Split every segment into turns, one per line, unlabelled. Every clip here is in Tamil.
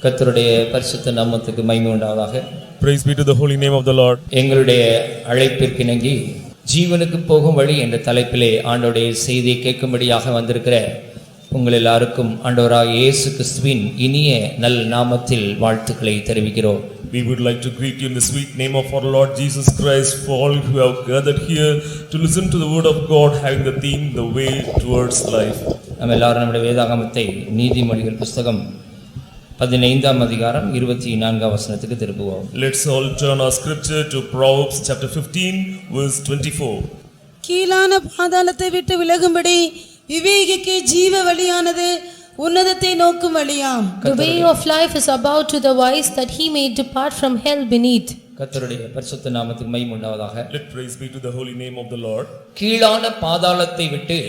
கர்த்தருடைய பரிசுத்த நாமத்துக்கு மகிமை உண்டாவதாக.
Praise be to the holy name of the Lord.
எங்களுடைய அழைப்பிற்கிணங்கி ஜீவனுக்கு போகும் வழி என்ற தலைப்பிலே ஆண்டவருடைய செய்தியை கேட்கும்படியாக வந்திருக்கிற உங்கள் எல்லாருக்கும் ஆண்டவராகிய இயேசு கிறிஸ்துவின் இனிய நல் நாமத்தில் வாழ்த்துக்களை தெரிவிக்கிறோம்.
We would like to greet you in the sweet name of our Lord Jesus Christ for all who have gathered here to listen to the word of God, having the theme, the way towards life.
நம்ம எல்லாரும் நம்முடைய வேதாகமத்தை நீதிமொழிகள் புஸ்தகம் 15ஆம் அதிகாரம் 24ஆம் வசனத்துக்கு திருப்புவோம்.
Let's all turn our scripture to Proverbs chapter 15 verse 24.
கீழான பாதாளத்தை விட்டு விலகும்படி விவேகிக்கு ஜீவ வழியானது உன்னதத்தை நோக்கும் வழியாம்.
The way of life is about to the wise, that he may depart from hell beneath.
கர்த்தருடைய பரிசுத்த நாமத்துக்கு மகிமை உண்டாவதாக.
Let praise be to the holy name of the Lord.
கீழான பாதாளத்தை விட்டு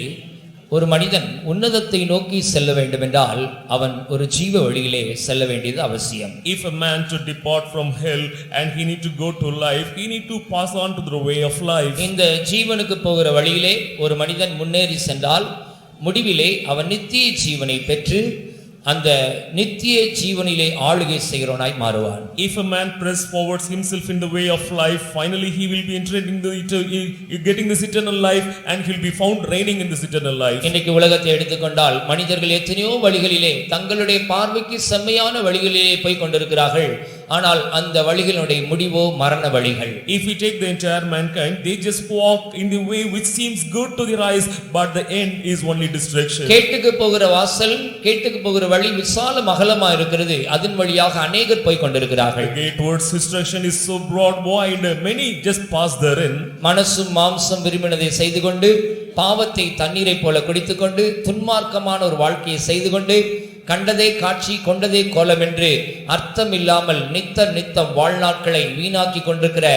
ஒரு மனிதன் உன்னதத்தை நோக்கி செல்ல வேண்டும் என்றால் அவன் ஒரு ஜீவ வழியிலே செல்ல வேண்டியது அவசியம்.
If a man to depart from hell and he need to go to life, he need to pass on to the way of life.
இந்த ஜீவனுக்கு போகிற வழியிலே ஒரு மனிதன் முன்னேறி சென்றால் முடிவிலே அவன் நித்திய ஜீவனை பெற்று அந்த நித்திய ஜீவனிலே ஆளுகை செய்கிறவனாய் மாறுவான்.
If a man press forwards himself in the way of life, finally he will be entering getting this eternal life, and he will be found reigning in this eternal life.
இன்னைக்கு உலகத்தை எடுத்துக்கொண்டால் மனிதர்கள் எத்தனையோ வழிகளிலே தங்களுடைய பார்வைக்கு செம்மையான வழிகளிலே போய் கொண்டிருக்கிறார்கள். ஆனால் அந்த வழிகளுடைய முடிவோ மரண வழிகள்.
If we take the entire mankind, they just walk in the way which seems good to their eyes, but the end is only destruction.
கேட்டுக்கு போகிற வாசல், கேட்டுக்கு போகிற வழி விசாலம் அகலமா இருக்கிறது. அதன் வழியாக அநேகர் போய் கொண்டிருக்கிறார்கள்.
The gate towards destruction is so broad wide, many just pass therein.
மனசும் மாம்சம் விரும்பினதை செய்து கொண்டு, பாவத்தை தண்ணீரை போல குடித்துக்கொண்டு, துன்மார்க்கமான ஒரு வாழ்க்கையை செய்து கொண்டு, கண்டதே காட்சி கொண்டதே கோலம் என்று அர்த்தம் இல்லாமல் நித்தம் வாழ்நாட்களை வீணாக்கி கொண்டிருக்கிற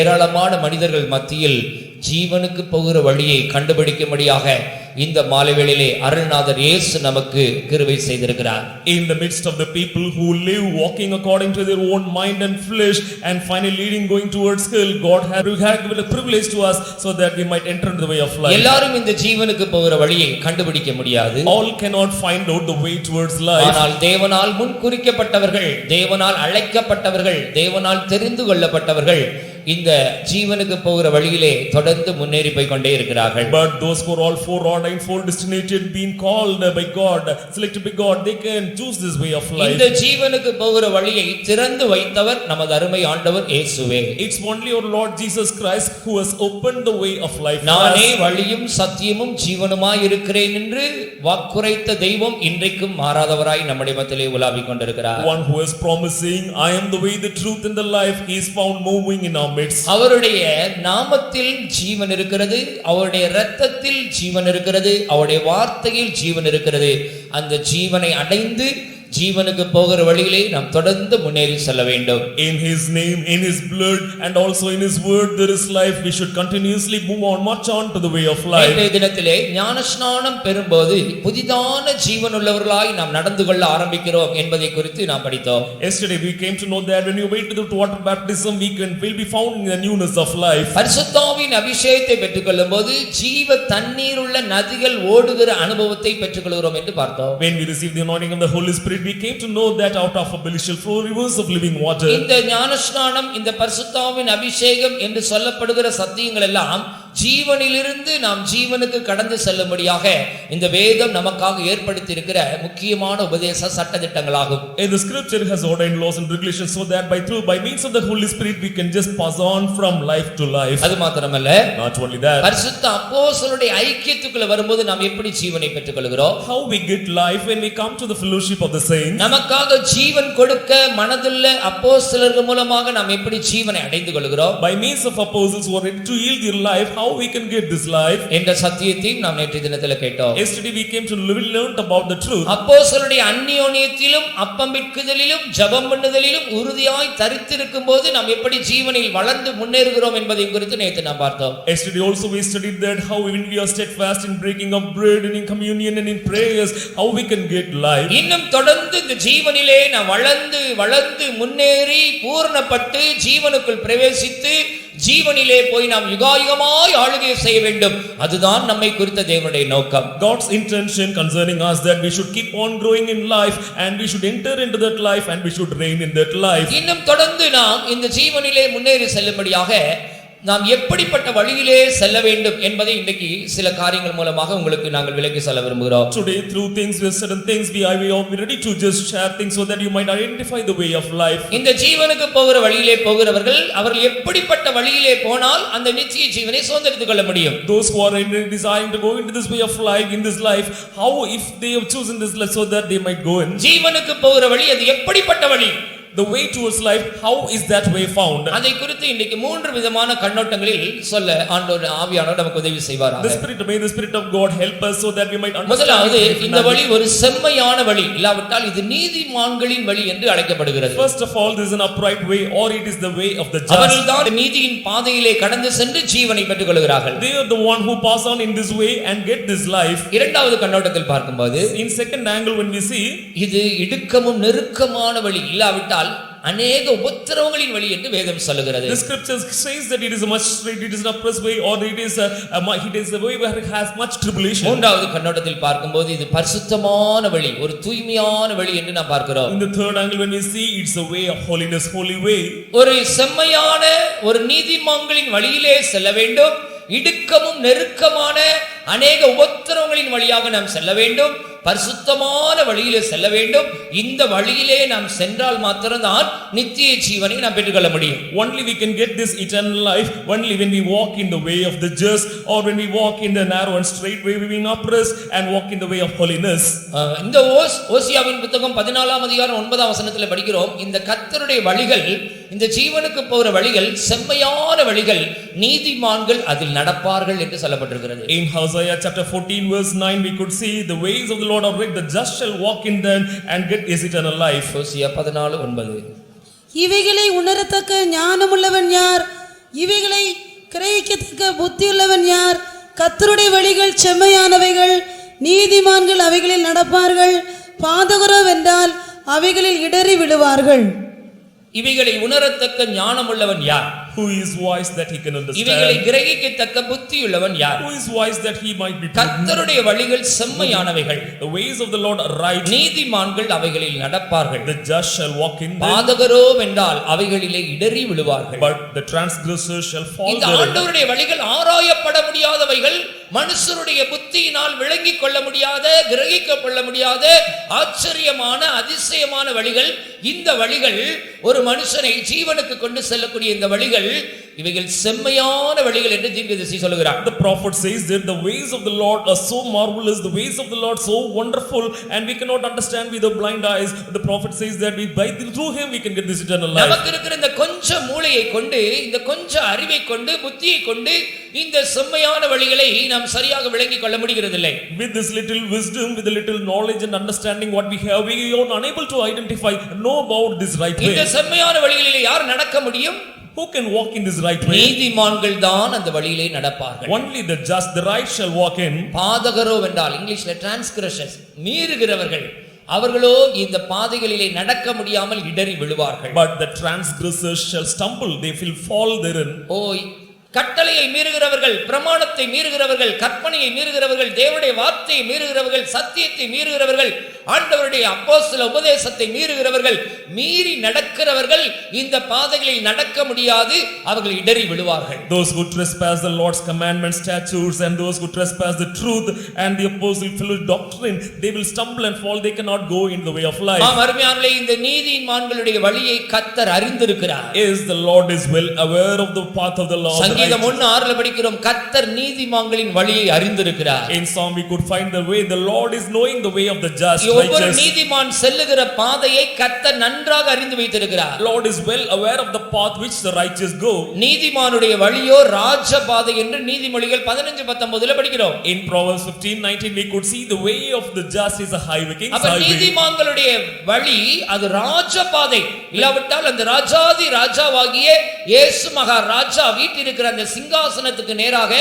ஏராளமான மனிதர்கள் மத்தியில் ஜீவனுக்கு போகிற வழியை கண்டுபிடிக்கும்படியாக இந்த மாலைவேளையிலே அருள்நாதர் இயேசு நமக்கு கிருபை செய்திருக்கிறார்.
In the midst of the people who live walking according to their own mind and flesh and finally leading going towards hell, God has given a privilege to us so that we might enter into the way of life.
எல்லாரும் இந்த ஜீவனுக்கு போகிற வழியை கண்டுபிடிக்க முடியாது.
All cannot find out the way towards life.
ஆனால் தேவனால் முன் குறிக்கப்பட்டவர்கள், தேவனால் அழைக்கப்பட்டவர்கள், தேவனால் தெரிந்து கொள்ளப்பட்டவர்கள் இந்த ஜீவனுக்கு போகிற வழியிலே தொடர்ந்து முன்னேறி போய் கொண்டே இருக்கிறார்கள்.
But those who are all foreordained, foredestinated, being called by God, selected by God, they can choose this way of life.
இந்த ஜீவனுக்கு போகிற வழியை திறந்து வைத்தவர் நமது அருமை ஆண்டவர் இயேசுவே.
It's only our Lord Jesus Christ who has opened the way of life.
நானே வழியும் சத்தியமும் ஜீவனுமாய் இருக்கிறேன் என்று வாக்குரைத்த தெய்வம் இன்றைக்கும் மாறாதவராய் நம்முடைய மத்தியிலே உலாவிக் கொண்டிருக்கிறார்.
One who is promising, I am the way, the truth and the life, he is found moving in our midst.
அவருடைய நாமத்தில் ஜீவன் இருக்கிறது, அவருடைய இரத்தத்தில் ஜீவன் இருக்கிறது, அவருடைய வார்த்தையில் ஜீவன் இருக்கிறது. அந்த ஜீவனை அடைந்து ஜீவனுக்கு போகிற வழியிலே நாம் தொடர்ந்து முன்னேறி செல்ல வேண்டும்.
In his name, in his blood and also in his word there is life. We should continuously move on, march on to the way of life.
இன்றைய தினத்திலே ஞானஸ்நானம் பெறும்போது புதிதான ஜீவன் உள்ளவர்களாய் நாம் நடந்து கொள்ள ஆரம்பிக்கிறோம் என்பதை குறித்து நாம் படித்தோம்.
Yesterday we came to know that when you wait to the water baptism, will be found in the newness of life.
பரிசுத்தாவின் அபிஷேகத்தை பெற்றுக்கொள்ளும்போது ஜீவ தண்ணீர் உள்ள நதிகள் ஓடுகிற அனுபவத்தை பெற்றுக்கொள்கிறோம் என்று பார்த்தோம்.
When we receive the anointing of the Holy Spirit, we came to know that out of a belly shall flow rivers of living water.
இந்த ஞானஸ்நானம், இந்த பரிசுத்தாவின் அபிஷேகம் என்று சொல்லப்படுகிற சத்தியங்கள் எல்லாம் ஜீவனிலிருந்து நாம் ஜீவனுக்கு கடந்து செல்லும்படியாக இந்த வேதம் நமக்காக ஏற்படுத்தி இருக்கிற முக்கியமான உபதேச சட்டதிட்டங்களாகும்.
In the scripture has ordained laws and regulations so that by means of the Holy Spirit we can just pass on from life to life.
அது மாத்திரமல்ல,
not only that,
பரிசுத்த அப்போஸ்தலருடைய ஐக்கியத்துக்குள்ள வரும்போது நாம் எப்படி ஜீவனை பெற்றுக்கொள்கிறோம்?
how we get life when we come to the fellowship of the saints.
நமக்காக ஜீவன் கொடுக்க மனதுள்ள அப்போஸ்தலர்கள் மூலமாக நாம் எப்படி ஜீவனை அடைந்து கொள்கிறோம்?
By means of apostles who are ready to yield their life, how we can get this life
என்ற சத்தியத்தையும் நாம் நேற்றைய தினத்தில் கேட்டோம்.
Yesterday we came to learn about the truth.
அப்போஸ்தலருடைய அந்நியோன்யத்திலும் அப்பம் பிட்குதலிலும் ஜெபம் பண்ணுதலிலும் உறுதியாய் தரித்திருக்கும்போது நாம் எப்படி ஜீவனில் வளர்ந்து முன்னேறுகிறோம் என்பதை குறித்து நேற்று நாம் பார்த்தோம்.
Yesterday also we studied that how when we are steadfast in breaking of bread and in communion and in prayers, how we can get life.
இன்னும் தொடர்ந்து இந்த ஜீவனிலே நாம் வளர்ந்து முன்னேறி பூரணப்பட்டு ஜீவனுக்குள் பிரவேசித்து ஜீவனிலே போய் நாம் யுகாயுகமாய் ஆளுகை செய்ய வேண்டும். அதுதான் நம்மை குறித்த தேவனுடைய நோக்கம்.
God's intention concerning us that we should keep on growing in life and we should enter into that life and we should reign in that life.
இன்னும் தொடர்ந்து நாம் இந்த ஜீவனிலே முன்னேறி செல்லும்படியாக நாம் எப்படிப்பட்ட வழியிலே செல்ல வேண்டும் என்பதை இன்றைக்கு சில காரியங்கள் மூலமாக உங்களுக்கு நாங்கள் விளக்கி சொல்ல விரும்புகிறோம்.
Today through things with certain things we are ready to just share things so that you might identify the way of life.
இந்த ஜீவனுக்கு போகிற வழியிலே போகிறவர்கள் அவர்கள் எப்படிப்பட்ட வழியிலே போனால் அந்த நித்திய ஜீவனை சுதந்தரித்துக் கொள்ள முடியும்.
Those who are desiring to go into this way of life in this life, how if they have chosen this life so that they might go in.
ஜீவனுக்கு போகிற வழி அது எப்படிப்பட்ட வழி?
The way towards life, how is that way found?
அதை குறித்து இன்னைக்கு மூன்று விதமான கண்ணோட்டங்களில் சொல்ல ஆண்டவர் ஆவியானவர் நமக்கு உதவி செய்வாராக.
The spirit of God help us so that we might understand.
முதலாவது இந்த வழி ஒரு செம்மையான வழி, இல்லாவிட்டால் இது நீதிமான்களின் வழி என்று அழைக்கப்படுகிறது.
First of all, this is an upright way or it is the way of the just.
அவர்கள்தான் நீதியின் பாதையிலே கடந்து சென்று ஜீவனை பெற்றுக் கொள்கிறார்கள்.
They are the one who pass on in this way and get this life.
இரண்டாவது கண்ணோட்டத்தில் பார்க்கும்போது
In second angle when we see,
இது இடுக்கமும் நெருக்கமான வழி, இல்லாவிட்டால் அநேக உபத்திரவங்களின் வழி என்று வேதம் சொல்லுகிறது.
the scripture says that it is a much straight, it is an upright way or it is a way where it has much tribulation.
மூன்றாவது கண்ணோட்டத்தில் பார்க்கும்போது இது பரிசுத்தமான வழி, ஒரு தூய்மையான வழி என்று நாம் பார்க்கிறோம்.
In the third angle when we see, it's a way of holiness, holy way.
ஒரு செம்மையான ஒரு நீதிமான்களின் வழியிலே செல்ல வேண்டும். இடுக்கமும் நெருக்கமான அநேக உபத்திரவங்களின் வழியாக நாம் செல்ல வேண்டும். பரிசுத்தமான வழியிலே செல்ல வேண்டும். இந்த வழியிலே நாம் சென்றால் மாத்திரம்தான் நித்திய ஜீவனை நாம் பெற்றுக்கொள்ள முடியும்.
Only we can get this eternal life only when we walk in the way of the just or when we walk in the narrow and straight way, being upright and walk in the way of holiness.
இந்த ஓசியாவின் புத்தகம் 14ஆம் அதிகாரம் 9ஆம் வசனத்தில் படிக்கிறோம், இந்த கர்த்தருடைய வழிகள், இந்த ஜீவனுக்கு போகிற வழிகள் செம்மையான வழிகள், நீதிமான்கள் அதில் நடப்பார்கள் என்று சொல்லப்பட்டிருக்கிறது.
In Hosea chapter 14 verse 9 we could see the ways of the Lord are right, the just shall walk in them and get his eternal life.
ஓசியா 14:9.
இவைகளை உணரத்தக்க ஞானமுள்ளவன் யார்? இவைகளை கிரகிக்கத்தக்க புத்தியுள்ளவன் யார்? கர்த்தருடைய வழிகள் செம்மையானவைகள், நீதிமான்கள் அவைகளில் நடப்பார்கள். பாதகரோ வென்றால் அவைகளில் இடறி விடுவார்கள்.
இவைகளை உணரத்தக்க ஞானமுள்ளவன் யார்?
Who is wise that he can
இவைகளை
understand?
கிரகிக்கத்தக்க புத்தியுள்ளவன் யார்?
Who is wise that he might be prudent?
கர்த்தருடைய வழிகள் செம்மையானவைகள்,
The ways of the Lord are right.
நீதிமான்கள் அவைகளில் நடப்பார்கள்.
The just shall walk in them,
பாதகரோ வென்றால் அவைகளிலே இடறி விழுவார்கள்.
but the transgressors shall fall
இந்த
therein.
ஆண்டவருடைய வழிகள் ஆராயப்பட முடியாதவைகள், மனுஷருடைய புத்தியினால் விளங்கிக் கொள்ள முடியாத, கிரகிக்கப்பட முடியாத ஆச்சரியமான அதிசயமான வழிகள். இந்த வழிகள் ஒரு மனுஷனை ஜீவனுக்கு கொண்டு செல்லக்கூடிய இந்த வழிகள், இவைகள் செம்மையான வழிகள் என்று தீர்க்கதரிசி சொல்கிறார்.
The prophet says that the ways of the Lord are so marvelous, the ways of the Lord so wonderful, and we cannot understand with the blind eyes. The prophet says that through him we can get this eternal life.
நமக்கு இருக்கிற இந்த கொஞ்ச மூளையை கொண்டு, இந்த கொஞ்ச அறிவை கொண்டு, புத்தியை கொண்டு இந்த செம்மையான வழிகளை நாம் சரியாக விளங்கிக் கொள்ள முடிகிறதில்லை.
With this little wisdom, with the little knowledge and understanding what we have, we are unable to identify, know about this right way.
இந்த செம்மையான வழிகளிலே யார் நடக்க முடியும்?
Who can walk in this right way?
நீதிமான்கள் தான் அந்த வழியிலே நடப்பார்கள்.
Only the just, the right shall walk in.
பாதகரோ என்றால் இங்கிலீஷ்ல டிரான்ஸ்கிரஷன்ஸ், மீறுகிறவர்கள், அவர்களோ இந்த பாதைகளிலே நடக்க முடியாமல் இடறி விழுவார்கள்.
But the transgressors shall stumble, they will fall therein.
கட்டளையை மீறுகிறவர்கள், பிரமாணத்தை மீறுகிறவர்கள், கற்பனையை மீறுகிறவர்கள், தேவனுடைய வார்த்தையை மீறுகிறவர்கள், சத்தியத்தை மீறுகிறவர்கள், ஆண்டவருடைய அப்போஸ்தல உபதேசத்தை மீறுகிறவர்கள், மீறி நடக்கிறவர்கள் இந்த பாதைகளில் நடக்க முடியாது, அவர்கள் இடறி விழுவார்கள்.
Those who trespass the Lord's commandments, statutes, and those who trespass the truth and the apostle doctrine, they will stumble and fall, they cannot go in the way of life.
அருமையானவர்களே, இந்த நீதிமான்களுடைய வழியை கர்த்தர் அறிந்திருக்கிறார்.
Is the Lord is well aware of the path of the Lord.
சங்கீதம் 1:6 படிக்கிறோம், கர்த்தர் நீதிமான்களின் வழியை அறிந்திருக்கிறார்.
In Psalm we could find the way, the Lord is knowing the way of the just.
ஒவ்வொரு நீதிமான் செல்லுகிற பாதையை கர்த்தர் நன்றாக அறிந்து வைத்திருக்கிறார்.
Lord is well aware of the path which the righteous go.
நீதிமானுடைய வழியோ ராஜ பாதை என்று நீதிமொழிகள் 15:19 படிக்கிறோம்.
In Proverbs 15:19 we could see the way of the just is a highway, king's
அப்ப
highway.
நீதிமான்களுடைய வழி அது ராஜ பாதை, இல்லாவிட்டால் அந்த ராஜாதி ராஜாவாகிய இயேசு மகாராஜா வீற்றிருக்கிற அந்த சிங்காசனத்துக்கு நேராக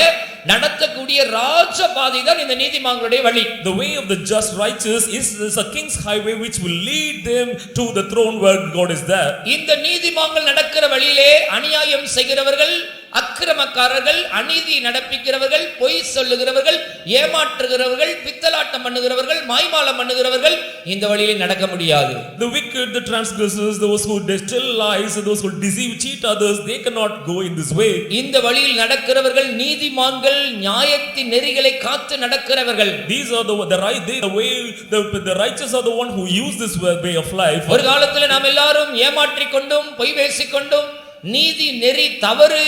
நடத்தக்கூடிய ராஜ பாதை தான் இந்த நீதிமான்களுடைய வழி.
The way of the just righteous is a king's highway which will lead them to the throne where God is there.
இந்த நீதிமான்கள் நடக்கிற வழியிலே அநியாயம் செய்கிறவர்கள், அக்கிரமக்காரர்கள், அநீதி நடப்பிக்கிறவர்கள், பொய் சொல்லுகிறவர்கள், ஏமாற்றுகிறவர்கள், பித்தலாட்டம் பண்ணுகிறவர்கள், மாய்மாலம் பண்ணுகிறவர்கள் இந்த வழியிலே நடக்க முடியாது.
The wicked, the transgressors, those who tell lies, those who deceive, cheat others, they cannot go in this way.
இந்த வழியில் நடக்கிறவர்கள் நீதிமான்கள், நியாயத்தின் நெறிகளை காத்து நடக்கிறவர்கள்.
These are the way the righteous are the one who use this way of life.
ஒரு காலத்தில் நாம் எல்லாரும் ஏமாற்றிக் கொண்டும் பொய் பேசிக்கொண்டும் நீதி நெறி தவறு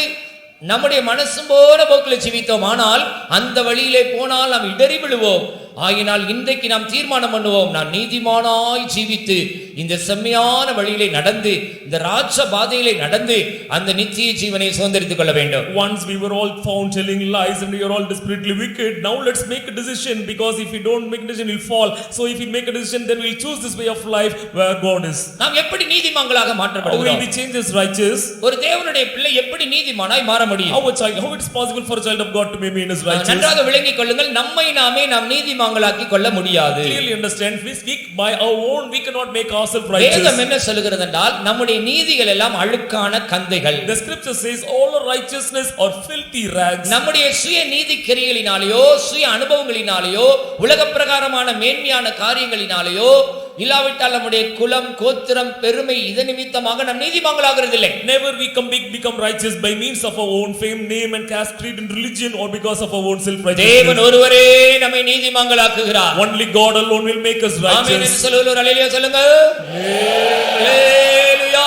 நம்முடைய மனசும் போல போக்கில் ஜீவித்தோம். ஆனால் அந்த வழியிலே போனால் நாம் இடறி விழுவோம். ஆகினால் இன்றைக்கு நாம் தீர்மானம் பண்ணுவோம், நான் நீதிமானாய் ஜீவித்து இந்த செம்மையான வழியிலே நடந்து இந்த ராஜ பாதையிலே நடந்து அந்த நித்திய ஜீவனை சுதந்தரித்துக் கொள்ள வேண்டும்.
Once we were all found telling lies and we are all desperately wicked. Now let's make a decision, because if we don't make a decision we'll fall. So if we make a decision, then we'll choose this way of life where God is.
நாம் எப்படி நீதிமான்களாக
How will
மாற்றப்படுகிறோம்?
we change as righteous?
ஒரு தேவனுடைய பிள்ளை எப்படி நீதிமானாய் மாற முடியும்?
How it's possible for a child of God to be made as righteous?
நன்றாக விளங்கிக் கொள்ளுங்கள், நம்மை நாமே நாம் நீதிமான்களாக்கி கொள்ள முடியாது.
Clearly understand, we speak by our own, we cannot make ourselves
வேதம்
righteous.
என்ன சொல்கிறது என்றால் நம்முடைய நீதிகள் எல்லாம் அழுக்கான கந்தைகள்.
The scripture says all our righteousness are filthy rags.
நம்முடைய சுய நீதி கிரியைகளினாலேயோ சுய அனுபவங்களினாலேயோ உலக பிரகாரமான மேன்மையான காரியங்களினாலேயோ இல்லாவிட்டால் நம்முடைய குலம், கோத்திரம், பெருமை இது நிமித்தமாக நாம் நீதிமான்களாகிறதில்லை.
Never we become righteous by means of our own fame, name and caste, creed and religion, or because of our own self-righteousness.
தேவன் ஒருவரே நம்மை நீதிமான்களாக்குகிறார்.
Only God alone will make us
ஆமென் என்று
righteous.
சொல்லுவோர் அல்லேலூயா சொல்லுங்க. அல்லேலூயா.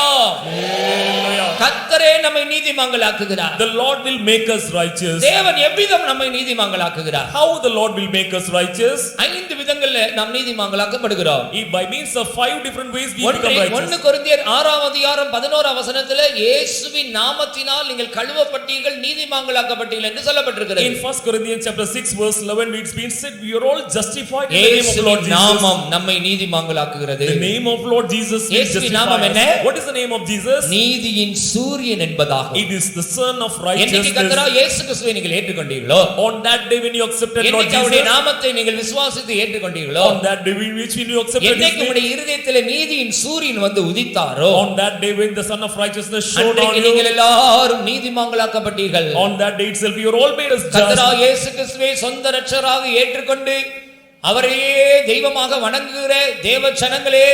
கர்த்தரே நம்மை நீதிமான்களாக்குகிறார்.
The Lord will make us righteous.
தேவன் எவ்விதம் நம்மை நீதிமான்களாக்குகிறார்?
How the Lord will make us righteous?
5 விதங்கள்ல நாம் நீதிமான்களாக்கப்படுகிறோம்.
By means of 5 different ways we become righteous.
1 கொரிந்தியர் 6ஆம் அதிகாரம் 11ஆம் வசனத்திலே இயேசுவின் நாமத்தினால் நீங்கள் கழுவப்பட்டீர்கள், நீதிமான்களாக்கப்பட்டீர்கள் என்று சொல்லப்பட்டிருக்கிறது.
In 1 Corinthians chapter 6 verse 11 it's been said we are all justified in the name of Lord
இயேசுவின்
Jesus.
நாமம் நம்மை நீதிமான்களாக்குகிறது.
The name of Lord Jesus will
இயேசுவின் நாமம்
justify
என்ன?
us. What is the name of Jesus?
நீதியின் சூரியன் என்பதாகும்.
It is the son of
என்னைக்கு கர்த்தரா
righteousness.
இயேசு கிறிஸ்துவை நீங்கள் ஏற்றுக்கொண்டீர்களோ,
On that day when you accepted Lord
என்னைக்கு அவருடைய
Jesus,
நாமத்தை நீங்கள் விசுவாசித்து ஏற்றுக்கொண்டீர்களோ,
on that day when you accepted His
என்னைக்கு
name,
உங்களுடைய இருதயத்திலே நீதியின் சூரியன் வந்து உதித்தாரோ,
on that day when the son of righteousness shone on
அன்றைக்கு
you,
நீங்கள் எல்லாரும் நீதிமான்களாக்கப்பட்டீர்கள்.
on that day itself you are all made as
கர்த்தரா
just.
இயேசு கிறிஸ்துவை சொந்த இரட்சகராக ஏற்றுக்கொண்டு அவரையே தெய்வமாக வணங்குகிற தேவ ஜனங்களே,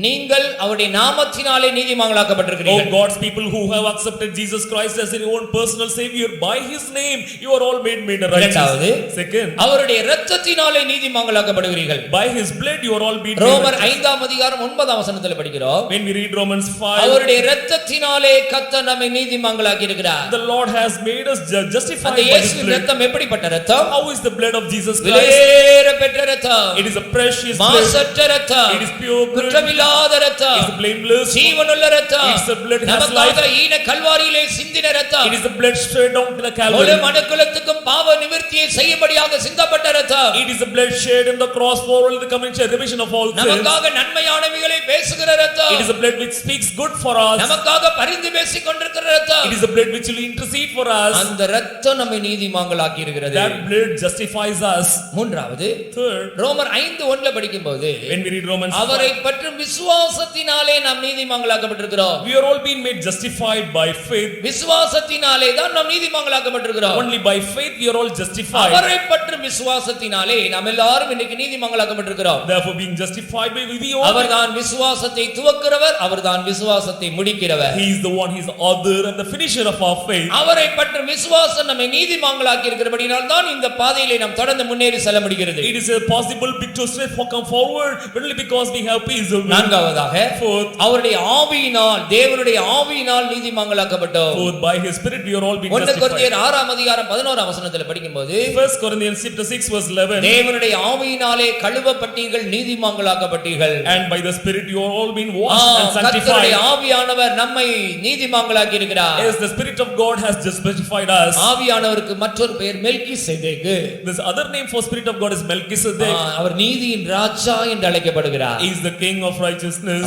நீங்கள் அவருடைய நாமத்தினாலே
Oh
நீதிமான்களாக்கப்பட்டிருக்கிறீர்கள்.
God's people who have accepted Jesus Christ as your own personal savior, by His name you are all made
இரண்டாவது,
righteous. Second,
அவருடைய இரத்தத்தினாலே நீதிமான்களாக்கப்படுகிறீர்கள்.
by His blood you are all made
ரோமர்
righteous.
5ஆம் அதிகாரம் 9ஆம் வசனத்தில் படிக்கிறோம்,
When we read Romans 5,
அவருடைய இரத்தத்தினாலே கர்த்தர் நம்மை நீதிமான்களாக்கி இருக்கிறார்.
the Lord has made us justified
அந்த
by His
இயேசுவின்
blood.
இரத்தம் எப்படிப்பட்ட இரத்தம்?
How is the blood of Jesus Christ?
விலையேற பெற்ற இரத்தம்,
It is a precious blood.
மாசற்ற இரத்தம்,
It is pure blood.
குற்றமில்லாத இரத்தம்,
It is blameless.
ஜீவனுள்ள இரத்தம்,
It's the blood that has
நமக்காக
life.
ஈன கல்வாரியிலே சிந்தின இரத்தம்,
It is the blood shed down to the
முழு
Calvary.
மனுக்குலத்துக்கும் பாவ நிவர்த்தியை செய்யும்படியாக சிந்தப்பட்ட இரத்தம்,
It is the blood shed in the cross for all the coming remission of all sins.
நமக்காக நன்மையானவைகளை பேசுகிற இரத்தம்,
It is the blood which speaks good for us.
நமக்காக பரிந்து பேசிக் கொண்டிருக்கிற இரத்தம்.
It is the blood which will intercede for us.
அந்த இரத்தம் நம்மை நீதிமான்களாக்கி இருக்கிறது.
That blood justifies us.
மூன்றாவது,
Third,
ரோமர் 5:1 படிக்கும்போது
when we read Romans 5,
அவரை பற்றும் விசுவாசத்தினாலே நாம் நீதிமான்களாக்கப்பட்டிருக்கிறோம்.
we are all being made justified by faith.
விசுவாசத்தினாலே தான் நாம் நீதிமான்களாக்கப்பட்டிருக்கிறோம்.
Only by faith we are all justified.
அவரை பற்றும் விசுவாசத்தினாலே நாம் எல்லாரும் இன்னைக்கு நீதிமான்களாக்கப்பட்டிருக்கிறோம்.
Therefore being justified by we all.
அவர்தான் விசுவாசத்தை துவக்கிறவர், அவர்தான் விசுவாசத்தை முடிக்கிறவர்.
He is the one, He is the author and the finisher of our faith.
அவரை பற்றும் விசுவாசம் நம்மை நீதிமான்களாக்கி இருக்கிறபடியால் தான் இந்த பாதையிலே நாம் தொடர்ந்து முன்னேறி செல்ல முடிகிறது.
It is a possible to come forward only because we have peace of mind.
நான்காவதாக,
Fourth,
அவருடைய ஆவியினால், தேவனுடைய ஆவியினால் நீதிமான்களாக்கப்பட்டோம்.
fourth, by His Spirit we are all being
1
justified.
கொரிந்தியர் 6ஆம் அதிகாரம் 11ஆம் வசனத்தில் படிக்கும்போது
1 Corinthians chapter 6 verse 11,
தேவனுடைய ஆவியினாலே கழுவப்பட்டீர்கள், நீதிமான்களாக்கப்பட்டீர்கள்.
and by the Spirit you are all being washed and
கர்த்தருடைய
sanctified.
ஆவியானவர் நம்மை நீதிமான்களாக்கி இருக்கிறார்.
Yes, the Spirit of God has justified us.
ஆவியானவருக்கு மற்றொரு பெயர் மெல்கிசேதேக்கு.
This other name for Spirit of God is Melchizedek.
அவர் நீதியின் ராஜா என்று அழைக்கப்படுகிறார்.
He is the King of righteousness.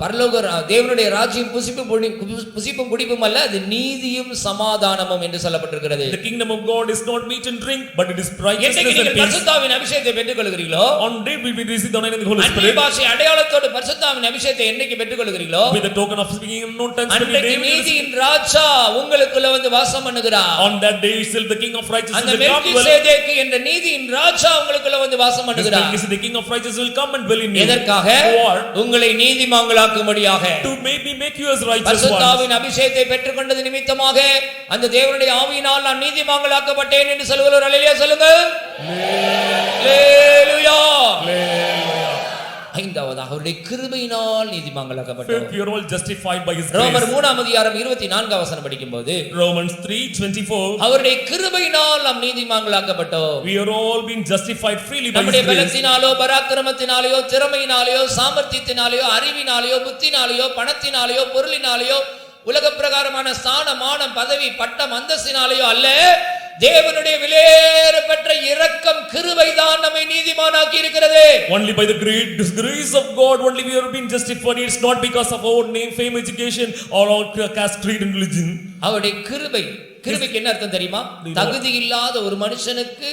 பரலோக தேவனுடைய ராஜ்யம் புசிப்பும் குடிப்பும் அல்ல, அது நீதியும் சமாதானமும் என்று சொல்லப்பட்டிருக்கிறது.
The kingdom of God is not meat and drink, but it is righteousness
என்னைக்கு
and
நீங்கள்
peace.
பரிசுத்தாவின் அபிஷேகத்தை பெற்றுக்கொள்கிறீர்களோ,
On day we will receive the anointing of the Holy
அந்நிய
Spirit.
பாஷை அடையாளத்தோடு பரிசுத்தாவின் அபிஷேகத்தை என்னைக்கு பெற்றுக்கொள்கிறீர்களோ,
With the token of speaking in unknown tongues.
அன்றைக்கு நீதியின் ராஜா உங்களுக்குள்ள வந்து வாசம் பண்ணுகிறார்.
On that day itself the king of righteousness
அந்த
will come.
மெல்கிசேதேக்கு என்ற நீதியின் ராஜா உங்களுக்குள்ள வந்து வாசம் பண்ணுகிறார்.
The king of righteousness will come and dwell in you.
எதற்காக?
For
உங்களை நீதிமான்களாக்கும்படியாக.
to maybe make you as righteous ones.
பரிசுத்தாவின் அபிஷேகத்தை பெற்றுக்கொண்டது நிமித்தமாக அந்த தேவனுடைய ஆவியினால் நான் நீதிமான்களாக்கப்பட்டேன் என்று சொல்லுகிறவர் அல்லேலூயா சொல்லுங்க. அல்லேலூயா. ஐந்தாவதாக அவருடைய கிருபையினால் நீதிமான்களாக்கப்பட்டோம்.
Fifth, you are all justified by his
ரோமர்
grace.
3 அதிகாரம் 24 வசனம் படிக்கும்போது
Romans 3:24.
அவருடைய கிருபையினால் நாம் நீதிமான்களாக்கப்பட்டோம்.
We are all being justified freely by
நம்முடைய
his grace.
பலத்தினாலோ பராக்கிரமத்தினாலோ திறமையினாலோ சாமர்த்தியத்தினாலோ அறிவினாலோ புத்தினாலோ பணத்தினாலோ பொருளினாலோ உலக பிரகாரமான ஸ்தான மானம் பதவி பட்டம் அந்தஸ்தினாலோ அல்ல, தேவனுடைய விலையேறப்பெற்ற இரக்கம் கிருபைதான் நம்மை நீதிமானாக்கி இருக்கிறது.
Only by the great grace of God only we are being justified. It's not because of our name, fame, education or our caste, creed and religion.
அவருடைய கிருபைக்கு என்ன அர்த்தம் தெரியுமா? தகுதி இல்லாத ஒரு மனுஷனுக்கு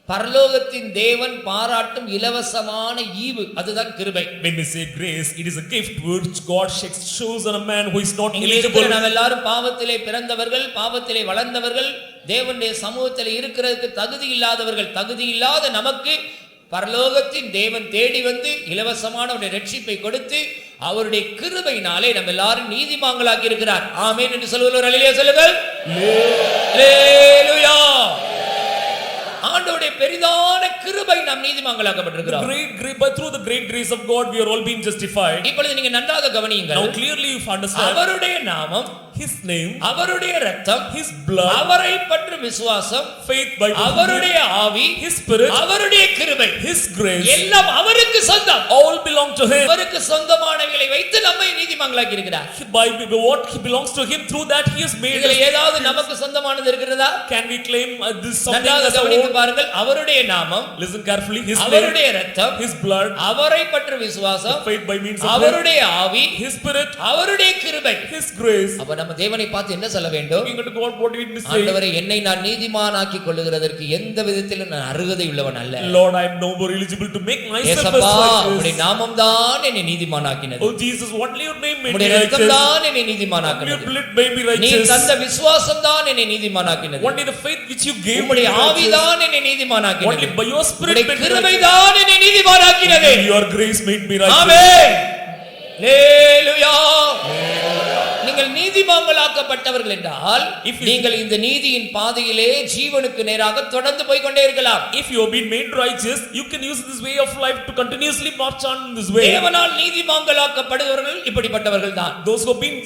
பரலோகத்தின் தேவன் பாராட்டும் இலவசமான ஈவு, அதுதான் கிருபை.
When we say grace, it is a gift which God shows on a man who is not eligible.
நாம் எல்லாரும் பாவத்திலே பிறந்தவர்கள், பாவத்திலே வளர்ந்தவர்கள், தேவனுடைய சமூகத்தில் இருக்கிறதுக்கு தகுதி இல்லாதவர்கள். தகுதி இல்லாத நமக்கு பரலோகத்தின் தேவன் தேடி வந்து இலவசமான ஒரு ரட்சிப்பை கொடுத்து அவருடைய கிருபையினாலே நம்ம எல்லாரும் நீதிமான்களாக்கி இருக்கிறார். ஆமென் என்று சொல்லுகிறவர் அல்லேலூயா சொல்லுங்கள். அல்லேலூயா. ஆண்டவருடைய பெரிதான கிருபை நாம் நீதிமான்களாக்கப்பட்டிருக்கிறோம்.
Through the great grace of God we are all being justified.
இப்பொழுது நீங்க நன்றாக கவனியுங்கள்.
Now clearly you understand.
அவருடைய நாமம்,
his name,
அவருடைய இரத்தம்,
his blood,
அவரை பற்றும் விசுவாசம்,
faith by
அவருடைய ஆவி,
his spirit,
அவருடைய கிருபை,
his grace,
எல்லாம் அவருக்கு சொந்தம்.
all belong to him.
அவருக்கு சொந்தமானவைகளை வைத்து நம்மை நீதிமான்களாக்கி இருக்கிறார்.
By what he belongs to him, through that he has made
இதுல
us.
ஏதாவது நமக்கு சொந்தமானது இருக்கிறதா?
Can we claim this something
நன்றாக
as our
கவனித்து
own?
பாருங்கள். அவருடைய நாமம்,
Listen carefully. His name,
அவருடைய இரத்தம்,
his blood,
அவரை பற்றும் விசுவாசம்,
faith by means of
அவருடைய ஆவி,
his spirit,
அவருடைய கிருபை.
his grace.
அப்ப நம்ம தேவனை பார்த்து என்ன சொல்ல வேண்டும்?
Looking unto God, what do we say?
ஆண்டவரே, என்னை நான் நீதிமானாக்கி கொள்ளுகிறதற்கு எந்த விதத்திலும் நான் அருகதை உள்ளவன் அல்ல.
Lord, I am no more eligible to make myself as
ஏசப்பா,
righteous.
உம்முடைய நாமம் தான் என்னை நீதிமானாக்கினது.
Oh Jesus, only your name made me
உம்முடைய இரத்தம்
righteous.
தான் என்னை
Your
நீதிமானாக்கினது.
blood made me
நீ
righteous.
தந்த விசுவாசம் தான் என்னை நீதிமானாக்கினது.
Only the faith which you gave me
உம்முடைய ஆவி
righteous.
தான் என்னை நீதிமானாக்கினது.
Only by your spirit
உம்முடைய
made me
கிருபை
righteous.
தான் என்னை நீதிமானாக்கினது.
Your grace made me righteous.
ஆமென். அல்லேலூயா. நீங்கள் நீதிமான்களாக்கப்பட்டவர்கள் என்றால் நீங்கள் இந்த நீதியின் பாதையிலே ஜீவனுக்கு நேராக தொடர்ந்து போய் கொண்டே இருக்கலாம்.
If you have been made righteous, you can use this way of life to continuously march on in this way.
தேவனால் நீதிமான்களாக்கப்படுகிறவர்கள் இப்படிப்பட்டவர்கள் தான்.
Those who have been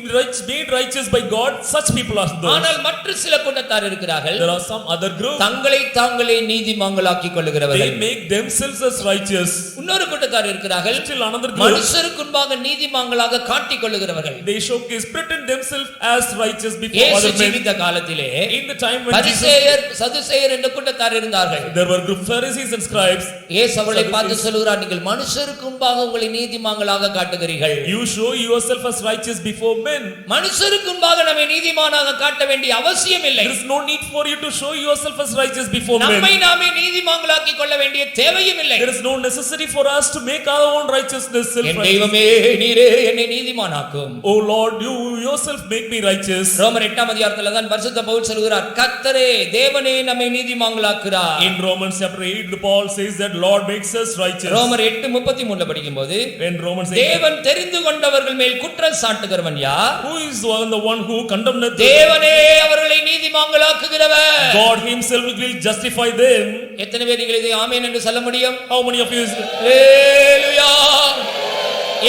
made righteous by God, such people are those.
ஆனால் மற்ற சில கூட்டத்தார் இருக்கிறார்கள்.
There are some other group.
தங்களை தாங்களே நீதிமான்களாக்கிக் கொள்ளுகிறவர்கள்.
They make themselves as righteous.
இன்னொரு கூட்டத்தார் இருக்கிறார்கள்.
Still another group.
மனுஷருக்கு முன்பாக நீதிமான்களாக காட்டிக் கொள்ளுகிறவர்கள்.
They showcase pretend themselves as righteous before
இயேசு
other men.
ஜீவித்த காலத்திலே
In the time when
பரிசேயர் சதுசேயர் என்ற கூட்டத்தார் இருந்தார்கள்.
there were group Pharisees and scribes.
இயேசு அவர்களை பார்த்து சொல்கிறார், நீங்கள் மனுஷருக்கு முன்பாக உங்களை நீதிமான்களாக காட்டுகிறீர்கள்.
You show yourself as righteous before men.
மனுஷருக்கு முன்பாக நம்மை நீதிமானாக காட்ட வேண்டிய அவசியம் இல்லை.
There is no need for you to show yourself as righteous before men.
நம்மை நாமே நீதிமான்களாக்கிக் கொள்ள வேண்டிய தேவையும் இல்லை.
There is no necessity for us to make our own righteousness
N
self-righteous.
தெய்வமே, நீரே என்னை நீதிமானாக்கும்.
Oh Lord, you yourself make me righteous.
ரோமர் 8 அதிகாரத்துல தான் பரிசுத்த பவுல் சொல்கிறார், கர்த்தரே தேவனே நம்மை நீதிமான்களாக்குறார்.
In Romans chapter 8, Paul says that Lord makes us righteous.
ரோமர் 8:33 படிக்கும்போது
When Romans 8,
தேவன் தெரிந்து கொண்டவர்கள் மேல் குற்றம் சாட்டுகிறவன் யார்?
who is the one who condemneth?
தேவனே அவர்களை நீதிமான்களாக்குகிறவர்.
God himself will justify them.
எத்தனை பேர் நீங்கள் இதை ஆமென் என்று சொல்ல முடியும்?
How many of you
அல்லேலூயா.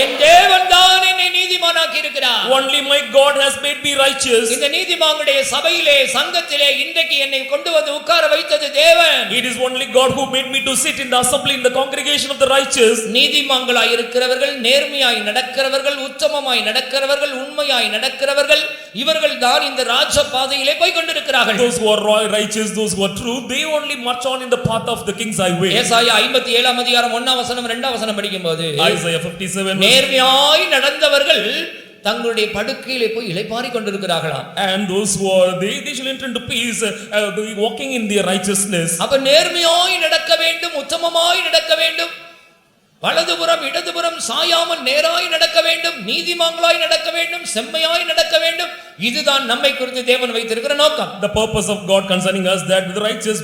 என் தேவன் தான் என்னை நீதிமானாக்கி இருக்கிறார்.
only my God has made me righteous?
இந்த நீதிமான்களுடைய சபையிலே சங்கத்திலே இன்றைக்கு என்னை கொண்டு வந்து உட்கார வைத்தது தேவன்.
It is only God who made me to sit in the assembly in the congregation of the righteous.
நீதிமான்களாய் இருக்கிறவர்கள், நேர்மையாய் நடக்கிறவர்கள், உத்தமமாய் நடக்கிறவர்கள், உண்மையாய் நடக்கிறவர்கள், இவர்கள் தான் இந்த ராஜ பாதையிலே போய் கொண்டிருக்கிறார்கள்.
Those who are righteous, those who are true, they only march on in the path of the king's highway.
ஏசாயா 57 அதிகாரம் 1 வசனம் 2 வசனம் படிக்கும்போது
Isaiah 57 7
நேர்மையாய் நடந்தவர்கள் தங்களுடைய படுக்கையிலே போய் இளைப்பாறிக் கொண்டிருக்கிறார்களாம்.
and those who are they shall enter into peace, walking in their righteousness.
அப்ப நேர்மையாய் நடக்க வேண்டும், உத்தமமாய் நடக்க வேண்டும், வலதுபுறம் இடதுபுறம் சாயாமல் நேராய் நடக்க வேண்டும், நீதிமான்களாய் நடக்க வேண்டும், செம்மையாய் நடக்க வேண்டும். இதுதான் நம்மை குறித்து தேவன் வைத்திருக்கிற நோக்கம்.
The purpose of God concerning us, that the righteous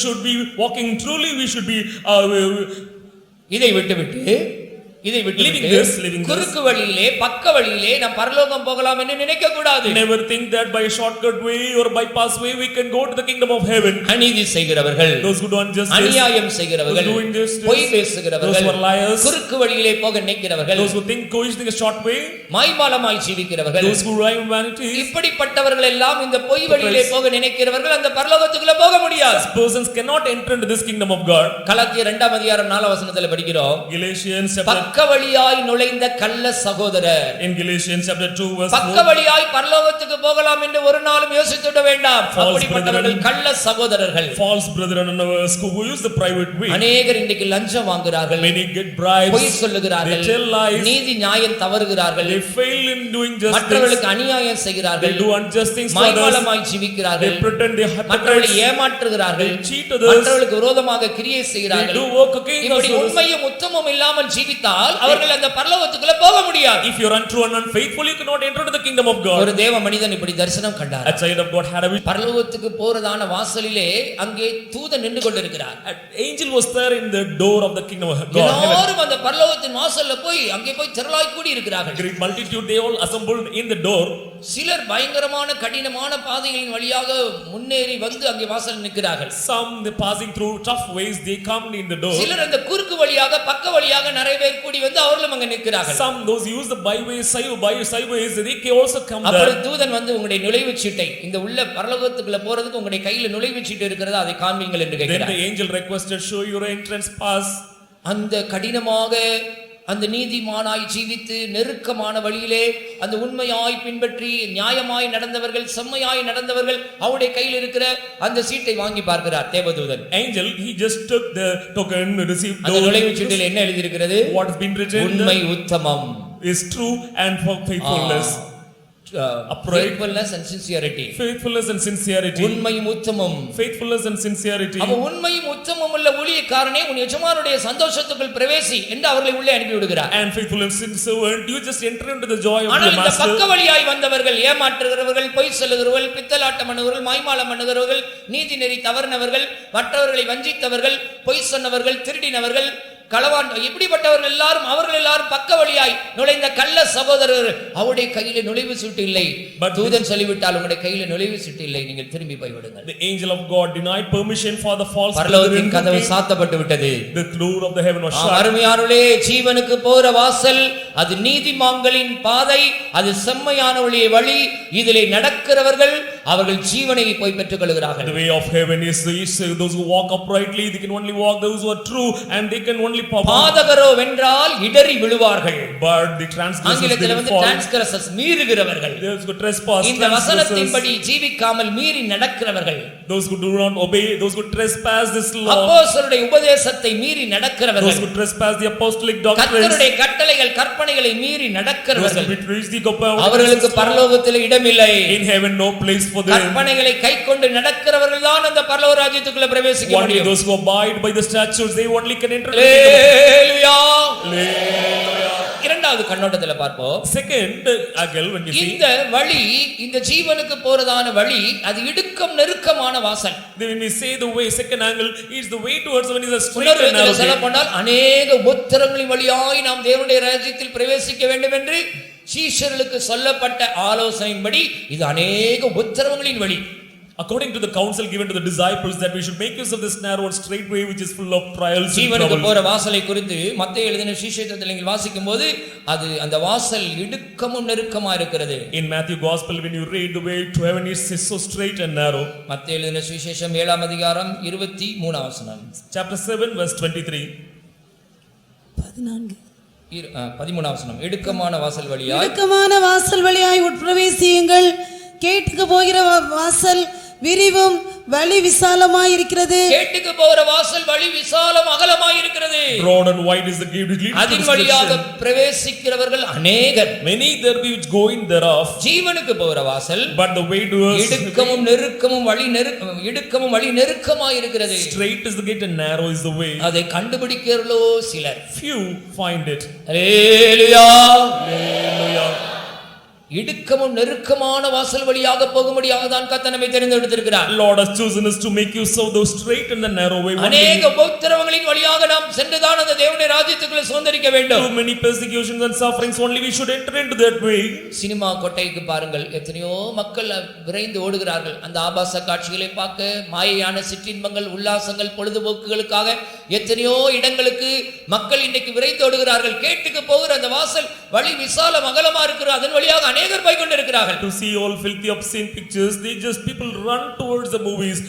should be walking truly, we should be
இதை விட்டுவிட்டு
living this.
குறுக்கு வழியிலே பக்க வழியிலே நாம் பரலோகம் போகலாம் என்று நினைக்க கூடாது.
Never think that by a shortcut way or bypass way we can go to the kingdom of heaven.
அநீதி செய்கிறவர்கள்,
Those who do injustice,
அநியாயம் செய்கிறவர்கள்,
those who do injustice,
பொய் பேசுகிறவர்கள்,
those who are liars,
குறுக்கு வழியிலே போக நினைக்கிறவர்கள்,
those who think going a short way,
மாய்மாலமாய் ஜீவிக்கிறவர்கள்,
those who rhyme vanity,
இப்படிப்பட்டவர்கள் எல்லாம் இந்த பொய் வழியிலே போக நினைக்கிறவர்கள் அந்த பரலோகத்துக்குள்ள போக முடியாது.
such persons cannot enter into this kingdom of God.
கலாத்தியர் 2 அதிகாரம் 4 வசனத்தில் படிக்கிறோம்,
Galatians chapter
பக்க வழியாய் நுழைந்த கள்ள சகோதரர்.
in Galatians chapter 2 verse
பக்க
4,
வழியாய் பரலோகத்துக்கு போகலாம் என்று ஒரு நாளும் யோசித்துவிட வேண்டாம். அப்படிப்பட்டவர்கள் கள்ள சகோதரர்கள்.
false brethren who use the private way.
அநேகர் இன்றைக்கு லஞ்சம் வாங்குகிறார்கள்,
Many get bribes,
பொய் சொல்லுகிறார்கள்,
they tell lies,
நீதி நியாயம் தவறுகிறார்கள்,
they fail in doing justice,
மற்றவர்களுக்கு அநியாயம்
they
செய்கிறார்கள்,
do unjust things to others,
மாய்மாலமாய்
they
ஜீவிக்கிறார்கள்,
pretend they
மற்றவர்களை
hypocrites,
ஏமாற்றுகிறார்கள்,
they cheat others,
மற்றவர்களுக்கு விரோதமாக கிரியை
they
செய்கிறார்கள்.
do work against
இப்படி
others.
உண்மையும் உத்தமமும் இல்லாமல் ஜீவித்தால் அவர்கள் அந்த பரலோகத்துக்குள்ள போக முடியாது.
If you are untrue and unfaithful, you cannot enter into the kingdom of God.
ஒரு தேவ மனிதன் இப்படி தரிசனம் கண்டார்.
A child of God had a vision.
பரலோகத்துக்கு போறதான வாசலிலே அங்கே தூதன் நின்று கொண்டிருக்கிறார்.
An angel was there in the door of the kingdom of God.
எல்லாரும் அந்த பரலோகத்தின் வாசல்ல போய் அங்கே போய் திரளாய் கூடி இருக்கிறார்கள்.
Great multitude, they all assembled in the door.
சிலர் பயங்கரமான கடினமான பாதைகளின் வழியாக முன்னேறி வந்து அங்கே வாசல் நிற்கிறார்கள்.
Some they passing through tough ways, they come in the door.
சிலர் அந்த குறுக்கு வழியாக பக்க வழியாக நிறைய பேர் கூடி வந்து அவர்களும் அங்கே நிற்கிறார்கள்.
Some those use the byways, sideways, they can also come
அப்புறம்
there.
தூதன் வந்து உங்களுடைய நுழைவுச் சீட்டை, இந்த உள்ள பரலோகத்துக்குள்ள போறதுக்கு உங்களுடைய கையில நுழைவுச் சீட்டு இருக்கிறதா அதை காண்பீங்கள் என்று
Then
கேட்கிறார்.
the angel requested, show your entrance pass.
அந்த கடினமாக அந்த நீதிமானாய் ஜீவித்து நெருக்கமான வழியிலே அந்த உண்மையாய் பின்பற்றி நியாயமாய் நடந்தவர்கள், செம்மையாய் நடந்தவர்கள் அவருடைய கையில் இருக்கிற அந்த சீட்டை வாங்கி பார்க்கிறார் தேவதூதன்.
Angel, he just took the token, received
அந்த நுழைவுச் சீட்டில் என்ன எழுதி இருக்கிறது?
what has been written
உண்மை உத்தமம்,
is true and for faithfulness.
faithfulness and sincerity.
Faithfulness and sincerity.
உண்மையும் உத்தமம்.
Faithfulness and sincerity.
அப்ப உண்மையும் உத்தமம் உள்ள ஊழியக்காரனே உன் எஜமானுடைய சந்தோஷத்துக்குள் பிரவேசி என்று அவர்களை உள்ளே அனுப்பி விடுகிறார்.
And faithfulness and servant, you just enter into the joy of
ஆனால்
your
இந்த
master.
பக்க வழியாய் வந்தவர்கள், ஏமாற்றுகிறவர்கள், பொய் சொல்லுகிறவர்கள், பித்தலாட்டம் பண்ணுகிறவர்கள், மாய்மாலம் பண்ணுகிறவர்கள், நீதி நெறி தவறினவர்கள், மற்றவர்களை வஞ்சித்தவர்கள், பொய் சொன்னவர்கள், திருடினவர்கள், களவான், இப்படிப்பட்டவர்கள் எல்லாரும் அவர்கள் எல்லாரும் பக்க வழியாய் நுழைந்த கள்ள சகோதரர்கள். அவருடைய கையில நுழைவு சீட்டு இல்லை. தூதன் சொல்லிவிட்டால் உங்களுடைய கையில நுழைவு சீட்டு இல்லை, நீங்கள் திரும்பி போய்விடுங்கள்.
The angel of God denied permission for the false
பரலோகத்தின் கதவு சாத்தப்பட்டு விட்டது.
The door of the heaven was shut.
அருமையானவர்களே, ஜீவனுக்கு போற வாசல் அது நீதிமான்களின் பாதை, அது செம்மையானவருடைய வழி. இதிலே நடக்கிறவர்கள் அவர்கள் ஜீவனை போய் பெற்றுக் கொள்கிறார்கள்.
The way of heaven is those who walk uprightly, they can only walk, those who are true and they can only
பாதகரோ வென்றால் இடறி விழுவார்கள்.
But the transgressors,
ஆங்கிலத்தில் வந்து டிரான்ஸ்கிரசர்ஸ், மீறுகிறவர்கள்.
those who trespass,
இந்த வசனத்தின்படி ஜீவிக்காமல் மீறி நடக்கிறவர்கள்,
those who do not obey, those who trespass this law,
அப்போஸ்தலருடைய உபதேசத்தை மீறி நடக்கிறவர்கள்,
those who trespass the apostolic doctrines,
கர்த்தருடைய கட்டளைகள் கற்பனைகளை மீறி
those
நடக்கிறவர்கள்,
who preach the gospel,
அவர்களுக்கு பரலோகத்தில் இடமில்லை.
in heaven no place for them.
கற்பனைகளை கைக்கொண்டு நடக்கிறவர்கள் தான் அந்த பரலோக ராஜ்யத்துக்குள்ள பிரவேசிக்க
Only
முடியும்.
those who abide by the statutes, they only can enter.
Hallelujah.
Hallelujah.
இரண்டாவது கண்ணோட்டத்துல பார்ப்போம்.
Second angle, when you see
இந்த வழி, இந்த ஜீவனுக்கு போறதான வழி, அது இடுக்கம் நெருக்கமான வாசல்.
when we say the way, second angle is the way towards when is a straight and narrow
சொல்ல
way.
போனால் அநேக உபத்திரங்களின் வழியாய் நாம் தேவனுடைய ராஜ்யத்தில் பிரவேசிக்க வேண்டும் என்று சீஷர்களுக்கு சொல்லப்பட்ட ஆலோசனையின்படி இது அநேக உபத்திரவங்களின் வழி.
According to the counsel given to the disciples, that we should make use of this narrow and straight way which is full of trials and
ஜீவனுக்கு
troubles.
போற வாசலை குறித்து மத்தேயு எழுதின சுவிசேஷத்தில் நீங்கள் வாசிக்கும்போது அது அந்த வாசல் இடுக்கமும் நெருக்கமா இருக்கிறது.
In Matthew gospel, when you read, the way to heaven is so straight and narrow.
மத்தேயு எழுதின சுவிசேஷம் 7 அதிகாரம் 23 வசனம்.
Chapter 7 verse 23.
13 வசனம். இடுக்கமான வாசல் வழியாய்,
இடுக்கமான வாசல் வழியாய் உட்பிரவேசியுங்கள். கேட்டுக்கு போகிற வாசல் விரிவும் வழி விசாலமாய் இருக்கிறது.
கேட்டுக்கு போகிற வாசல் வழி விசாலம் அகலமாய் இருக்கிறது.
Broad and wide is the gate which leads to
அதின் வழியாக
destruction.
பிரவேசிக்கிறவர்கள் அநேகர்.
Many there be which go in thereof.
ஜீவனுக்கு போகிற வாசல்
But the way towards
இடுக்கமும் நெருக்கமும் வழி நெருக்கமாய் இருக்கிறது.
straight is the gate and narrow is the way.
அதை கண்டுபிடிக்கிறோ சிலர்.
Few find it.
Hallelujah.
Hallelujah.
இடுக்கமும் நெருக்கமான வாசல் வழியாக போகும்படியாக தான் கர்த்தர் நம்மை தெரிந்தெடுத்திருக்கிறார்.
Lord has chosen us to make use of those straight and the narrow way.
அநேக உபத்திரவங்களின் வழியாக நாம் சென்றுதான் அந்த தேவனுடைய ராஜ்யத்துக்குள்ள சுதந்தரிக்க வேண்டும்.
Too many persecutions and sufferings, only we should enter into that way.
Cinema கொட்டைக்கு பாருங்கள், எத்தனையோ மக்கள் விரைந்து ஓடுகிறார்கள் அந்த ஆபாச காட்சிகளை பார்க்க, மாயையான சிற்றின்பங்கள், உல்லாசங்கள், பொழுதுபோக்குகளுக்காக எத்தனையோ இடங்களுக்கு மக்கள் இன்றைக்கு விரைந்து ஓடுகிறார்கள். கேட்டுக்கு போகிற அந்த வாசல் வழி விசாலம் அகலமா இருக்கிற அதன் வழியாக அநேகர் போய் கொண்டிருக்கிறார்கள்.
To see all filthy obscene pictures, people run towards the movies.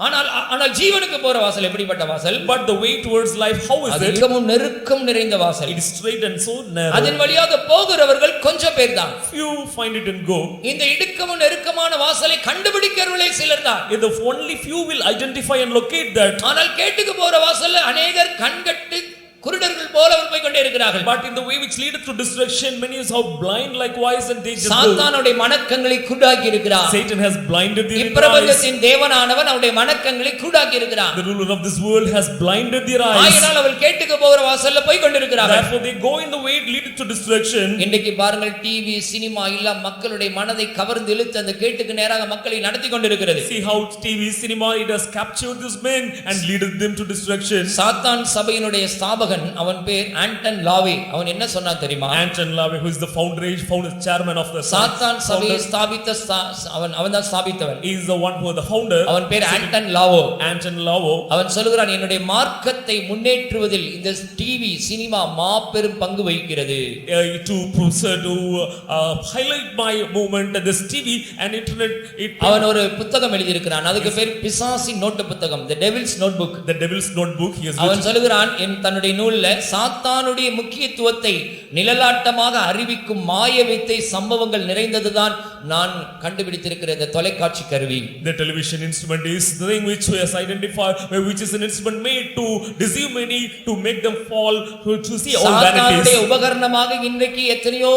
ஆனால் ஜீவனுக்கு போற வாசல் எப்படிப்பட்ட வாசல்?
But the way towards life, how is it?
அதிகமும் நெருக்கம் நிறைந்த வாசல்.
It is straight and so narrow.
அதன் வழியாக போகிறவர்கள் கொஞ்சம் பேர் தான்.
Few find it and go.
இந்த இடுக்கமும் நெருக்கமான வாசலை கண்டுபிடிக்கிறவர்களே சிலர் தான்.
The only few will identify and locate that.
ஆனால் கேட்டுக்கு போற வாசல்ல அநேகர் கண்கட்டு குருடர்கள் போல போய் கொண்டே இருக்கிறார்கள்.
But in the way which leadeth to destruction, many is how blind likewise, and they just go.
சாத்தானுடைய மனக்கண்களை குருடாக்கி இருக்கிறார்.
Satan has blinded their eyes.
இப்பிரபஞ்சத்தின் தேவனானவன் அவருடைய மனக்கண்களை குருடாக்கி இருக்கிறார்.
The ruler of this world has blinded their eyes.
ஆகையால் அவர்கள் கேட்டுக்கு போகிற வாசல்ல போய் கொண்டிருக்கிறார்கள்.
Therefore they go in the way it leadeth to destruction.
இன்றைக்கு பாருங்கள், டிவி சினிமா எல்லாம் மக்களுடைய மனதை கவர்ந்து இழுத்து அந்த கேட்டுக்கு நேராக மக்களை நடத்தி கொண்டிருக்கிறது.
See how TV cinema it has captured these men and leadeth them to destruction.
சாத்தான் சபையினுடைய ஸ்தாபகன், அவன் பேர் ஆண்டன் லாவே. அவன் என்ன சொன்னான் தெரியுமா?
Anton LaVey, who is the founder chairman of the
சாத்தான் சபையை ஸ்தாபித்த அவன் தான் ஸ்தாபித்தவன்.
He is the one who is the founder.
அவன் பேர் ஆண்டன் லாவோ.
Anton LaVey.
அவன் சொல்கிறான், என்னுடைய மார்க்கத்தை முன்னேற்றுவதில் இந்த டிவி சினிமா மாபெரும் பங்கு வகிக்கிறது.
To highlight my movement, this TV and internet.
அவன் ஒரு புத்தகம் எழுதியிருக்கிறான், அதுக்கு பேர் பிசாசின் நோட்டு புத்தகம், The Devil's Notebook.
The Devil's Notebook.
அவன் சொல்கிறான், தன்னுடைய நூல்ல சாத்தானுடைய முக்கியத்துவத்தை நிழலாட்டமாக அறிவிக்கும் மாய வித்தை சம்பவங்கள் நிறைந்ததுதான் நான் கண்டுபிடித்திருக்கிற இந்த தொலைக்காட்சி கருவி.
The television instrument is the thing which was identified, which is an instrument made to deceive many, to make them fall, to see all vanities.
சாத்தானுடைய உபகரணமாக இன்றைக்கு எத்தனையோ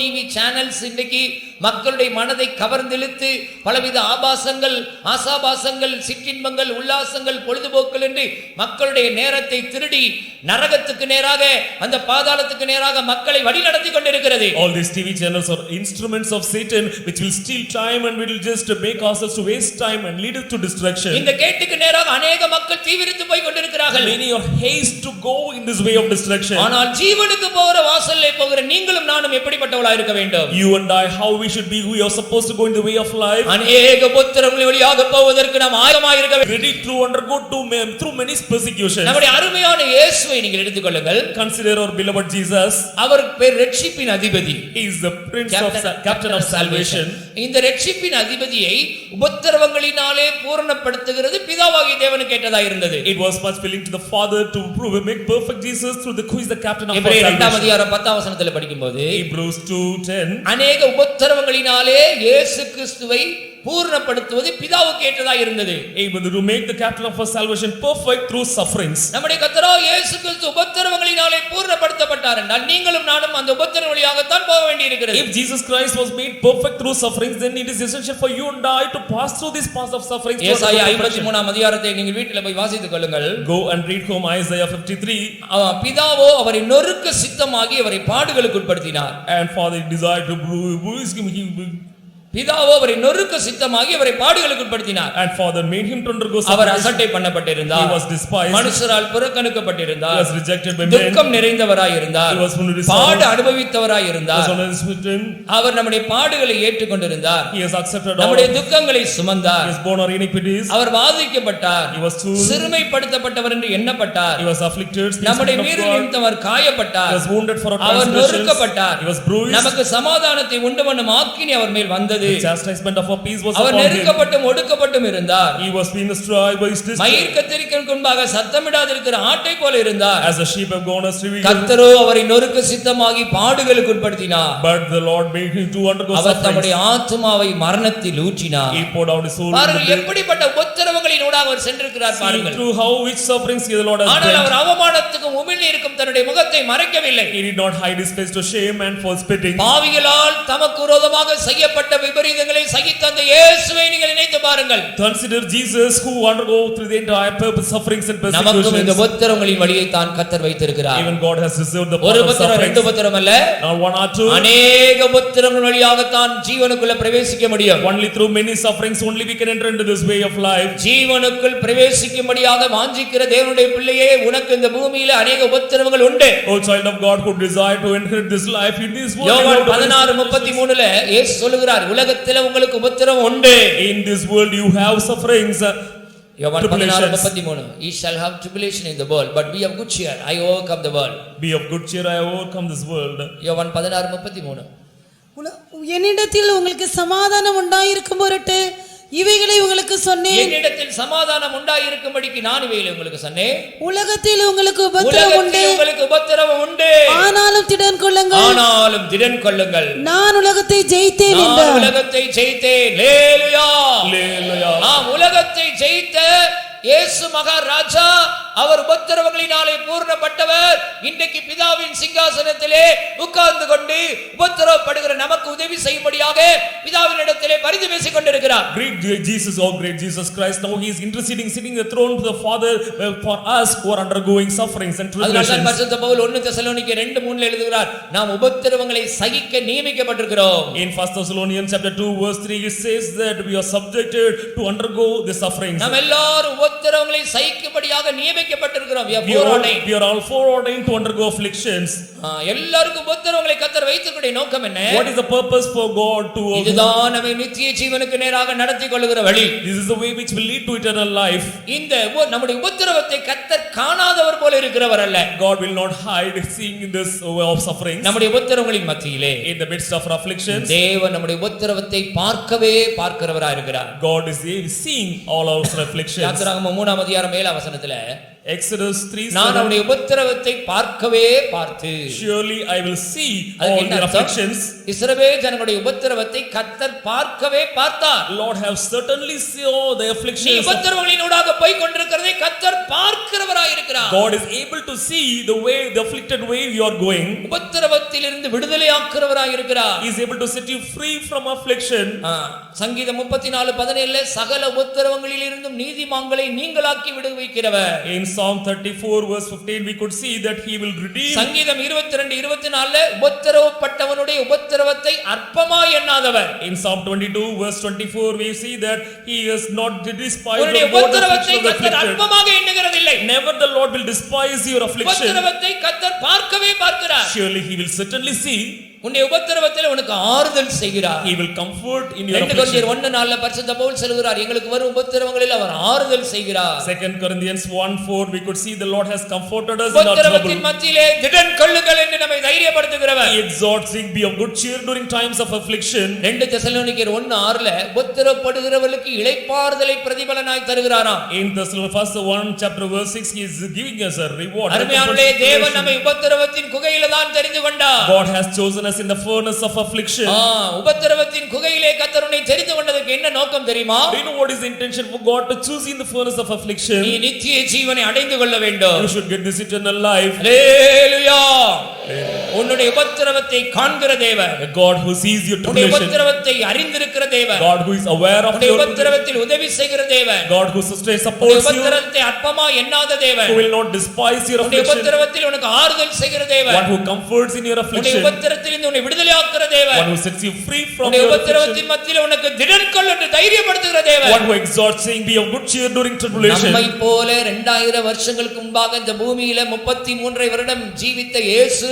டிவி சேனல்ஸ் இன்றைக்கு மக்களுடைய மனதை கவர்ந்திழுத்து பலவித ஆபாசங்கள், ஆசாபாசங்கள், சிற்றின்பங்கள், உல்லாசங்கள், பொழுதுபோக்குகள் என்று மக்களுடைய நேரத்தை திருடி நரகத்துக்கு நேராக, அந்த பாதாளத்துக்கு நேராக மக்களை வழிநடத்தி கொண்டிருக்கிறது.
All these TV channels are instruments of Satan which will steal time and will just make ourselves to waste time and lead us to destruction.
இந்த கேட்டுக்கு நேராக अनेक மக்கள் தீவிரித்து போய் கொண்டிருக்கிறார்கள்.
Many are haste to go in this way of destruction.
ஆனால் ஜீவனுக்கு போகிற வாசல்லே போகிற நீங்களும் நானும் எப்படிப்பட்டவளாய் இருக்க வேண்டும்?
You and I, how we should be, we are supposed to go in the way of life.
अनेक உபத்திரவங்களின் வழியாக போவதற்கு நாம் ஆயத்தமாய் இருக்க வேண்டும்.
Ready to undergo through many persecutions.
நம்முடைய அருமையான இயேசுவை நீங்கள் எடுத்துக்கொள்ளுங்கள்.
Consider our beloved Jesus.
அவர் பேர் இரட்சிப்பின் அதிபதி.
He is the prince of captain of salvation.
இந்த இரட்சிப்பின் அதிபதியை உபத்திரவங்களினாலே பூரணப்படுத்துகிறது பிதாவாகிய தேவனுக்கு ஏற்றதாக இருந்தது.
It was much willing to the Father to make perfect Jesus through the who is the captain of
எபிரேயர்
salvation.
2 அதிகாரம் 10 வசனத்தில் படிக்கும்போது
Hebrews 2:10
अनेक உபத்திரவங்களினாலே இயேசு கிறிஸ்துவை பூரணப்படுத்துவது பிதாவுக்கு ஏற்றதாக இருந்தது.
Able to make the captain of our salvation perfect through sufferings.
நம்முடைய கர்த்தராகிய இயேசு கிறிஸ்து உபத்திரவங்களினாலே பூரணப்படுத்தப்பட்டார் என்றால் நீங்களும் நானும் அந்த உபத்திரவ வழியாக தான் போக வேண்டியிருக்கிறது.
If Jesus Christ was made perfect through sufferings, then it is essential for you and I to pass through this path of sufferings.
ஏசாயா 53 அதிகாரத்தை நீங்கள் வீட்டில் போய் வாசித்துக் கொள்ளுங்கள்.
Go and read home Isaiah 53.
பிதாவோ அவரை நொறுக்க சித்தமாகி அவரை பாடுகளுக்கு உட்படுத்தினார்.
And Father desired to bruise him.
பிதாவோ அவரை நொறுக்க சித்தமாகி அவரை பாடுகளுக்கு உட்படுத்தினார்.
And Father made him to undergo suffering.
அவர் அசட்டை பண்ணப்பட்டிருந்தார்.
He was despised.
மனுஷரால் புறக்கணிக்கப்பட்டிருந்தார்.
He was rejected by men.
துக்கம் நிறைந்தவராய் இருந்தார்.
He was full of
பாடு அனுபவித்தவராய் இருந்தார். அவர் நம்முடைய பாடுகளை ஏற்றுக்கொண்டிருந்தார்.
He has accepted all.
நம்முடைய துக்கங்களை சுமந்தார்.
He has borne our iniquities.
Our வாதிக்கப்பட்டார்.
He was soon.
சிறுமைப்படுத்தப்பட்டவர் என்று எண்ணப்பட்டார்.
He was afflicted.
நம்முடைய மீறுதல் நிமித்தம் அவர் காயப்பட்டார்.
He was wounded for our
our
transgressions.
நொறுக்கப்பட்டார்.
He was bruised.
நமக்கு சமாதானத்தை உண்டு பண்ணும் ஆக்கினை அவர் மேல் வந்தது. இருந்தது.
The chastisement of our peace was
our
upon him.
நெருக்கப்பட்டும் ஒடுக்கப்பட்டும் இருந்தார்.
He was being destroyed by his distress.
மயிர் கத்தரிக்கலுக்கு முன்பாக சத்தமிடாதிருக்கிற ஆட்டை போல இருந்தார்.
As a sheep have gone astray.
கர்த்தரோ அவரை நொறுக்க சித்தமாகி பாடுகளுக்கு உட்படுத்தினார்.
But the Lord made him to undergo
our
sufferings.
தம்முடைய ஆத்துமாவை மரணத்தில் ஊற்றினார்.
He poured out his soul.
பாருங்கள் எப்படிப்பட்ட உபத்திரவங்களின் ஊடாக அவர் சென்றிருக்கிறார் பாருங்கள்.
Through how which sufferings the Lord has
ஆனால்
done.
அவர் அவமானத்துக்கும் உமிழ்நீருக்கும் தன்னுடைய முகத்தை மறைக்கவில்லை.
He did not hide his face to shame and for spitting.
பாவிகளால் தமக்கு விரோதமாக செய்யப்பட்ட விபரீதங்களை சகித்த அந்த இயேசுவை நீங்கள் நினைத்து பாருங்கள்.
Consider Jesus who undergo through the entire purpose sufferings and
நமக்கும் இந்த
persecutions.
உபத்திரவங்களின் வழியை தான் கர்த்தர் வைத்திருக்கிறார்.
Even God has reserved the
ஒரு
path of
உபத்திரம் ரெண்டு
sufferings.
உபத்திரம் அல்ல,
Not one or two.
அநேக உபத்திரங்கள் வழியாக தான் ஜீவனுக்குள்ள பிரவேசிக்க முடியும்.
Only through many sufferings only we can enter into this way of life.
ஜீவனுக்குள் பிரவேசிக்கும்படியாக வாஞ்சிக்கிற தேவனுடைய பிள்ளையே, உனக்கு இந்த பூமியில அநேக உபத்திரவங்கள் உண்டு.
O child of God who desire to inherit this life in this world.
யோவான் 16:33 இயேசு சொல்லுகிறார், உலகத்திலே உங்களுக்கு உபத்திரவம் உண்டு.
In this world you have sufferings.
யோவான்
Tribulations.
16:33 Ye shall have tribulation in the world, but be of good cheer, I overcome the world.
Be of good cheer, I overcome this world.
யோவான் 16:33
என்னிடத்தில் உங்களுக்கு சமாதானம் உண்டாயிருக்கும் பொருட்டு இவைகளை உங்களுக்கு சொன்னேன்.
என்னிடத்தில் சமாதானம் உண்டாயிருக்கும்படிக்கு நான் இவைகளை உங்களுக்கு சொன்னேன்.
உலகத்தில் உங்களுக்கு உபத்திரவம் உண்டு,
உலகத்தில் உங்களுக்கு உபத்திரவம் உண்டு,
ஆனாலும் திடன் கொள்ளுங்கள்,
ஆனாலும் திடன் கொள்ளுங்கள்,
நான் உலகத்தை ஜெயித்தேன்
நான்
என்றார்.
உலகத்தை ஜெயித்தேன். அல்லேலூயா.
Hallelujah.
நாம் உலகத்தை ஜெயித்த இயேசு மகாராஜா, அவர் உபத்திரவங்களினாலே பூர்ணப்பட்டவர். இன்றைக்கு பிதாவின் சிங்காசனத்திலே உட்கார்ந்து கொண்டு உபத்திரவப்படுகிற நமக்கு உதவி செய்யும்படியாக பிதாவின் இடத்திலே பரிந்து பேசிக் கொண்டிருக்கிறார்.
Great Jesus, oh great Jesus Christ, now he is interceding, sitting the throne to the Father for us who are undergoing sufferings and
அதனால்தான்
tribulations.
பரிசுத்த பவுல் 1 தெசலோனிக்கேயர் 2:3 எழுதுகிறார், நாம் உபத்திரவங்களை சகிக்க நியமிக்கப்பட்டிருக்கிறோம்.
In 1 Thessalonians chapter 2 verse 3 it says that we are subjected to undergo the sufferings.
நாம் எல்லாரும் உபத்திரவங்களை சகிக்கும்படியாக நியமிக்கப்பட்டிருக்கிறோம். We are foreordained.
We are all foreordained to undergo afflictions.
எல்லாருக்கும் உபத்திரவங்களை கர்த்தர் வைத்திருக்கிற நோக்கம் என்ன?
What is the purpose for God to
இதுதான் நம்மை நித்திய ஜீவனுக்கு நேராக நடத்தி கொள்ளுகிற வழி.
This is the way which will lead to eternal life.
இந்த நம்முடைய உபத்திரவத்தை கர்த்தர் காணாதவர் போல இருக்கிறவர் அல்ல.
God will not hide seeing in this way of sufferings.
நம்முடைய உபத்திரவங்களின் மத்தியிலே,
In the midst of our afflictions,
தேவன் நம்முடைய உபத்திரவத்தை பார்க்கவே பார்க்கிறவராய் இருக்கிறார்.
God is seeing all our afflictions.
யாத்திராகமம் 3:7
Exodus 3:7
நான் அவருடைய உபத்திரவத்தை பார்க்கவே பார்த்து.
Surely I will see
அது
all
என்ன
their
அர்த்தம்?
afflictions.
இஸ்ரவேல் ஜனங்களுடைய உபத்திரவத்தை கர்த்தர் பார்க்கவே பார்த்தார்.
Lord have certainly saw the
நீ
afflictions.
உபத்திரவங்களினூடாக போய் கொண்டிருக்கிறதை கர்த்தர் பார்க்கிறவராய் இருக்கிறார்.
God is able to see the way, the afflicted way you are going.
உபத்திரவத்திலிருந்து விடுதலையாக்குறவராய் இருக்கிறார்.
He is able to set you free from affliction.
சங்கீதம் 34:17 சகல உபத்திரவங்களில் இருந்தும் நீதிமான்களை நீங்களாக்கி விடுவிக்கிறவர்.
In Psalm 34 verse 15 we could see that he will redeem.
சங்கீதம் 22:24 உபத்திரவப்பட்டவனுடைய உபத்திரவத்தை அற்பமாய் எண்ணாதவர்.
In Psalm 22 verse 24 we see that he is not despised
உன்னுடைய
the affliction
உபத்திரவத்தை
of the
கர்த்தர்
afflicted.
அற்பமாக எண்ணுகிறதில்லை.
Never the Lord will despise your affliction.
உபத்திரவத்தை கர்த்தர் பார்க்கவே பார்க்கிறார்.
Surely he will certainly see.
உன்னுடைய உபத்திரவத்தில் உனக்கு ஆறுதல் செய்கிறார்.
He will comfort in your
2
affliction.
கொரிந்தியர் 1:4 பரிசுத்த பவுல் சொல்கிறார், எங்களுக்கு வரும் உபத்திரவங்களில் அவர் ஆறுதல் செய்கிறார்.
2 Corinthians 1:4 we could see the Lord has comforted us in our
உபத்திரவத்தின்
trouble.
மத்தியிலே திடன் கொள்ளுங்கள் என்று நம்மை தைரியப்படுத்துகிறவர்.
He exhorts us, be of good cheer during times of affliction.
2 தெசலோனிக்கேயர் 1:6 உபத்திரவப்படுகிறவர்களுக்கு இளைப்பாறுதலை பிரதிபலனாய் தருகிறாராம்.
In Thessalonians 1 chapter verse 6 he is giving us a reward.
அருமையானவர்களே, தேவன் நம்மை உபத்திரவத்தின் குகையில தான் தெரிந்து கொண்டார்.
God has chosen us in the furnace of affliction.
உபத்திரவத்தின் குகையிலே கர்த்தர் உன்னை தெரிந்து கொண்டதற்கு என்ன நோக்கம் தெரியுமா?
Do you know what is the intention for God to choose you in the furnace of affliction?
நீ நித்திய ஜீவனை அடைந்து கொள்ள வேண்டும்.
You should get this eternal life.
அல்லேலூயா. உன்னுடைய உபத்திரவத்தை காண்கிற தேவன்,
A God who sees your
உன்னுடைய
tribulation.
உபத்திரவத்தை அறிந்திருக்கிற தேவன்,
God who is aware of
உன்னுடைய
your
உபத்திரவத்தில் உதவி செய்கிற தேவன்,
God who sustains,
உன்னுடைய
supports you,
உபத்திரவத்தை அற்பமா எண்ணாத தேவன்,
who will not despise your
உன்னுடைய
affliction,
உபத்திரவத்தில் உனக்கு ஆறுதல் செய்கிற தேவன்,
one who comforts in your
உன்னுடைய
affliction,
உபத்திரத்திலிருந்து உன்னை விடுதலையாக்குற தேவன்,
one who sets you free from
உன்னுடைய
your affliction,
உபத்திரவத்தின் மத்தியிலே உனக்கு திடன் கொள் என்று தைரியப்படுத்துகிற தேவன்.
one who exhorts saying be of good cheer during tribulation.
நம்மை போல 2000 வருஷங்களுக்கு முன்பாக இந்த பூமியில 33 வருடம் ஜீவித்த இயேசு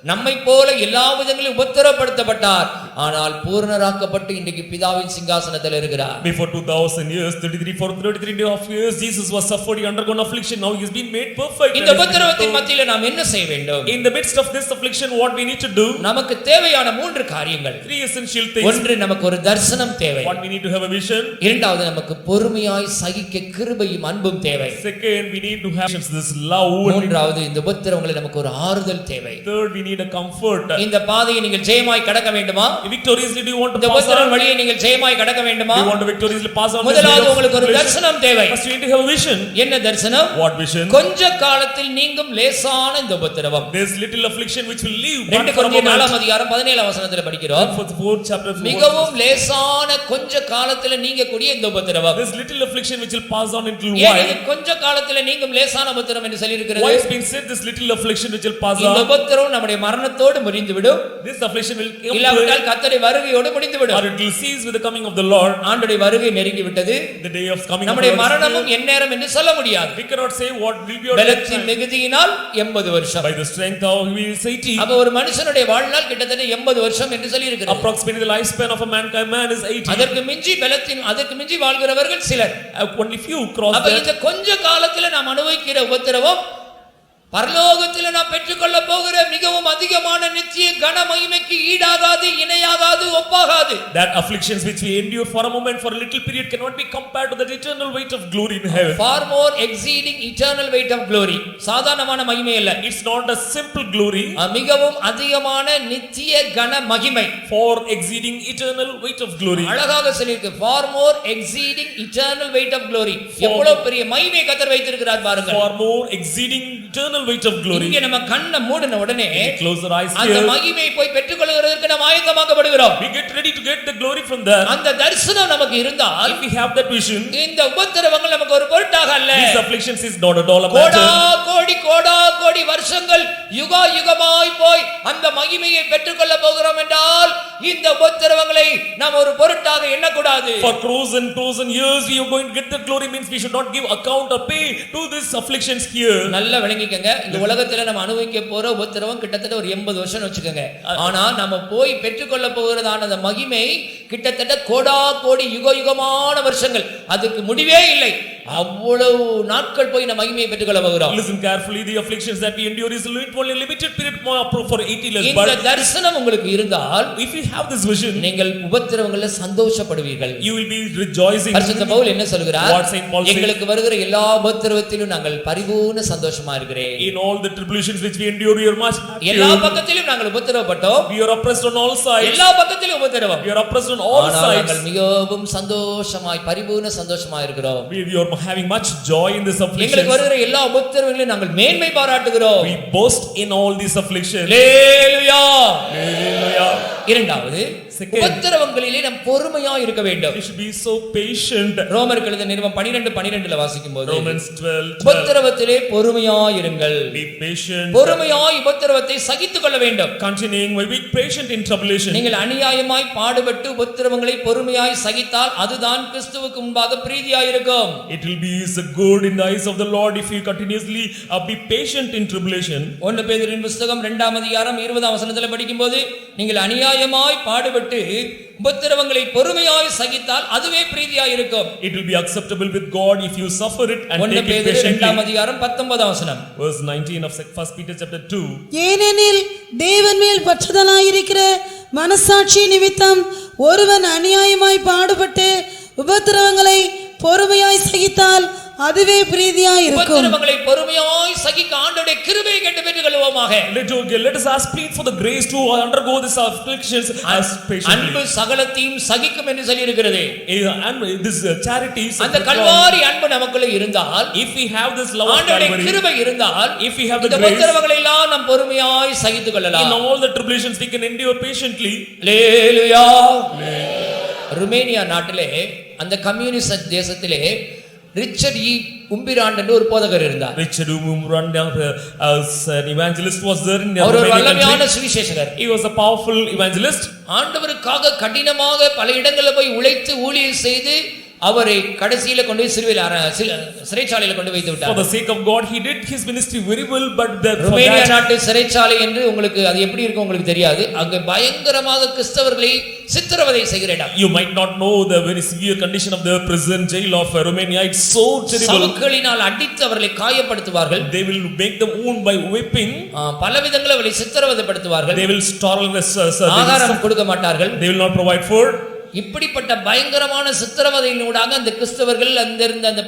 நம்மை போல எல்லா விதங்களிலும் உபத்திரப்படுத்தப்பட்டார், ஆனால் பூரணராக்கப்பட்டு இன்றைக்கு பிதாவின் சிங்காசனத்தில் இருக்கிறார்.
Before 2000 years, 33 years, Jesus was suffered, he undergone affliction, now he has been made perfect.
இந்த உபத்திரவத்தின் மத்தியில நாம் என்ன செய்ய வேண்டும்?
In the midst of this affliction, what we need to do?
நமக்கு தேவையான 3 காரியங்கள்.
3 essential things.
ஒன்று, நமக்கு ஒரு தரிசனம் தேவை.
What we need to have a vision.
இரண்டாவது, நமக்கு பொறுமையாய் சகிக்க கிருபையும் அன்பும் தேவை.
Second, we need to have this love.
மூன்றாவது, இந்த உபத்திரவங்களை நமக்கு ஒரு ஆறுதல் தேவை.
Third, we need a comfort.
இந்த பாதையை நீங்கள் ஜெயமாய் கடக்க வேண்டுமா?
Victoriously do you want to
இந்த
pass
உபத்திரவ
on?
வழியை நீங்கள் ஜெயமாய் கடக்க வேண்டுமா?
Do you want to victoriously pass on?
முதலாவது உங்களுக்கு ஒரு தரிசனம் தேவை.
First you need to have a vision.
என்ன தரிசனம்?
What vision?
கொஞ்ச காலத்தில் நீங்கும் லேசான இந்த உபத்திரவம்.
This little affliction which will leave.
2 கொரிந்தியர் 4 அதிகாரம் 17 வசனத்தில் படிக்கிறோம்.
For the 4th chapter.
மிகவும் லேசான கொஞ்ச காலத்தில் நீங்கக்கூடிய இந்த உபத்திரவம்.
This little affliction which will pass on into
ஏன்
while.
இது கொஞ்ச காலத்தில் நீங்கும் லேசான உபத்திரவம் என்று சொல்லி இருக்கிறது?
Why is being said this little affliction which will pass
இந்த
on?
உபத்திரவம் நம்முடைய மரணத்தோடு முடிந்துவிடும்.
This affliction will
இல்லாவிட்டால் கர்த்தருடைய வருகையோடு முடிந்துவிடும்.
or it will cease with the coming of the Lord.
ஆண்டவருடைய வருகை நெருங்கி விட்டது.
The day of coming of
நம்முடைய
the Lord.
மரணமும் எந்நேரம் என்று சொல்ல முடியாது.
We cannot say what will be our death
பலத்தின்
time.
மிகுதியினால் 80 வருஷம்.
By the strength of we is 80.
அப்ப ஒரு மனுஷனுடைய வாழ்நாள் கிட்டத்தட்ட 80 வருஷம் என்று சொல்லி இருக்கிறது.
Approximately the lifespan of a man is 80.
அதற்கு மிஞ்சி வாழ்கிறவர்கள் சிலர்.
Only few cross
அப்ப
that.
இந்த கொஞ்ச காலத்துல நாம் அனுபவிக்கிற உபத்திரவம் பரலோகத்தில் நாம் பெற்றுக்கொள்ள போகிற மிகவும் அதிகமான நித்திய கன மகிமைக்கு ஈடாகாது, இணையாகாது, ஒப்பாகாது.
That afflictions which we endure for a moment, for a little period, cannot be compared to that eternal weight of glory in heaven.
Far more exceeding eternal weight of glory. சாதாரணமான மகிமை அல்ல.
It's not a simple glory.
மிகவும் அதிகமான நித்திய கன மகிமை.
For exceeding eternal weight of glory.
அழகாக சொல்லியிருக்கு. Far more exceeding eternal weight of glory. எவ்வளவு பெரிய மகிமை கர்த்தர் வைத்திருக்கிறார் பாருங்க.
Far more exceeding eternal weight of glory.
இங்கே நம்ம கண்ணை மூடின உடனே
close our eyes
அந்த
here.
மகிமையை போய் பெற்றுக்கொள்கிறதற்கு நாம் ஆயத்தமாக்கப்படுகிறோம்.
We get ready to get the glory from there.
அந்த தரிசனம் நமக்கு இருந்தால்,
If we have that vision,
இந்த உபத்திரவங்கள் நமக்கு ஒரு பொருட்டாக அல்ல.
these afflictions is not at all a
Kota
matter.
கோடி வருஷங்கள் யுகமாய் போய் அந்த மகிமையை பெற்றுக்கொள்ள போகிறோம் என்றால் இந்த உபத்திரவங்களை நாம் ஒரு பொருட்டாக எண்ணக்கூடாது.
For crores and years we are going to get the glory means we should not give account or pay to these afflictions here.
நல்லா விளங்கிக்கங்க. இந்த உலகத்துல நம்ம அனுபவிக்க போற உபத்திரவம் கிட்டத்தட்ட ஒரு 80 வருஷம் வச்சுக்கோங்க. ஆனா நம்ம போய் பெற்றுக்கொள்ள போகிறதான அந்த மகிமை கிட்டத்தட்ட கோடி யுகமான வருஷங்கள், அதுக்கு முடிவே இல்லை. அவ்வளவு நாட்கள் போய் நம்ம மகிமையை பெற்றுக்கொள்ள போகிறோம்.
Listen carefully, the afflictions that we endure is only limited period for 80 years.
இந்த தரிசனம் உங்களுக்கு இருந்தால்,
if you have this vision,
நீங்கள் உபத்திரவங்கள்ல சந்தோஷப்படுவீர்கள்.
you will be rejoicing.
பரிசுத்த பவுல் என்ன சொல்கிறார்?
What Saint Paul says?
எங்களுக்கு வருகிற எல்லா உபத்திரவத்திலும் நாங்கள் பரிபூர்ண சந்தோஷமா இருக்கிறேன்.
In all the tribulations which we endure, we are much happy.
எல்லா பக்கத்திலும் நாங்கள் உபத்திரவப்பட்டோம்.
We are oppressed on all sides.
எல்லா பக்கத்திலும் உபத்திரவம்.
We are oppressed on all sides.
நாங்கள் மிகவும் சந்தோஷமாய் பரிபூர்ண சந்தோஷமா இருக்கிறோம்.
We are having much joy in this affliction.
எங்களுக்கு வருகிற எல்லா உபத்திரவங்களையும் நாங்கள் மேன்மை பாராட்டுகிறோம்.
We boast in all these afflictions.
Hallelujah.
Hallelujah.
இரண்டாவது, உபத்திரவங்களிலே நாம் பொறுமையா இருக்க வேண்டும்.
We should be so patient.
ரோமருக்கு எழுதின நிருபம் 12:12 வாசிக்கும்போது,
Romans 12:12.
உபத்திரவத்திலே பொறுமையா இருங்கள்.
Be patient.
பொறுமையாய் உபத்திரவத்தை சகித்துக் கொள்ள வேண்டும்.
Continuing, be patient in tribulation.
நீங்கள் அநியாயமாய் பாடுபட்டு உபத்திரவங்களை பொறுமையாய் சகித்தால் அதுதான் கிறிஸ்துவுக்கு முன்பாக பிரீதியாய் இருக்கும்.
It will be so good in the eyes of the Lord if you continuously be patient in tribulation.
1 பேதுருவின் புத்தகம் 2 அதிகாரம் 20 வசனத்தில் படிக்கும்போது, நீங்கள் அநியாயமாய் பாடுபட்டு உபத்திரவங்களை பொறுமையாய் சகித்தால் அதுவே பிரீதியாய் இருக்கும்.
It will be acceptable with God if you suffer it and
1
take it
பேதுரு
patiently.
2 அதிகாரம் 19 வசனம்.
Verse 19 of 1 Peter chapter 2.
ஏனெனில் தேவன் மேல் பற்றுதலாயிருக்கிற மனசாட்சி நிமித்தம் ஒருவன் அநியாயமாய் பாடுபட்டு உபத்திரவங்களை பொறுமையாய் சகித்தால் அதுவே பிரீதியாய் இருக்கும்.
உபத்திரவங்களை பொறுமையாய் சகிக்க ஆண்டவருடைய கிருபையை கேட்டு பெற்றுக்கொள்வோமாக.
Let us ask, plead for the grace to undergo these afflictions as patiently.
அன்பு சகலத்தையும் சகிக்கும் என்று சொல்லி இருக்கிறது.
And this charity,
அந்த கல்வாரி அன்பு நமக்குள்ள இருந்தால்,
if we have this love of
ஆண்டவருடைய
Calvary,
கிருபை இருந்தால்,
if we have the
இந்த
grace,
உபத்திரவங்களை எல்லாம் நாம் பொறுமையாய் சகித்துக்
in
கொள்ளலாம்.
all the tribulations we can endure patiently.
Hallelujah. Romania நாட்டிலே, அந்த கம்யூனிஸ்ட் தேசத்திலே ரிச்சர்ட் இ உம்பிராண்ட் என்று ஒரு போதகர் இருந்தார்.
Richard Umbrand as an evangelist was there in
அவர் ஒரு
Romania
வல்லமையான
country.
சுவிசேஷகர்.
He was a powerful evangelist.
ஆண்டவருக்காக கடினமாக பல இடங்களில் போய் உழைத்து ஊழியம் செய்து அவரை கடைசியில கொண்டு போய் சிறைச்சாலையில கொண்டு வைத்து
For
விட்டார்.
the sake of God, he did his ministry very well, but for
Romania
that,
நாட்டு சிறைச்சாலை என்று உங்களுக்கு அது எப்படி இருக்கும் உங்களுக்கு தெரியாது. அங்க பயங்கரமாக கிறிஸ்தவர்களை சித்திரவதை செய்கிற இடம்.
you might not know the very severe condition of the prison jail of Romania. It's so terrible.
சவுக்குகளினால் அடித்து அவர்களை காயப்படுத்துவார்கள்.
They will make them wound by whipping.
பல விதங்களில் அவர்களை சித்திரவதைப்படுத்துவார்கள்.
They will startle
ஆகாரம் கொடுக்க மாட்டார்கள்.
they will not provide food.
இப்படிப்பட்ட பயங்கரமான சித்திரவதையினூடாக அந்த கிறிஸ்தவர்கள் அந்த இருந்த அந்த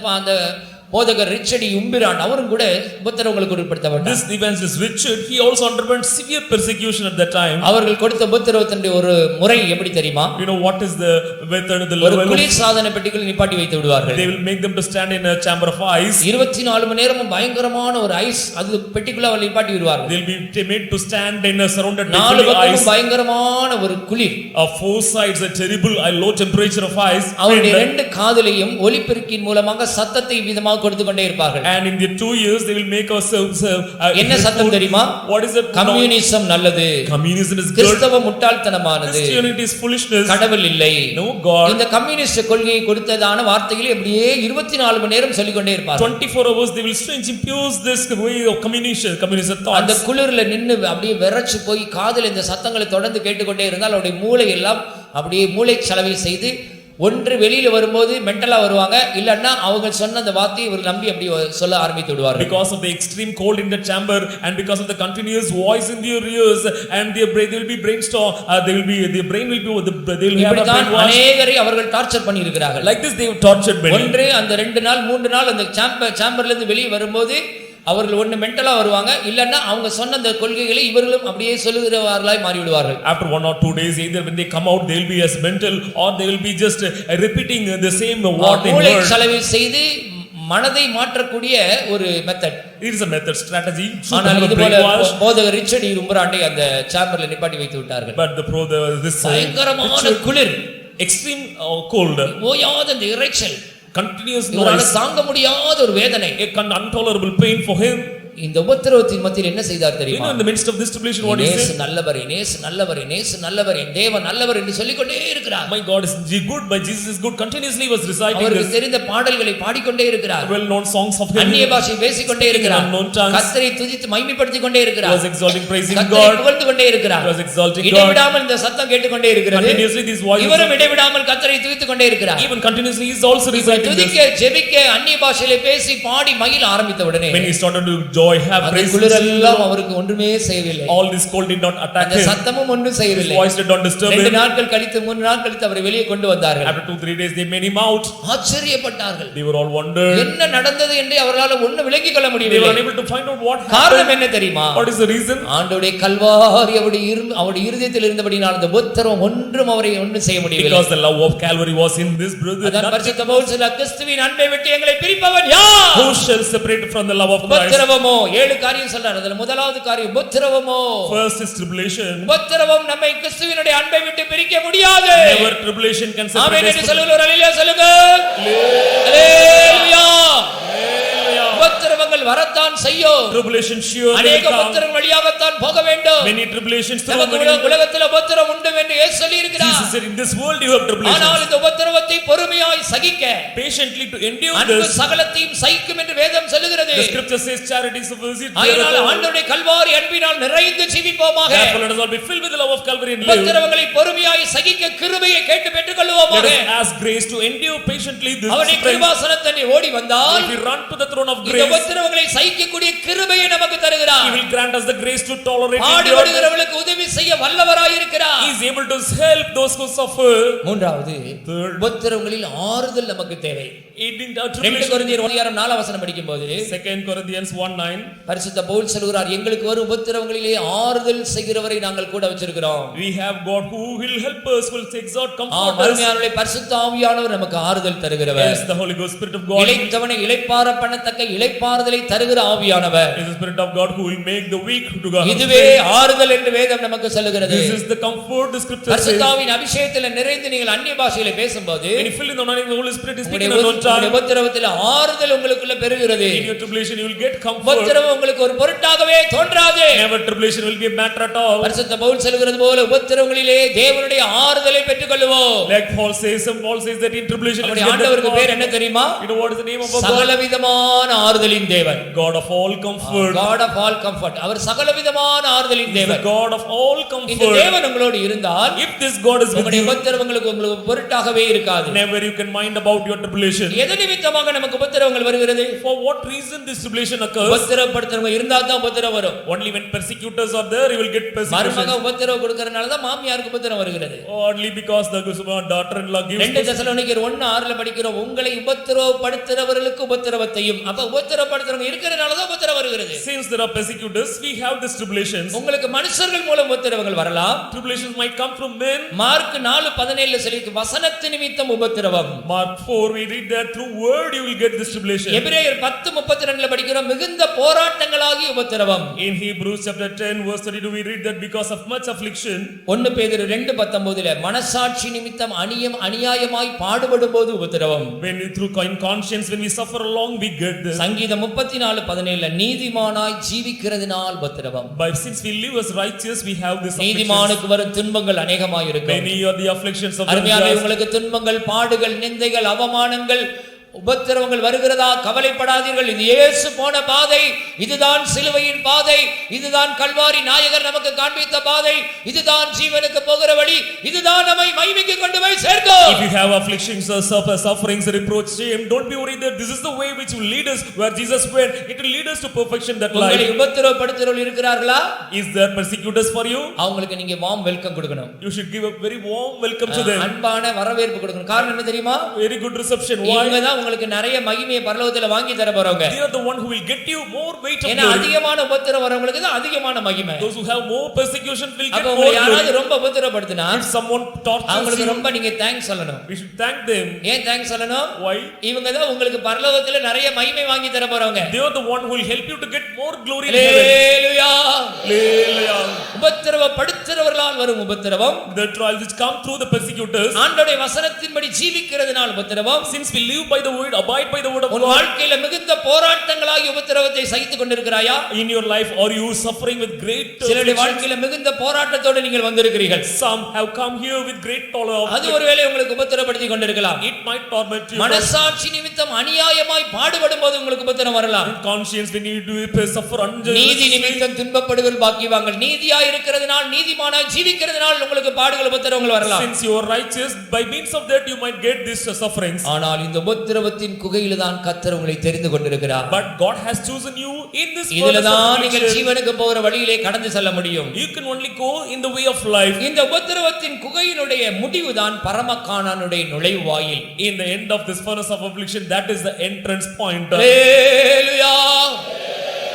போதகர் ரிச்சர்ட் உம்பிரான் அவரும் கூட உபத்திரவங்களுக்கு உட்படுத்தப்பட்டார்.
This evangelist Richard, he also underwent severe persecution at that time.
அவர்கள் கொடுத்த உபத்திரவத்தினுடைய ஒரு முறை எப்படி தெரியுமா?
You know what is the method, the
ஒரு
level?
குளிர் சாதன பெட்டிக்குள் நிப்பாட்டி வைத்து விடுவார்கள்.
They will make them to stand in a chamber of ice.
24 மணி நேரமும் பயங்கரமான ஒரு ஐஸ் அது பெட்டிக்குள்ள அவர்கள் நிப்பாட்டி விடுவார்கள்.
They'll be made to stand in a surrounded by
நாலு
ice.
பக்கமும் பயங்கரமான ஒரு குளிர்.
Four sides a terrible low temperature of ice.
அவருடைய ரெண்டு காதுலையும் ஒலிபெருக்கின் மூலமாக சத்தத்தை விதமாக கொடுத்து கொண்டே இருப்பார்கள்.
And in the 2 years they will make ourselves
என்ன சத்தம் தெரியுமா?
what is it?
கம்யூனிசம் நல்லது,
Communism is good.
கிறிஸ்தவ முட்டாள்தனமானது,
Christianity is foolishness.
கடவுள் இல்லை.
No God.
இந்த கம்யூனிஸ்ட் கொள்கையை கொடுத்ததான வார்த்தைகளை அப்படியே 24 மணி நேரம் சொல்லிக் கொண்டே இருப்பார்கள்.
24 hours they will impose this way of communist thoughts.
அந்த குளிர்ல நின்னு அப்படியே விரச்சு போய் காதுல இந்த சத்தங்களை தொடர்ந்து கேட்டுக்கொண்டே இருந்தால் அவருடைய மூளை எல்லாம் அப்படியே மூளை செலவை செய்து ஒன்று வெளியில வரும்போது மென்டலா வருவாங்க, இல்லன்னா அவங்க சொன்ன அந்த வார்த்தையை இவர் நம்பி அப்படி சொல்ல ஆரம்பித்து விடுவார்கள்.
Because of the extreme cold in the chamber and because of the continuous voice in their ears and their brain, they will be brainstorm, their brain will be they will have a brainwash.
அநேகரை அவர்கள் டார்ச்சர் பண்ணி இருக்கிறார்கள்.
Like this they have tortured many.
ஒன்று அந்த 2 நாள் 3 நாள் அந்த சாம்பர்ல இருந்து வெளியே வரும்போது அவர்கள் ஒண்ணு மென்டலா வருவாங்க, இல்லன்னா அவங்க சொன்ன அந்த கொள்கைகளை இவர்களும் அப்படியே சொல்லுகிறவர்களாய் மாறி விடுவார்கள்.
After 1 or 2 days, either when they come out they will be as mental or they will be just repeating the same what they
மூளை
heard.
செலவை செய்து மனதை மாற்றக்கூடிய ஒரு method.
It is a method, strategy.
ஆனால் இது போல போதகர் ரிச்சர்ட் உம்பிராண்டை அந்த சாம்பர்ல நிப்பாட்டி வைத்து விட்டார்கள்.
But this
பயங்கரமான குளிர்,
extreme cold,
ஓயாத அந்த இரைச்சல்,
continuous
இவரால்
noise,
தாங்க முடியாத ஒரு வேதனை,
intolerable pain for him.
இந்த உபத்திரவத்தின் மத்தியில் என்ன செய்தார்
You
தெரியுமா?
know, in the midst of this tribulation, what he
இயேசு
said?
நல்லவர், இயேசு நல்லவர், இயேசு நல்லவர், என் தேவன் நல்லவர் என்று சொல்லிக்கொண்டே இருக்கிறார்.
My God is good, my Jesus is good. Continuously was reciting
அவருக்கு
this
தெரிந்த பாடல்களை பாடிக்கொண்டே இருக்கிறார்.
well-known songs of him.
அந்நிய பாஷை பேசிக்கொண்டே இருக்கிறார்.
unknown tongues.
கர்த்தரை துதித்து மகிமைப்படுத்திக் கொண்டே
He
இருக்கிறார்.
was exalting, praising
கர்த்தரை
God.
புகழ்ந்து கொண்டே இருக்கிறார்.
He was exalting God.
இடைவிடாமல் இந்த சத்தம் கேட்டுக்கொண்டே இருக்கிறது.
Continuously these voices.
இவரும் இடைவிடாமல் கர்த்தரை துதித்துக் கொண்டே இருக்கிறார்.
Even continuously he is also reciting this.
துதிக்க ஜெபிக்க அந்நிய பாஷையிலே பேசி பாடி மகிழ ஆரம்பித்த உடனே
When he started to joy, have praise,
குளிரெல்லாம் அவருக்கு ஒன்றுமே செய்யவில்லை.
all this cold did not attack
அந்த
him.
சத்தமும் ஒன்றும்
His
செய்யவில்லை.
voice did not disturb
2
him.
நாட்கள் கழித்து 3 நாட்கள் கழித்து அவரை வெளியே கொண்டு வந்தார்கள்.
After 2-3 days they made him out.
ஆச்சரியப்பட்டார்கள்.
They were all wondered.
என்ன நடந்தது என்று அவர்களால் ஒன்றும் விளங்கிக் கொள்ள
They were
முடியவில்லை.
unable to find out what
காரணம்
happened.
என்ன தெரியுமா?
What is the reason?
ஆண்டவருடைய கல்வாரி அவருடைய இருதயத்தில் இருந்தபடியால் அந்த உபத்திரவம் ஒன்றும் அவரை ஒன்றும் செய்ய முடியவில்லை.
Because the love of Calvary was in this brother.
அதான் பரிசுத்த பவுல் சொல்ல, கிறிஸ்துவின் அன்பை விட்டு எங்களை பிரிப்பவன் யார்?
Who shall separate from the love of Christ?
உபத்திரவமோ 7 காரியம் சொல்றார். அதுல முதலாவது காரியம் உபத்திரவமோ.
First is tribulation.
உபத்திரவம் நம்மை கிறிஸ்துவினுடைய அன்பை விட்டு பிரிக்க முடியாது.
Never tribulation can separate
amen
us
என்று
from
சொல்லுங்க. ஒரு அல்லேலூயா சொல்லுங்க. அல்லேலூயா. உபத்திரவங்கள் வரத்தான் செய்யும்.
Tribulation sure
அநேக
will come.
உபத்திரவங்கள் வழியாகத்தான் போக வேண்டும்.
Many tribulations through
நமக்கு
many.
உலகத்தில் உபத்திரம் உண்டு என்று இயேசு சொல்லி இருக்கிறார்.
Jesus said in this world you have tribulation.
ஆனால் இந்த உபத்திரவத்தை பொறுமையாய் சகிக்க,
Patiently to endure
அன்பு
this.
சகலத்தையும் சகிக்கும் என்று வேதம் சொல்லுகிறது.
The scripture says charity suffices.
ஆகையால் ஆண்டவருடைய கல்வாரி அன்பினால் நிறைந்து ஜீவிப்போமாக.
Therefore let us all be filled with the love of Calvary and live.
உபத்திரவங்களை பொறுமையாய் சகிக்க கிருபையை கேட்டு பெற்றுக்கொள்வோமாக.
Let us ask grace to endure patiently this.
அவருடைய கிருபாசனத்தை ஓடி வந்தால்
If we run to the throne of
இந்த
grace,
உபத்திரவங்களை சகிக்கக்கூடிய கிருபையை நமக்கு தருகிறார்.
He will grant us the grace to tolerate endurance.
பாடுபடுகிறவர்களுக்கு உதவி செய்ய வல்லவராய் இருக்கிறார்.
He is able to help those who suffer.
மூன்றாவது,
Third,
உபத்திரவங்களில் ஆறுதல் நமக்கு தேவை.
aiding our
2
tribulation.
கொரிந்தியர் 1:4 படிக்கும்போது
2 Corinthians 1:9.
பரிசுத்த பவுல் சொல்கிறார், எங்களுக்கு வரும் உபத்திரவங்களிலே ஆறுதல் செய்கிறவரை நாங்கள் கூட வச்சிருக்கிறோம்.
We have God who will help us, will exhort, comfort us.
அருமையானவர்களே, பரிசுத்த ஆவியானவர் நமக்கு ஆறுதல் தருகிறவர்.
Yes, the Holy Ghost, Spirit of God.
இளைத்தவனை இளைப்பாற பண்ணத்தக்க இளைப்பாறுதலை தருகிற ஆவியானவர்.
Is the Spirit of God who will make the weak to go.
இதுவே ஆறுதல் என்று வேதம் நமக்கு சொல்லுகிறது.
This is the comfort the scripture says.
பரிசுத்தாவின் அபிஷேகத்தில் நிறைந்து நீங்கள் அந்நிய பாஷையிலே பேசும்போது
When you fill in the anointing, the Holy Spirit is speaking in unknown tongue.
உபத்திரவத்தில் ஆறுதல் உங்களுக்குள்ள பெறுகிறது.
In your tribulation you will get comfort.
உபத்திரவம் உங்களுக்கு ஒரு பொருட்டாகவே தோன்றாது.
Never tribulation will be a matter at all.
பரிசுத்த பவுல் சொல்கிறது போல உபத்திரவங்களிலே தேவனுடைய ஆறுதலை பெற்றுக்கொள்வோம்.
Like Paul says that in tribulation
நம்முடைய ஆண்டவருக்கு பேர் என்ன தெரியுமா?
You know what is the name of our God?
சகலவிதமான ஆறுதலின் தேவன்.
God of all comfort.
God of all comfort. அவர் சகலவிதமான ஆறுதலின் தேவன்.
The God of all comfort.
இந்த தேவன் உங்களோடு இருந்தால்
if this God is with
உங்களுடைய
you,
உபத்திரவங்களுக்கு உங்களுக்கு பொருட்டாகவே இருக்காது.
never you can mind about your tribulation.
எது நிமித்தமாக நமக்கு உபத்திரவங்கள் வருகிறது?
For what reason this tribulation occurs?
உபத்திரவப்படுத்துறவங்க இருந்தா தான் உபத்திரவம் வரும்.
Only when persecutors are there you will get persecution.
மருமக உபத்திரவம் கொடுக்கறனால தான் மாமியாருக்கு உபத்திரவம் வருகிறது.
Only because the daughter-in-law gives.
2 தெசலோனிக்கர் 1:6ல படிக்கிறோம், உங்களை உபத்திரவப்படுத்துறவர்களுக்கு உபத்திரவத்தையும். அப்ப உபத்திரவப்படுத்துறவங்க இருக்கறனால தான் உபத்திரவம் வருகிறது.
Since there are persecutors, we have this tribulations.
உங்களுக்கு மனுஷர்கள் மூலம் உபத்திரவங்கள் வரலாம்.
Tribulations might come from men.
Mark 4:17ல சொல்லிருக்கு, வசனத்து நிமித்தம் உபத்திரவம்.
Mark 4 we read that through word you will get this tribulation.
எபிரேயர் 10:32ல படிக்கிறோம், மிகுந்த போராட்டங்களாகிய உபத்திரவம்.
In Hebrews chapter 10 verse 32 we read that because of much affliction.
1 பேதுரு 2:19ல மனசாட்சி நிமித்தம் அநியாயமாய் பாடுபடும்போது உபத்திரவம்.
When we through conscience when we suffer along we get this.
சங்கீதம் 34:17ல நீதிமானாய் ஜீவிக்கிறதினால் உபத்திரவம்.
But since we live as righteous we have this affliction.
நீதிமானுக்கு வரும் துன்பங்கள் அநேகமாய் இருக்கும்.
Many are the afflictions of the
அருமையானவர்களே,
just.
உங்களுக்கு துன்பங்கள், பாடுகள், நிந்தைகள், அவமானங்கள், உபத்திரவங்கள் வருகிறதா? கவலைப்படாதீர்கள். இது இயேசு போன பாதை, இதுதான் சிலுவையின் பாதை, இதுதான் கல்வாரி நாயகர் நமக்கு காண்பித்த பாதை, இதுதான் ஜீவனுக்கு போகிற வழி, இதுதான் நம்மை மகிமைக்கு கொண்டு போய் சேர்க்கும்.
If you have afflictions, sufferings, reproach, shame, don't be worried that this is the way which will lead us where Jesus went. It will lead us to perfection that life.
உங்களை உபத்திரவப்படுத்துறவர்கள் இருக்கிறார்களா?
Is there persecutors for you?
அவங்களுக்கு நீங்க வார்ம் வெல்கம் கொடுக்கணும்.
You should give a very warm welcome to them.
அன்பான வரவேற்பு கொடுக்கணும். காரணம் என்ன தெரியுமா?
Very good reception. Why?
இவங்க தான் உங்களுக்கு நிறைய மகிமையை பரலோகத்துல வாங்கி தர போறவங்க.
They are the one who will get you more weight of
ஏன்னா
glory.
அதிகமான உபத்திரவம் வரவங்களுக்கு தான் அதிகமான மகிமை.
Those who have more persecutions will get
அப்ப
more
உங்களை
glory.
யாராவது ரொம்ப உபத்திரவப்படுத்தினா
If someone tortures
அவங்களுக்கு
you,
ரொம்ப நீங்க தேங்க்ஸ் சொல்லணும்.
we should thank them.
ஏன் தேங்க்ஸ் சொல்லணும்?
Why?
இவங்க தான் உங்களுக்கு பரலோகத்துல நிறைய மகிமை வாங்கி தர போறவங்க.
They are the one who will help you to get more glory in heaven.
Hallelujah.
Hallelujah.
உபத்திரவப்படுத்துறவர்களால் வரும் உபத்திரவம்.
The trials which come through the persecutors.
ஆண்டவருடைய வசனத்தின்படி ஜீவிக்கிறதுனால் உபத்திரவம்.
Since we live by the word, abide by the word of God.
வாழ்க்கையில மிகுந்த போராட்டங்களாகிய உபத்திரவத்தை சகித்துக் கொண்டிருக்கிறாயா?
In your life are you suffering with great
சிலருடைய வாழ்க்கையில மிகுந்த போராட்டத்தோடு நீங்கள் வந்திருக்கிறீர்கள்.
Some have come here with great tolerance.
அது ஒருவேளை உங்களுக்கு உபத்திரப்படுத்தி கொண்டிருக்கலாம்.
It might torment you.
மனசாட்சி நிமித்தம் அநியாயமாய் பாடுபடும்போது உங்களுக்கு உபத்திரம் வரலாம்.
In conscience when you do suffer unjustly.
நீதி நிமித்தம் துன்பப்படுவீர்கள் பாக்கியவான்கள். நீதியாய் இருக்கிறதுனால், நீதிமானாய் ஜீவிக்கிறதுனால் உங்களுக்கு பாடுகள் உபத்திரவங்கள் வரலாம்.
Since you are righteous, by means of that you might get this sufferings.
ஆனால் இந்த உபத்திரவத்தின் குகையில தான் கர்த்தர் உங்களை தெரிந்து கொண்டிருக்கிறார்.
But God has chosen you in this
இதுல தான் நீங்கள் ஜீவனுக்கு போகிற வழியிலே கடந்து செல்ல முடியும்.
You can only go in the way of life.
இந்த உபத்திரவத்தின் குகையினுடைய முடிவுதான் பரமகானானுடைய நுழைவாயில்.
In the end of this furnace of affliction, that is the entrance point.
ஹalleluya.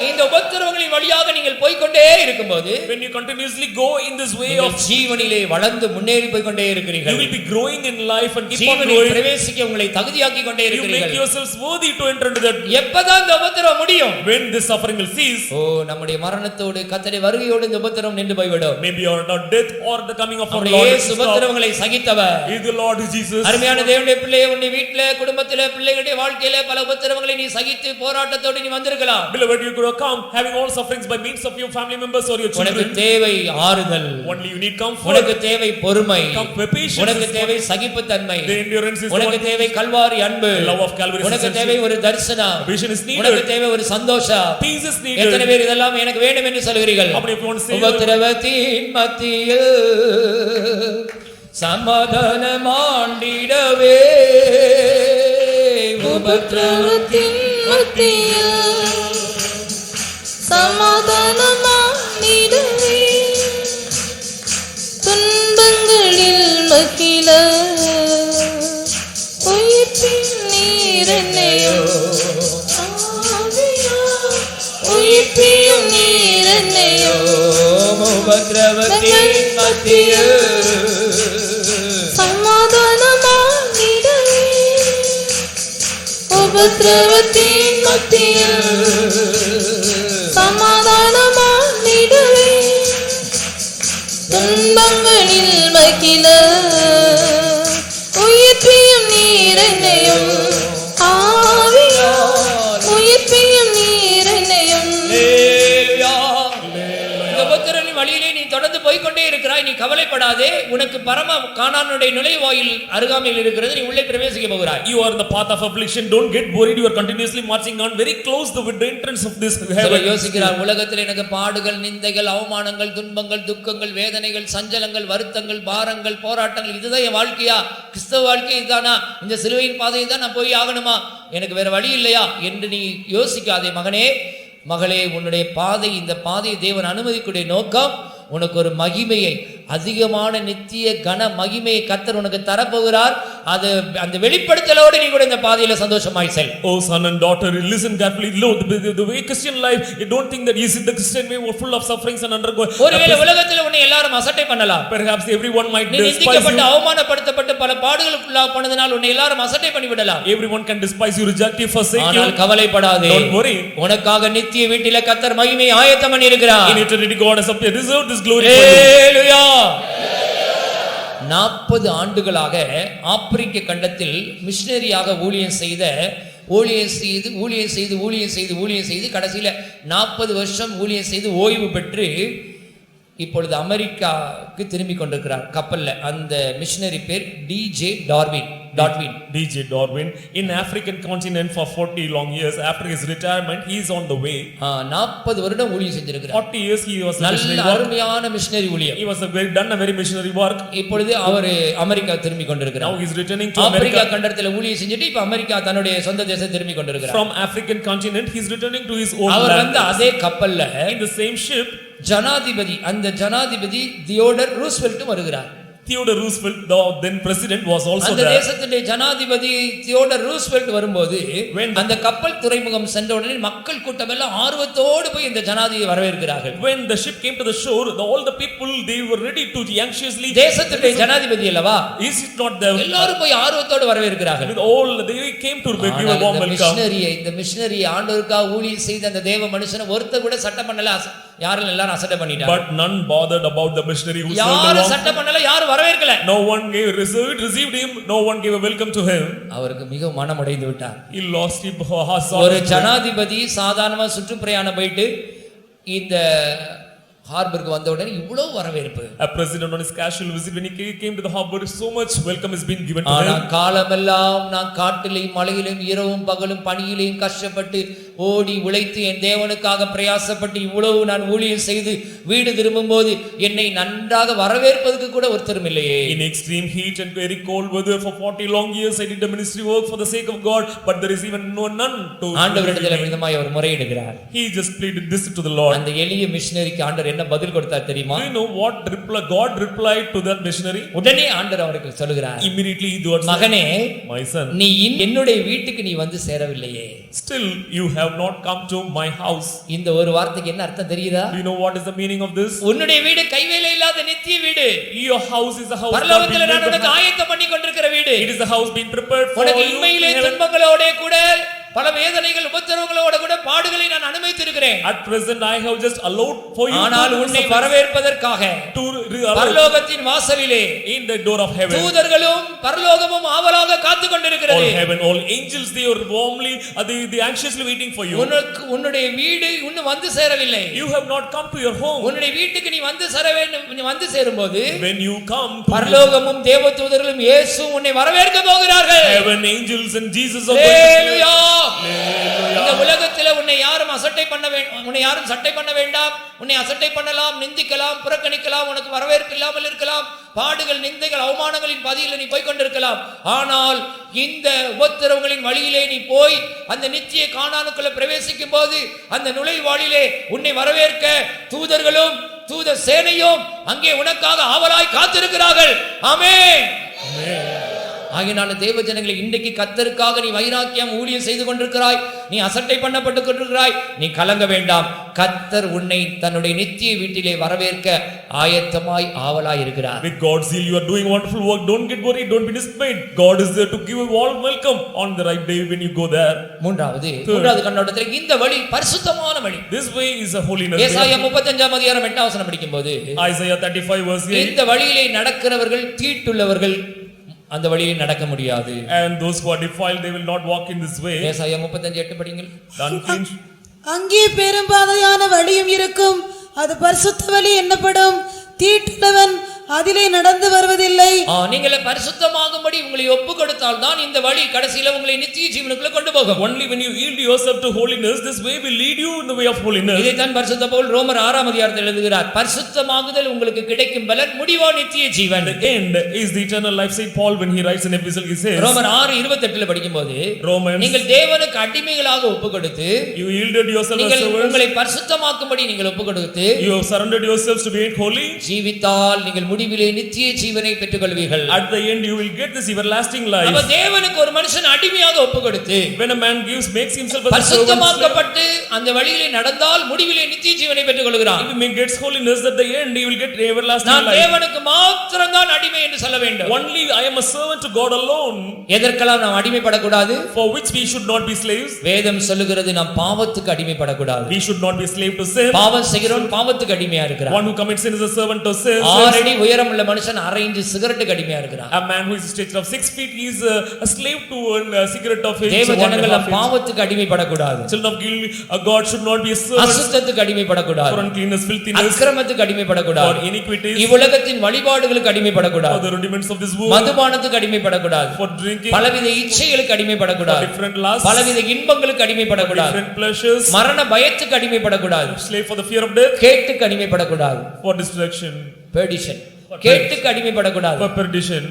இந்த உபத்திரவங்களின் வழியாக நீங்கள் போய் கொண்டே இருக்கும்போது,
when you continuously go in this way of
ஜீவனிலே வளர்ந்து முன்னேறி போய் கொண்டே இருக்கிறீர்கள்.
you will be growing in life and keep on
ஜீவனில்
growing.
பிரவேசிக்க உங்களை தகுதியாக்கி கொண்டே
You make
இருக்கிறீர்கள்.
yourselves worthy to enter into that.
எப்பதான் இந்த உபத்திரவம் முடியும்?
When this suffering will cease.
நம்முடைய மரணத்தோடு கர்த்தருடைய வருகையோடு இந்த உபத்திரவம் நின்று போய்விடும்.
Maybe or not death or the coming of our
நம்முடைய
Lord.
இயேசு உபத்திரவங்களை சகித்தவர்.
Is the Lord Jesus.
அருமையான தேவனுடைய பிள்ளையே, உன்னுடைய வீட்டிலே, குடும்பத்திலே, பிள்ளைகளுடைய வாழ்க்கையிலே பல உபத்திரவங்களை நீ சகித்து போராட்டத்தோடு நீ வந்திருக்கலாம்.
Beloved, you could have come having all sufferings by means of your family members or your children.
உனக்கு தேவை ஆறுதல்.
Only you need comfort.
உனக்கு தேவை பொறுமை.
Patience.
உனக்கு தேவை சகிப்புத்தன்மை.
The endurance is
உனக்கு தேவை கல்வாரி அன்பு.
The love of Calvary.
உனக்கு தேவை ஒரு தரிசனம்.
Vision is needed.
உனக்கு தேவை ஒரு சந்தோஷம்.
Peace is needed.
எத்தனை பேர் இதெல்லாம் எனக்கு வேண்டும் என்று சொல்கிறீர்கள்? உபத்திரவத்தின் மத்தியில் சமாதானம் ஆண்டிடவே,
உபத்திரவத்தின் மத்தியில் சமாதானமானிடவே, துன்பங்களில் மகிழ உயிர்ப்பின் நீர் என்னையோ, உயிர்ப்பியும் நீர் என்னையோ,
உபத்திரவத்தின் மத்தியில்
சமாதானமானிடவே, உபத்திரவத்தின் மத்தியில் சமாதானமானிடவே, மகிழ உயிர்ப்பியும் நீர் என்னையும் ஆவியால் உயிர்ப்பியும் நீர் என்னையும்.
இந்த உபத்திரவின் வழியிலே நீ தொடர்ந்து போய்க்கொண்டே இருக்கிறாய், நீ கவலைப்படாதே. உனக்கு பரம கானானுடைய நுழைவாயில் அருகாமையில் இருக்கிறது, நீ உள்ளே பிரவேசிக்க போகிறாய்.
You are in the path of affliction, don't get worried, you are continuously marching on very close to the entrance of this heaven.
யோசிக்கிறார், உலகத்தில் எனக்கு பாடுகள், நிந்தைகள், அவமானங்கள், துன்பங்கள், துக்கங்கள், வேதனைகள், சஞ்சலங்கள், வருத்தங்கள், பாரங்கள், போராட்டங்கள், இதுதான் என் வாழ்க்கையா? கிறிஸ்தவ வாழ்க்கை இதுதானா? இந்த சிலுவையின் பாதையை தான் நான் போய் ஆகணுமா? எனக்கு வேற வழி இல்லையா என்று நீ யோசிக்காதே. மகனே, மகளே, உன்னுடைய பாதை, இந்த பாதையை தேவன் அனுமதிக்கூடிய நோக்கம் உனக்கு ஒரு மகிமையை, அதிகமான நித்திய கன மகிமையை கர்த்தர் உனக்கு தரப்போகிறார். அது அந்த வெளிப்படுத்தலோடு நீ கூட இந்த பாதையில சந்தோஷமாய் செல்.
Oh son and daughter, listen carefully. The way Christian life, you don't think that is it the Christian way full of sufferings and undergoing.
ஒருவேளை உலகத்தில் உன்னை எல்லாரும் அசட்டை பண்ணலாம்.
Perhaps everyone might
நீ நிந்திக்கப்பட்டு அவமானப்படுத்தப்பட்டு பல பாடுகளுக்குள்ளாக போனதனால் உன்னை எல்லாரும் அசட்டை பண்ணி விடலாம்.
Everyone can despise you, reject you, forsake you.
ஆனால் கவலைப்படாதே.
Don't worry.
உனக்காக நித்திய வீட்டிலே கர்த்தர் மகிமையை ஆயத்தம் பண்ணி இருக்கிறார்.
In eternity God has reserved this glory for you.
ஹalleluya. 40 ஆண்டுகளாக ஆப்பிரிக்க கண்டத்தில் மிஷனரியாக ஊழியம் செய்து கடைசியில 40 வருஷம் ஊழியம் செய்து ஓய்வு பெற்று இப்பொழுது அமெரிக்காவுக்கு திரும்பி கொண்டிருக்கிறார் கப்பல்ல. அந்த மிஷனரி பேர் DJ Darwin. In African continent for 40 long years. After his retirement, he is on the way. 40 வருடம் ஊழியம் செஞ்சிருக்கிறார்.
40 years he was a
நல்ல அருமையான மிஷனரி ஊழியம்.
He was done a very missionary work.
இப்பொழுது அவர் அமெரிக்கா திரும்பி கொண்டிருக்கிறார்.
Now he is returning to America.
Africa கண்டத்துல ஊழியம் செஞ்சிட்டு இப்ப அமெரிக்கா தன்னுடைய சொந்த தேசம் திரும்பி கொண்டிருக்கிறார்.
From African continent he is returning to his own land.
அவர் வந்து அதே கப்பல்ல
in the same ship
அந்த ஜனாதிபதி தியோடர் ரூஸ்வெல்ட்டும் வருகிறார்.
Theodore Roosevelt, the then president, was also
அந்த
there.
தேசத்தினுடைய ஜனாதிபதி தியோடர் ரூஸ்வெல்ட் வரும்போது அந்த கப்பல் துறைமுகம் சென்ற உடனே மக்கள் கூட்டம் எல்லாம் ஆர்வத்தோடு போய் இந்த ஜனாதிபதியை வரவேற்கிறார்கள்.
When the ship came to the shore, all the people they were ready to anxiously.
தேசத்தினுடைய ஜனாதிபதி அல்லவா?
Is it not the?
எல்லாரும் போய் ஆர்வத்தோடு வரவேற்கிறார்கள்.
With all they came to give a warm welcome.
இந்த மிஷனரி ஆண்டவருக்காக ஊழியம் செய்த அந்த தேவ மனுஷனை ஒருத்தர் கூட சட்டம் பண்ணல. யாரும் எல்லாரும் அசட்டை பண்ணிட்டாங்க.
But none bothered about the missionary who served the Lord.
யாரும் சட்டம் பண்ணல, யாரும் வரவேற்கல.
No one received him, no one gave a welcome to him.
அவருக்கு மிக மனம் உடைந்து விட்டார்.
He lost his heart.
ஒரு ஜனாதிபதி சாதாரணமா சுற்றுப்பிரயாணம் போயிட்டு இந்த ஹார்பருக்கு வந்த உடனே இவ்வளவு வரவேற்பு.
A president on his casual visit, when he came to the harbor, so much welcome has been given to him.
ஆனா காலமெல்லாம் நான் காட்டிலேயும் மலையிலும் இரவும் பகலும் பனியிலேயும் கஷ்டப்பட்டு ஓடி உழைத்து என் தேவனுக்காக பிரயாசப்பட்டு இவ்வளவு நான் ஊழியம் செய்து வீடு திரும்பும்போது என்னை நன்றாக வரவேற்பதற்கு கூட ஒருத்தரும் இல்லையே.
In extreme heat and very cold weather for 40 long years I did the ministry work for the sake of God, but there is even none to.
ஆண்டவரிடத்தில் விதமாய் அவர் முறையிடுகிறார்.
He just pleaded this to the Lord.
அந்த எளிய மிஷனரிக்கு ஆண்டவர் என்ன பதில் கொடுத்தார் தெரியுமா?
Do you know what God replied to that missionary?
உடனே ஆண்டவர் அவருக்கு சொல்கிறார்,
Immediately God said,
மகனே,
my son,
நீ என்னுடைய வீட்டுக்கு நீ வந்து சேரவில்லையே.
Still you have not come to my house.
இந்த ஒரு வார்த்தைக்கு என்ன அர்த்தம் தெரியுதா?
Do you know what is the meaning of this?
உன்னுடைய வீடு கைவேலை இல்லாத நித்திய வீடு.
Your house is a house
பரலோகத்தில் நான் உனக்கு ஆயத்தம் பண்ணி கொண்டிருக்கிற வீடு.
It is the house being prepared for
உனக்கு
you.
இம்மையிலே துன்பங்களோட கூட பல வேதனைகள் உபத்திரவங்களோட கூட பாடுகளை நான் அனுமதித்திருக்கிறேன்.
At present I have just allowed for you.
ஆனால் உன்னை வரவேற்பதற்காக பரலோகத்தின் வாசலிலே
in the door of heaven
தூதர்களும் பரலோகமும் ஆவலாக காத்துக் கொண்டிருக்கிறது.
all heaven, all angels, they are warmly they anxiously waiting for you.
உன்னுடைய வீடு இன்னும் வந்து சேரவில்லை.
You have not come to your home.
உன்னுடைய வீட்டுக்கு நீ வந்து சேர வேண்டும். நீ வந்து சேரும்போது
when you come
பரலோகமும் தேவதூதர்களும் இயேசு உன்னை வரவேற்க போகிறார்கள்.
heaven, angels and Jesus are
ஹalleluya. இந்த உலகத்திலே உன்னை யாரும் அசட்டை பண்ண வேண்டாம், உன்னை யாரும் சட்டை பண்ண வேண்டாம். உன்னை அசட்டை பண்ணலாம், நிந்திக்கலாம், புறக்கணிக்கலாம், உனக்கு வரவேற்பு இல்லாமல் இருக்கலாம், பாடுகள், நிந்தைகள், அவமானங்களின் பதியில நீ போய் கொண்டிருக்கலாம். ஆனால் இந்த உபத்திரவங்களின் வழியிலே நீ போய் அந்த நித்திய கானானுக்குள்ள பிரவேசிக்கும் போது அந்த நுழைவாளிலே உன்னை வரவேற்க தூதர்களும் தூத சேனையும் அங்கே உனக்காக ஆவலாய் காத்திருக்கிறார்கள். ஆமென். ஆகையினால தேவ ஜனங்களை இன்றைக்கு கர்த்தருக்காக நீ வைராக்கியம் ஊழியம் செய்து கொண்டிருக்கிறாய், நீ அசட்டை பண்ணப்பட்டு கொண்டிருக்கிறாய், நீ கலங்க வேண்டாம். கர்த்தர் உன்னை தன்னுடைய நித்திய வீட்டிலே வரவேற்க ஆயத்தமாய் ஆவலாய் இருக்கிறார்.
With God's zeal you are doing wonderful work. Don't get worried, don't be dismayed. God is there to give you all welcome on the right day when you go there.
மூன்றாவது கண்ணோட்டத்தில் இந்த வழி பரிசுத்தமான வழி.
This way is a holiness.
ஏசாயா 35 அதிகாரம் 8 வசனம் படிக்கும்போது
Isaiah 35 verse 8.
இந்த வழியிலே நடக்கிறவர்கள் தீட்டுள்ளவர்கள் அந்த வழியிலே நடக்க முடியாது.
And those who are defiled they will not walk in this way.
ஏசாயா 35:8 படிங்கள்.
Unclean.
அங்கே பெரும்பாதையான வழியும் இருக்கும், அது பரிசுத்த வழி என்னப்படும். தீட்டுள்ளவன் அதிலே நடந்து வருவதில்லை.
நீங்கள் பரிசுத்தமாகும்படி உங்களை ஒப்பு கொடுத்தால் தான் இந்த வழி கடைசியில உங்களை நித்திய ஜீவனுக்குள்ள கொண்டு போகும்.
Only when you yield yourself to holiness, this way will lead you in the way of holiness.
இதைத்தான் பரிசுத்த பவுல் ரோமர் 6 அதிகாரத்தில் எழுதுகிறார். பரிசுத்தமாகுதல் உங்களுக்கு கிடைக்கும் பலன், முடிவோ நித்திய ஜீவன்.
The end is the eternal life, said Paul when he writes an epistle. He says
ரோமர் 6:28 படிக்கும்போது
Romans,
நீங்கள் தேவனுக்கு அடிமைகளாக ஒப்பு கொடுத்து
you yielded yourself as servants,
உங்களை பரிசுத்தமாக்கும்படி நீங்கள் ஒப்பு கொடுத்து
you have surrendered yourselves to be made holy.
ஜீவித்தால் நீங்கள் முடிவிலே நித்திய ஜீவனை பெற்றுக்கொள்வீர்கள்.
At the end you will get this everlasting life.
அப்ப தேவனுக்கு ஒரு மனுஷன் அடிமையாக ஒப்பு கொடுத்து
When a man makes himself as a servant,
பரிசுத்தமாக்கப்பட்டு அந்த வழியிலே நடந்தால் முடிவிலே நித்திய ஜீவனை பெற்றுக்கொள்கிறான்.
if he gets holiness, at the end he will get everlasting
நான்
life.
தேவனுக்கு மாத்திரம் தான் அடிமை என்று சொல்ல வேண்டும்.
Only I am a servant to God alone.
எதற்கெல்லாம் நாம் அடிமைப்படக்கூடாது?
For which we should not be slaves.
வேதம் சொல்லுகிறது நாம் பாவத்துக்கு அடிமைப்படக்கூடாது.
We should not be slave to sin.
பாவம் செய்கிறவன் பாவத்துக்கு அடிமையா இருக்கிறான்.
One who commits sin is a servant to sin.
6 அடி உயரமுள்ள மனுஷன் 1/2 இன்ச் சிகரெட்டுக்கு அடிமையா இருக்கிறான்.
A man who is a stature of 6 feet is a slave to a cigarette of his.
தேவ ஜனங்கள் பாவத்துக்கு அடிமைப்படக்கூடாது.
Children of God should not be a servant.
அசுத்தத்துக்கு அடிமைப்படக்கூடாது.
For uncleanness, filthiness,
அக்கிரமத்துக்கு அடிமைப்படக்கூடாது.
for iniquities,
இவ்வுலகத்தின் வழிபாடுகளுக்கு அடிமைப்படக்கூடாது.
for the rudiments of this world,
மதுபானத்துக்கு அடிமைப்படக்கூடாது.
for drinking,
பலவித இச்சைகளுக்கு அடிமைப்படக்கூடாது.
for different lusts,
பலவித இன்பங்களுக்கு அடிமைப்படக்கூடாது.
different pleasures,
மரண பயத்துக்கு அடிமைப்படக்கூடாது.
slave for the fear of death,
கேட்டுக்கு அடிமைப்படக்கூடாது.
for destruction,
perdition, கேட்டுக்கு அடிமைப்படக்கூடாது.
for perdition,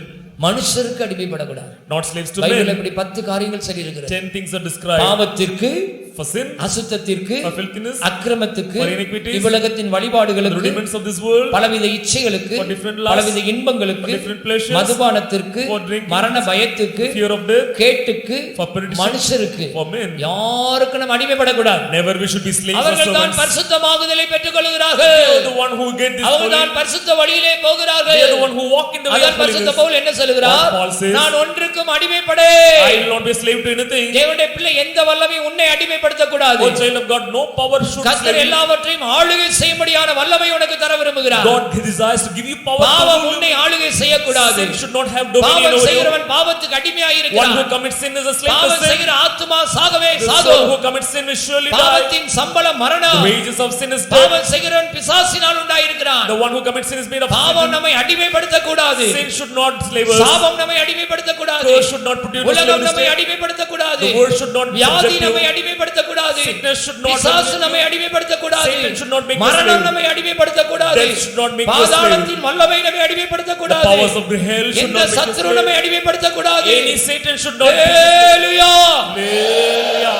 மனுஷருக்கு அடிமைப்படக்கூடாது.
not slaves to
பைபிள்ல
men.
இப்படி 10 காரியங்கள் சொல்லி இருக்கிறது.
10 things are described.
பாவத்திற்கு,
for sin,
அசுத்தத்திற்கு,
for filthiness,
அக்கிரமத்துக்கு,
for iniquities,
இவ்வுலகத்தின்
the
வழிபாடுகளுக்கு,
rudiments of this world,
பலவித இச்சைகளுக்கு,
for different lusts,
பலவித இன்பங்களுக்கு,
for different pleasures,
மதுபானத்திற்கு,
for drinking,
மரண பயத்துக்கு,
fear of death,
கேட்டுக்கு,
for perdition,
மனுஷருக்கு,
for men.
யாருக்கு நம்ம அடிமைப்படக்கூடாது.
Never we should be slaves or
அவர்கள் தான்
servants.
பரிசுத்தமாகுதலை பெற்றுக்
They
கொள்கிறார்கள்.
are the one who get this
அவர்கள் தான்
holy.
பரிசுத்த வழியிலே போகிறார்கள்.
They are the one who walk in the way of
அதான் பரிசுத்த
holiness.
பவுல் என்ன சொல்கிறார்?
What Paul says,
நான் ஒன்றுக்கும் அடிமைப்படே.
I will not be a slave to anything.
தேவனுடைய பிள்ளை எந்த வல்லமை உன்னை அடிமைப்படுத்த கூடாது.
O child of God, no power should
கர்த்தர்
slave you.
எல்லாவற்றையும் ஆளுகை செய்யும்படியான வல்லமை உனக்கு தர விரும்புகிறார்.
God desires to give you power to
பாவம்
rule
உன்னை
you.
ஆளுகை செய்யக்கூடாது.
Sin should not have dominion
பாவம்
over you.
செய்கிறவன் பாவத்துக்கு அடிமையாக
One who
இருக்கிறான்.
commits sin is a slave to
பாவம்
sin.
செய்கிற ஆத்துமா சாகவே
The
சாகும்.
soul who commits sin will surely die.
பாவத்தின் சம்பளம்
The
மரணம்.
wages of sin is death.
பாவம் செய்கிறவன் பிசாசினால் உண்டாயிருக்கிறான்.
The one who commits sin is made of
பாவம்
sin.
நம்மை அடிமைப்படுத்த கூடாது.
Sin should not slave us.
சாபம் நம்மை அடிமைப்படுத்த கூடாது.
Curse should not put you to
உலகம் நம்மை
slavery.
அடிமைப்படுத்த கூடாது.
The world should not
வியாதி
subject
நம்மை
you.
அடிமைப்படுத்த கூடாது.
Sickness should not
பிசாசு
subject
நம்மை
you.
அடிமைப்படுத்த கூடாது.
Satan should not make you
மரணம்
slave.
நம்மை அடிமைப்படுத்த கூடாது.
Death should not make you slave.
பாதாளத்தின் வல்லமை நம்மை அடிமைப்படுத்த
The
கூடாது.
powers of hell should
எந்த
not make you
சத்துரு
slave.
நம்மை அடிமைப்படுத்த கூடாது.
Any Satan should not.
Hallelujah.
Hallelujah.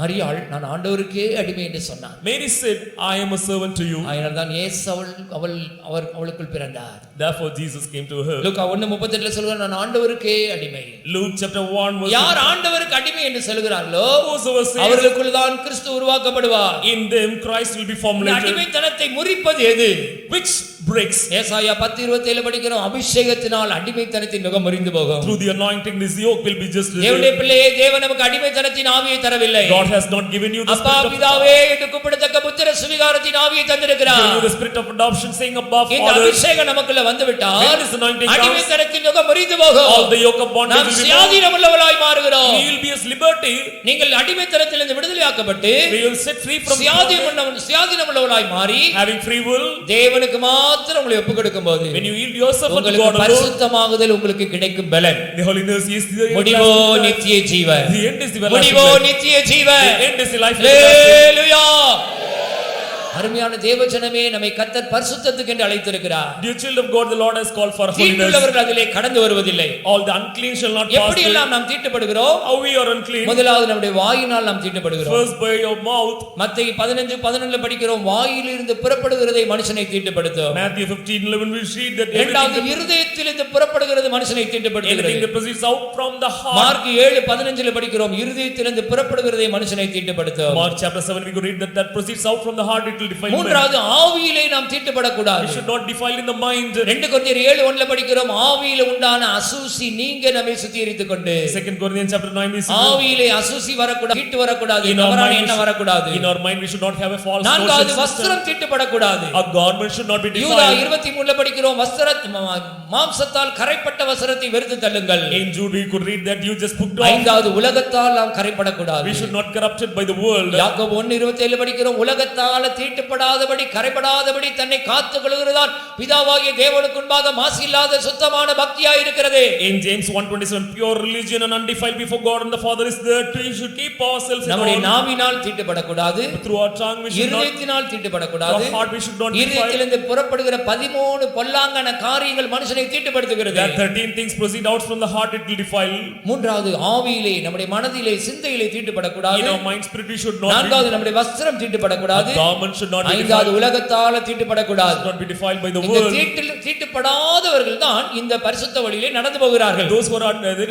மரியாள் நான் ஆண்டவருக்கே அடிமை என்று சொன்னார்.
Mary said, I am a servant to you.
அதனால் தான் இயேசு அவளுக்குள் பிறந்தார்.
Therefore Jesus came to her.
லூக்கா 1:38 சொல்கிறார் நான் ஆண்டவருக்கே அடிமை.
Luke chapter 1 verse.
யார் ஆண்டவருக்கு அடிமை என்று சொல்கிறார்களோ
Whosoever says,
அவர்களுக்குள் தான் கிறிஸ்து உருவாக்கப்படுவார்.
in them Christ will be
இந்த
formulated.
அடிமைத்தனத்தை முறிப்பது எது?
Which breaks?
ஏசாயா 10:27 படிக்கிறோம், அபிஷேகத்தினால் அடிமைத்தனத்தின் நுகம் முறிந்து போகும்.
Through the anointing this yoke will be just
தேவனுடைய
removed.
பிள்ளையே, தேவன் நமக்கு அடிமைத்தனத்தின் ஆவியை தரவில்லை.
God has not given you the
அப்பா
spirit of
பிதாவே என்று கூப்பிடத்தக்க புத்திர சுவிகாரத்தின் ஆவியை தந்திருக்கிறார்.
given you the spirit of adoption saying abba
இந்த
Father.
அபிஷேகம் நமக்குள்ள வந்துவிட்டால்
When this anointing comes,
அடிமைத்தனத்தின் நுகம் முறிந்து போகும்.
all the yoke of bondage
நாம்
will be removed.
சுயாதீனம் உள்ளவர்களாய் மாறுகிறோம்.
We will be as liberty.
நீங்கள் அடிமைத்தனத்திலிருந்து விடுதலையாக்கப்பட்டு
We will set free from
சுயாதீனம் உள்ளவர்களாய் மாறி
having free will.
தேவனுக்கு மாத்திரம் உங்களை ஒப்புக் கொடுக்கும்போது
When you yield yourself unto
உங்களுக்கு
God alone,
பரிசுத்தமாகுதல் உங்களுக்கு கிடைக்கும் பலன்.
the holiness is the
முடிவோ நித்திய ஜீவன்.
The end is the
முடிவோ
everlasting life.
நித்திய ஜீவன்.
The end is the life.
ஹalleluya. அருமையான தேவஜனமே, நம்மை கர்த்தர் பரிசுத்தத்துக்கு என்று அழைத்திருக்கிறார்.
Dear children of God, the Lord has called for holiness.
தீட்டுள்ளவர்கள் அதிலே கடந்து வருவதில்லை.
All the unclean shall not pass
எப்படி
through.
எல்லாம் நாம் தீட்டுப்படுகிறோம்?
How we are unclean?
முதலாவது நம்முடைய வாயினால் நாம் தீட்டுப்படுகிறோம்.
First by your mouth.
மத்தேயு 15:11 படிக்கிறோம், வாயிலிருந்து புறப்படுகிறதை மனுஷனை தீட்டுப்படுத்தும்.
Matthew 15:11 we read that
இரண்டாவது
everything
இருதயத்திலிருந்து புறப்படுகிறது மனுஷனை தீட்டுப்படுத்துகிறது.
that proceeds out from the heart.
Mark 7:15 படிக்கிறோம், இருதயத்திலிருந்து புறப்படுகிறதை மனுஷனை தீட்டுப்படுத்தும்.
Mark chapter 7 we could read that proceeds out from the heart, it will defile man.
மூன்றாவது ஆவியிலே நாம் தீட்டுப்படக்கூடாது.
We should not defile in the mind.
2 கொரிந்தியர் 7:1 படிக்கிறோம், ஆவியிலே உண்டான அசூசி நீங்க நம்மை சுத்திகரித்துக் கொண்டு.
2 Corinthians chapter 9 we see
ஆவியிலே அசூசி வரக்கூடாது, தீட்டு வரக்கூடாது, தவறான எண்ணம் வரக்கூடாது.
in our mind we should not have a false
நான்காவது
notion.
வஸ்திரம் தீட்டுப்படக்கூடாது.
Our garment should not be
யூதா
defiled.
23 படிக்கிறோம், மாம்சத்தால் கரைப்பட்ட வஸ்திரத்தை வெறுத்து தள்ளுங்கள்.
In Jude we could read that you just put off.
ஐந்தாவது உலகத்தால் நாம் கரைப்படக்கூடாது.
We should not corrupted by the world.
யாக்கோபு 1:27 படிக்கிறோம், உலகத்தால் தீட்டுப்படாதபடி கரைப்படாதபடி தன்னை காத்துக் கொள்கிறதால் பிதாவாகிய தேவனுக்கு முன்பாக மாசில்லாத சுத்தமான பக்தியாய் இருக்கிறது.
In James 1:27 pure religion and undefiled before God and the Father is there. We should keep ourselves in
நம்முடைய
order.
நாவினால் தீட்டுப்படக்கூடாது,
Through our tongue we should not.
இருதயத்தினால் தீட்டுப்படக்கூடாது.
Our heart we should not defile.
இருதயத்திலிருந்து புறப்படுகிற 13 பொல்லாங்கான காரியங்கள் மனுஷனை தீட்டுப்படுத்துகிறது.
That 13 things proceed out from the heart, it will defile.
மூன்றாவது ஆவியிலே, நம்முடைய மனதிலே, சிந்தையிலே தீட்டுப்படக்கூடாது.
In our mind spirit we should not.
நான்காவது நம்முடைய வஸ்திரம் தீட்டுப்படக்கூடாது.
Our garment should not be
ஐந்தாவது
defiled.
உலகத்தால தீட்டுப்படக்கூடாது.
Should not be defiled by the
இந்த
world.
தீட்டுப்படாதவர்கள் தான் இந்த பரிசுத்த வழியிலே நடந்து போகிறார்கள்.
Those who are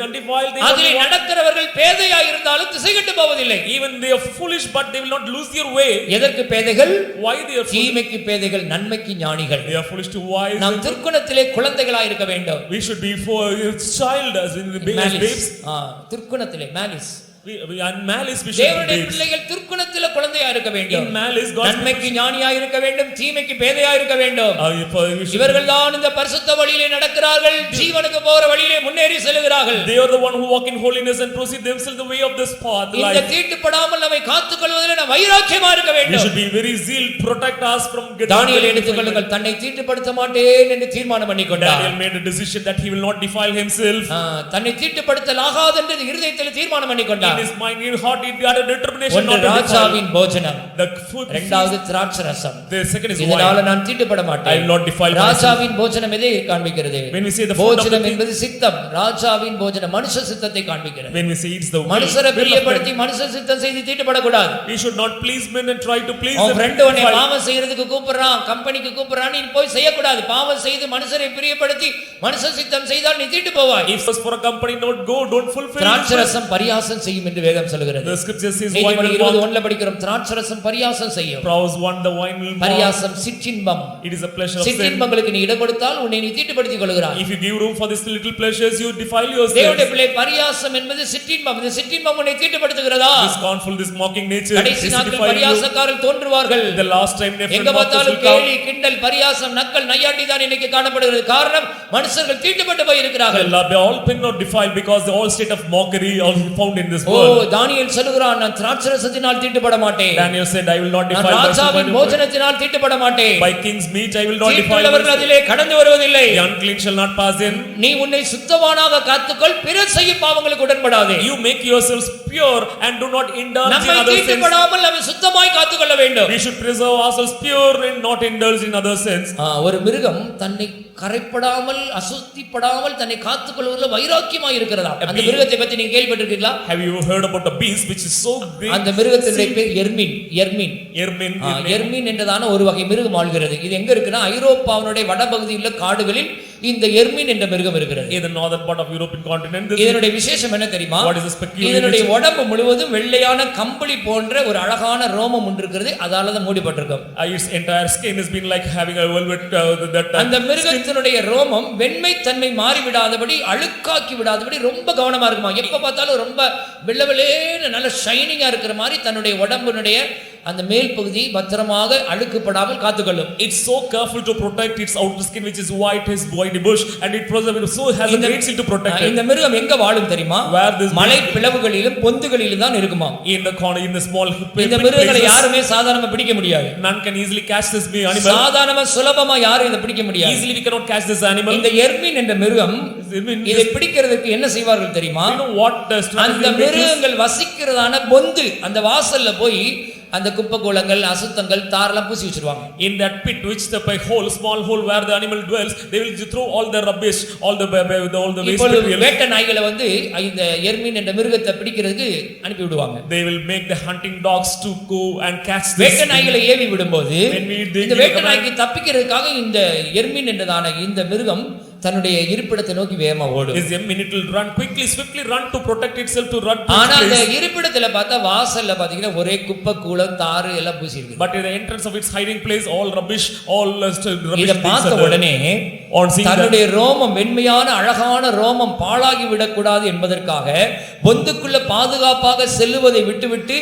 undefiled, they
அதிலே நடக்கிறவர்கள் பேதையாய் இருந்தாலும் திசைகெட்டு போவதில்லை.
even they are foolish but they will not lose their way.
எதற்கு பேதைகள்?
Why they are foolish?
தீமைக்கு பேதைகள், நன்மைக்கு ஞானிகள்.
They are foolish to wise.
நாம் திருக்குணத்திலே குழந்தைகளாய் இருக்க வேண்டும்.
We should be for child as in the babes.
திருக்குணத்திலே malice.
And malice we should
தேவனுடைய
be babes.
பிள்ளைகள் திருக்குணத்திலே குழந்தையா இருக்க வேண்டும்.
In malice God
நன்மைக்கு ஞானியா இருக்க வேண்டும், தீமைக்கு பேதையா இருக்க வேண்டும். இவர்கள் தான் இந்த பரிசுத்த வழியிலே நடக்கிறார்கள், ஜீவனுக்கு போற வழியிலே முன்னேறி செல்கிறார்கள்.
They are the one who walk in holiness and proceed themselves the way of this path
இந்த
life.
தீட்டுப்படாமல் நம்மை காத்துக்கொள்வதிலே நாம் வைராக்கியமா இருக்க
We
வேண்டும்.
should be very zeal protect us from getting.
தானியேல் எடுத்துக்கொள்ளுங்கள், தன்னை தீட்டுப்படுத்த மாட்டேன் என்று தீர்மானம் பண்ணிக்கொண்டார்.
Daniel made a decision that he will not defile himself.
தன்னை தீட்டுப்படுத்தலாகாது என்று இருதயத்தில் தீர்மானம் பண்ணிக்கொண்டார்.
In his mind, in heart, he had a determination not to defile.
ராஜாவின் போஜனம்,
The food.
இரண்டாவது திராட்சரசம்.
The second is
இதனால
wine.
நான் தீட்டுப்பட
I
மாட்டேன்.
will not defile myself.
ராஜாவின் போஜனம் எதை காண்பிக்கிறது?
When we say the food of the
போஜனம்
king,
என்பது சித்தம். ராஜாவின் போஜனம் மனுஷ சித்தத்தை காண்பிக்கிறது.
when we say it's the
மனுஷரை
will of
பிரியப்படுத்தி
God,
மனுஷ சித்தம் செய்து தீட்டுப்படக்கூடாது.
we should not please men and try to please
உன்
them.
ஃப்ரெண்ட் உன்னை பாவம் செய்யறதுக்கு கூப்பிடுறான், கம்பெனிக்கு கூப்பிடுறான், நீ போய் செய்யக்கூடாது. பாவம் செய்து மனுஷரை பிரியப்படுத்தி மனுஷ சித்தம் செய்தால் நீ தீட்டு போவாய்.
If us for a company not go, don't fulfill.
திராட்சரசம் பரியாசம் செய்யும் என்று வேதம் சொல்கிறது.
The scripture says wine
நீதிமொழி
will
21 படிக்கிறோம், திராட்சரசம் பரியாசம் செய்யும்.
Proverbs 1 the wine will mock.
பரியாசம் சிற்றின்பம்.
It is a pleasure of sin.
சிற்றின்பங்களுக்கு நீ இடம் கொடுத்தால் உன்னை நீ தீட்டுப்படுத்திக் கொள்கிறாய்.
If you give room for these little pleasures, you defile yourself.
தேவனுடைய பிள்ளை, பரியாசம் என்பது சிற்றின்பம். இந்த சிற்றின்பம் உன்னை தீட்டுப்படுத்துகிறதா?
This scornful, this mocking nature
கடைசி
is
நாட்கள்
defile you.
பரியாசக்காரர்கள் தோன்றுவார்கள்.
The last time they
எங்க
mockers
பார்த்தாலும்
will come.
கேலி, கிண்டல், பரியாசம், நக்கல், நையாண்டி தான் இன்னைக்கு காணப்படுகிறது. காரணம், மனுஷர்கள் தீட்டுப்பட்டு போய் இருக்கிறார்கள்.
They all been not defiled because the all state of mockery are found in this
O,
world.
தானியேல் சொல்கிறான், நான் திராட்சரசத்தினால் தீட்டுப்பட மாட்டேன்.
Daniel said, I will not
நான்
defile
ராஜாவின்
myself
போஜனத்தினால் தீட்டுப்பட மாட்டேன்.
by king's meat. I will not defile
தீட்டுள்ளவர்கள்
myself.
அதிலே கடந்து வருவதில்லை.
The unclean shall not pass in.
நீ உன்னை சுத்தவானாக காத்துக்கொள், பிறர் செய்யும் பாவங்களுக்கு உடன்படாதே.
You make yourselves pure and do not indulge in
நம்மை
other sins.
தீட்டுப்படாமல் நம்ம சுத்தமாய் காத்துக்கொள்ள வேண்டும்.
We should preserve ourselves pure and not indulge in other sins.
ஒரு மிருகம் தன்னை கரைப்படாமல், அசுத்திப்படாமல் தன்னை காத்துக்கொள்வதில் வைராக்கியமாய் இருக்கிறதா? அந்த மிருகத்தை பத்தி நீங்க கேள்விப்பட்டிருக்கீங்களா?
Have you heard about a beast which is so great?
அந்த மிருகத்தினுடைய பேர் எர்மின். எர்மின் எர்மின் என்றதான ஒரு வகை மிருகம் ஆள்கிறது. இது எங்க இருக்குன்னா, ஐரோப்பாவினுடைய வடபகுதியில் உள்ள காடுகளில் இந்த எர்மின் என்ற மிருகம் இருக்கிறது.
In the northern part of European continent.
இதனுடைய விசேஷம் என்ன தெரியுமா?
What is the peculiarity?
இதனுடைய உடம்பு முழுவதும் வெள்ளையான கம்பளி போன்ற ஒரு அழகான ரோமம் ஒன்று இருக்கிறது. அதால தான் மூடிப்பட்டிருக்கும்.
Its entire skin has been like having a velvet that
அந்த மிருகத்தினுடைய ரோமம் வெண்மை தன்மை மாறி விடாதபடி, அழுக்காக்கி விடாதபடி ரொம்ப கவனமா இருக்குமா. எப்ப பார்த்தாலும் ரொம்ப வெள்ளவெளேன்னு நல்ல ஷைனிங்கா இருக்கிற மாதிரி தன்னுடைய உடம்பினுடைய அந்த மேல் பகுதி பத்திரமாக அழுக்குப்படாமல் காத்துக்கொள்ளும்.
It's so careful to protect its outer skin which is white, his white bush, and it so has a great seal to protect it.
இந்த மிருகம் எங்க வாழும் தெரியுமா? மலை பிளவுகளிலும் பொந்துகளிலும் தான் இருக்குமா.
In the corner, in the small
இந்த மிருகங்களை யாருமே சாதாரணமா பிடிக்க முடியாது.
None can easily catch this animal.
சாதாரணமா சுலபமா யாரும் இத பிடிக்க முடியாது.
Easily we cannot catch this animal.
இந்த எர்மின் என்ற மிருகம் இதை பிடிக்கிறதுக்கு என்ன செய்வார்கள் தெரியுமா?
You know what the
அந்த மிருகங்கள் வசிக்கிறதான பொந்து, அந்த வாசல்ல போய் அந்த குப்பை கூலங்கள் அசுத்தங்கள் தாரெல்லாம் பூசி வச்சிருவாங்க.
In that pit which the hole, small hole where the animal dwells, they will throw all the rubbish, all the waste
இப்பொழுது
material.
வேட்டை நாய்களை வந்து இந்த எர்மீன் என்ற மிருகத்தை பிடிக்கிறதுக்கு அனுப்பி விடுவாங்க.
They will make the hunting dogs to go and catch this.
வேட்டை நாய்களை ஏவி விடும்போது
When
இந்த வேட்டை நாய்க்கு தப்பிக்கிறதுக்காக இந்த எர்மீன் என்றதான இந்த மிருகம் தன்னுடைய இருப்பிடத்தை நோக்கி வேகமா ஓடும்.
Is a minute will run quickly, swiftly run to protect itself, to run to
ஆனா அந்த
place.
இருப்பிடத்துல பார்த்தா வாசல்ல பாத்தீங்கன்னா ஒரே குப்பை கூலம் தாறு எல்லாம் பூசி இருக்கு.
But in the entrance of its hiding place, all rubbish, all rubbish
இத
things
பார்த்த
are there.
உடனே
On seeing that,
தன்னுடைய ரோமம் வெண்மையான அழகான ரோமம் பாழாகி விடக்கூடாது என்பதற்காக பொந்துக்குள்ள பாதுகாப்பாக செல்லுவதை விட்டுவிட்டு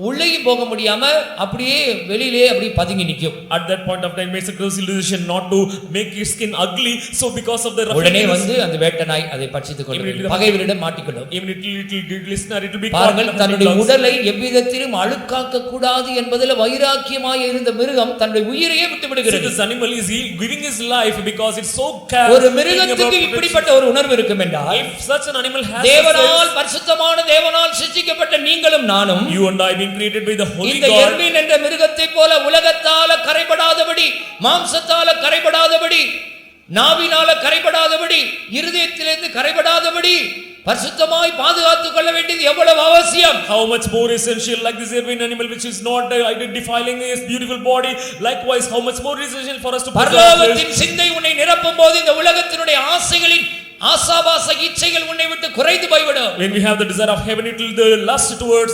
உள்ளேயும் போக முடியாம அப்படியே வெளியிலே அப்படி பதுங்கி நிக்கும்.
at that point of time makes a crucial decision not to make its skin ugly, so because of the
உடனே
roughness,
வந்து அந்த வேட்டை நாய் அதை பட்சித்துக் கொள்ளும், பகைவரிடம் மாட்டிக்கொள்ளும்.
even little listener, it will be
பாருங்கள்,
caught.
தன்னுடைய உடலை எவ்விதத்திலும் அழுக்காக்க கூடாது என்பதில் வைராக்கியமாய் இருந்த மிருகம் தன்னுடைய உயிரையே விட்டு
So
விடுகிறது.
this animal is giving his life because it's so
ஒரு மிருகத்துக்கு இப்படிப்பட்ட ஒரு உணர்வு இருக்கும் என்றால்,
if such an animal has
தேவனால் பரிசுத்தமான தேவனால் சிருஷ்டிக்கப்பட்ட நீங்களும் நானும்
you and I being created by the holy
இந்த
God,
எர்மீன் என்ற மிருகத்தை போல உலகத்தால கரைபடாதபடி, மாம்சத்தால கரைபடாதபடி, நாவினால கரைபடாதபடி, இருதயத்திலிருந்து கரைபடாதபடி பரிசுத்தமாய் பாதுகாத்துக் கொள்ள வேண்டியது எவ்வளவு அவசியம்.
how much more essential, like this Erwin animal which is not defiling his beautiful body, likewise how much more essential for us to preserve this.
பரலோகத்தின் சிந்தை உன்னை நிரப்பும் போது இந்த உலகத்தினுடைய ஆசைகளின் ஆசாபாச இச்சைகள் உன்னை விட்டு குறைந்து போய்விடும்.
When we have the desire of heaven, it will the lust towards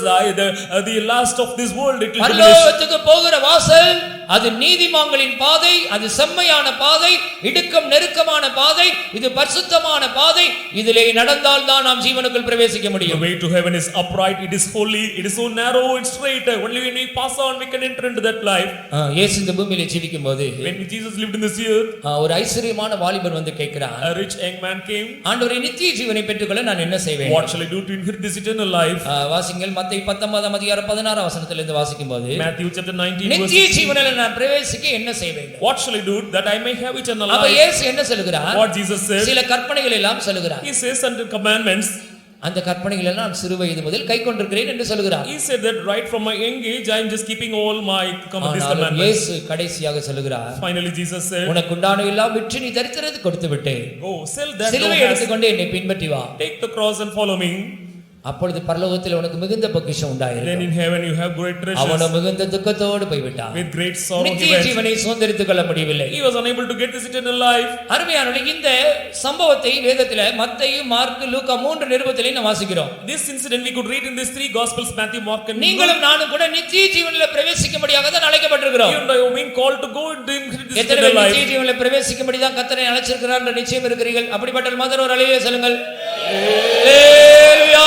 the lust of this world, it will diminish.
பரலோகத்துக்கு போகிற வாசல் அது நீதிமான்களின் பாதை, அது செம்மையான பாதை, இடுக்கம் நெருக்கமான பாதை, இது பரிசுத்தமான பாதை. இதிலே நடந்தால் தான் நாம் ஜீவனுக்குள் பிரவேசிக்க
The
முடியும்.
way to heaven is upright, it is holy, it is so narrow, it's straight. Only when we pass on we can enter into that life.
இயேசு இந்த பூமியிலே ஜீவிக்கும் போது
When Jesus lived in this earth,
ஒரு ஐஸ்வரியமான வாலிபன் வந்து கேட்கிறான்,
a rich young man came.
ஆண்டவரே, நித்திய ஜீவனை பெற்றுக்கொள்ள நான் என்ன செய்வேன்?
What shall I do to inherit this eternal life?
வாசிங்கள் மத்தேயு 19:16 வசனத்திலிருந்து வாசிக்கும்போது,
Matthew chapter 19 verse
நித்திய ஜீவனில் நான் பிரவேசிக்க என்ன செய்வேன்?
What shall I do that I may have eternal
அப்ப
life?
இயேசு என்ன சொல்லுகிறார்?
What Jesus said,
சில கற்பனைகள் எல்லாம் சொல்லுகிறார்.
he says unto commandments.
அந்த கற்பனைகள் எல்லாம் நான் சிறு வயது முதல் கைக்கொண்டிருக்கிறேன் என்று சொல்லுகிறார்.
He said that right from my young age I am just keeping all my these commandments.
இயேசு கடைசியாக சொல்லுகிறார்,
Finally Jesus said,
உனக்கு உண்டான எல்லாம் விற்று நீ தரித்திரத்தை கொடுத்து விட்டேன்,
go sell that thou
சிலுவை
hast,
எடுத்துக்கொண்டு என்னை பின்பற்றி வா,
take the cross and follow me.
அப்பொழுது பரலோகத்தில் உனக்கு மிகுந்த பொக்கிஷம்
Then
உண்டாயிருக்கும்.
in heaven you have great treasures.
அவனோ மிகுந்த துக்கத்தோடு போய்விட்டான்.
With great sorrow he
நித்திய
went.
ஜீவனை சுதந்தரித்துக் கொள்ள முடியவில்லை.
He was unable to get this eternal life.
அருமையானவர்களே, இந்த சம்பவத்தை வேதத்திலே மத்தேயு, மார்க்கு, லூக்கா 3 நிருபத்திலே நாம் வாசிக்கிறோம்.
This incident we could read in these three gospels, Matthew, Mark and Luke.
நீங்களும் நானும் கூட நித்திய ஜீவனிலே பிரவேசிக்கும்படியாக தான் அழைக்கப்பட்டிருக்கிறோம்.
You and I are being called to go into this
எத்தனை
eternal
பேர்
life.
நித்திய ஜீவனிலே பிரவேசிக்கும்படி தான் கர்த்தரை அழைச்சிருக்கிறார் என்ற நிச்சயம் இருக்கிறீர்கள்? அப்படிப்பட்ட மாதிரி ஒரு அலையிலே சொல்லுங்கள். ஹalleluya.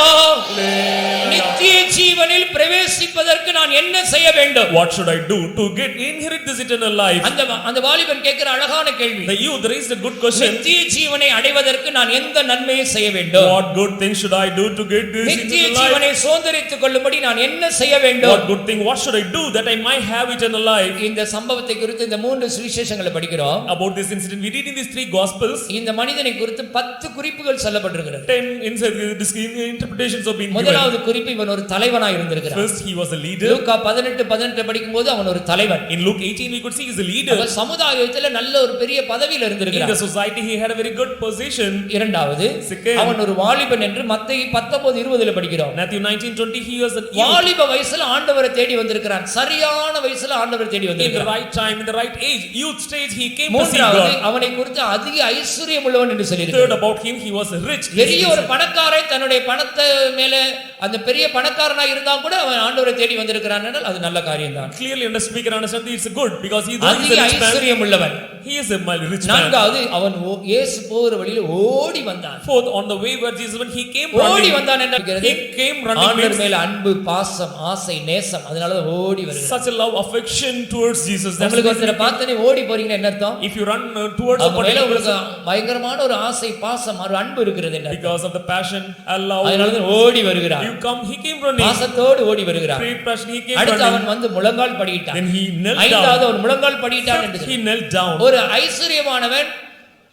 நித்திய ஜீவனில் பிரவேசிப்பதற்கு நான் என்ன செய்ய வேண்டும்?
What should I do to inherit this eternal life?
அந்த வாலிபன் கேட்கிற அழகான கேள்வி.
The youth raised a good question.
நித்திய ஜீவனை அடைவதற்கு நான் எந்த நன்மையை செய்ய வேண்டும்?
What good thing should I do to get this
நித்திய
eternal life?
ஜீவனை சுதந்தரித்துக் கொள்ளும்படி நான் என்ன செய்ய வேண்டும்?
What good thing, what should I do that I might have eternal life?
இந்த சம்பவத்தை குறித்து இந்த 3 சுவிசேஷங்களை படிக்கிறோம்.
About this incident we read in these three gospels.
இந்த மனிதனை குறித்து 10 குறிப்புகள் சொல்லப்பட்டிருக்கிறது.
10 interpretations have been given.
முதலாவது குறிப்பு, இவன் ஒரு தலைவனாய் இருந்திருக்கிறான்.
First he was a leader.
லூக்கா 18 படிக்கும்போது அவன் ஒரு தலைவன்.
In Luke 18 we could see he is a leader.
அவன் சமுதாயத்துல நல்ல ஒரு பெரிய பதவியில்
In
இருந்திருக்கிறான்.
the society he had a very good position.
இரண்டாவது,
Second,
அவன் ஒரு வாலிபன் என்று மத்தேயு 19:20 படிக்கிறோம்.
Matthew 19:20 he was a youth.
வாலிப வயசுல ஆண்டவரை தேடி வந்திருக்கிறான். சரியான வயசுல ஆண்டவரை தேடி
In the
வந்திருக்கிறான்.
right time, in the right age, youth stage he came to see
மூன்றாவது,
God.
அவனை குறித்து அதிக ஐஸ்வர்யம் உள்ளவன் என்று சொல்லியிருக்கிறார்.
Third about him, he was rich.
பெரிய ஒரு பணக்காரன் தன்னுடைய பணத்தை மேல அந்த பெரிய பணக்காரனா இருந்தா கூட அவன் ஆண்டவரை தேடி வந்திருக்கிறான் என்றால் அது நல்ல காரியம் தான்.
Clearly speaker understand it's good because he is a
அதிக
rich man.
ஐஸ்வர்யம் உள்ளவன்.
He is a rich man.
நான்காவது, அவன் இயேசு போகிற வழியில ஓடி வந்தான்.
Fourth, on the way where Jesus when he came
ஓடி
running,
வந்தான் என்றால்
he came running
ஆண்டவர்
means
மேல அன்பு, பாசம், ஆசை, நேசம், அதனால தான் ஓடி வருகிறான்.
such a love, affection towards Jesus. That's
உங்களுக்கு ஒருத்தரை பார்த்தனே ஓடி போறீங்கன்னா என்ன அர்த்தம்?
if you run towards a
அவங்க மேல
particular
உங்களுக்கு
person
பயங்கரமான ஒரு ஆசை, பாசம், ஒரு அன்பு இருக்கிறது என்ன அர்த்தம்?
because of the passion and love,
அதனால தான் ஓடி வருகிறான்.
you come, he came running.
பாசத்தோடு ஓடி வருகிறான்.
Great passion, he came
அடுத்து
running.
அவன் வந்து முழங்கால் படியிட்டான்.
Then he knelt
ஐந்தாவது
down.
அவன் முழங்கால் படியிட்டான் என்று
He knelt down.
ஒரு ஐஸ்வர்யமானவன்,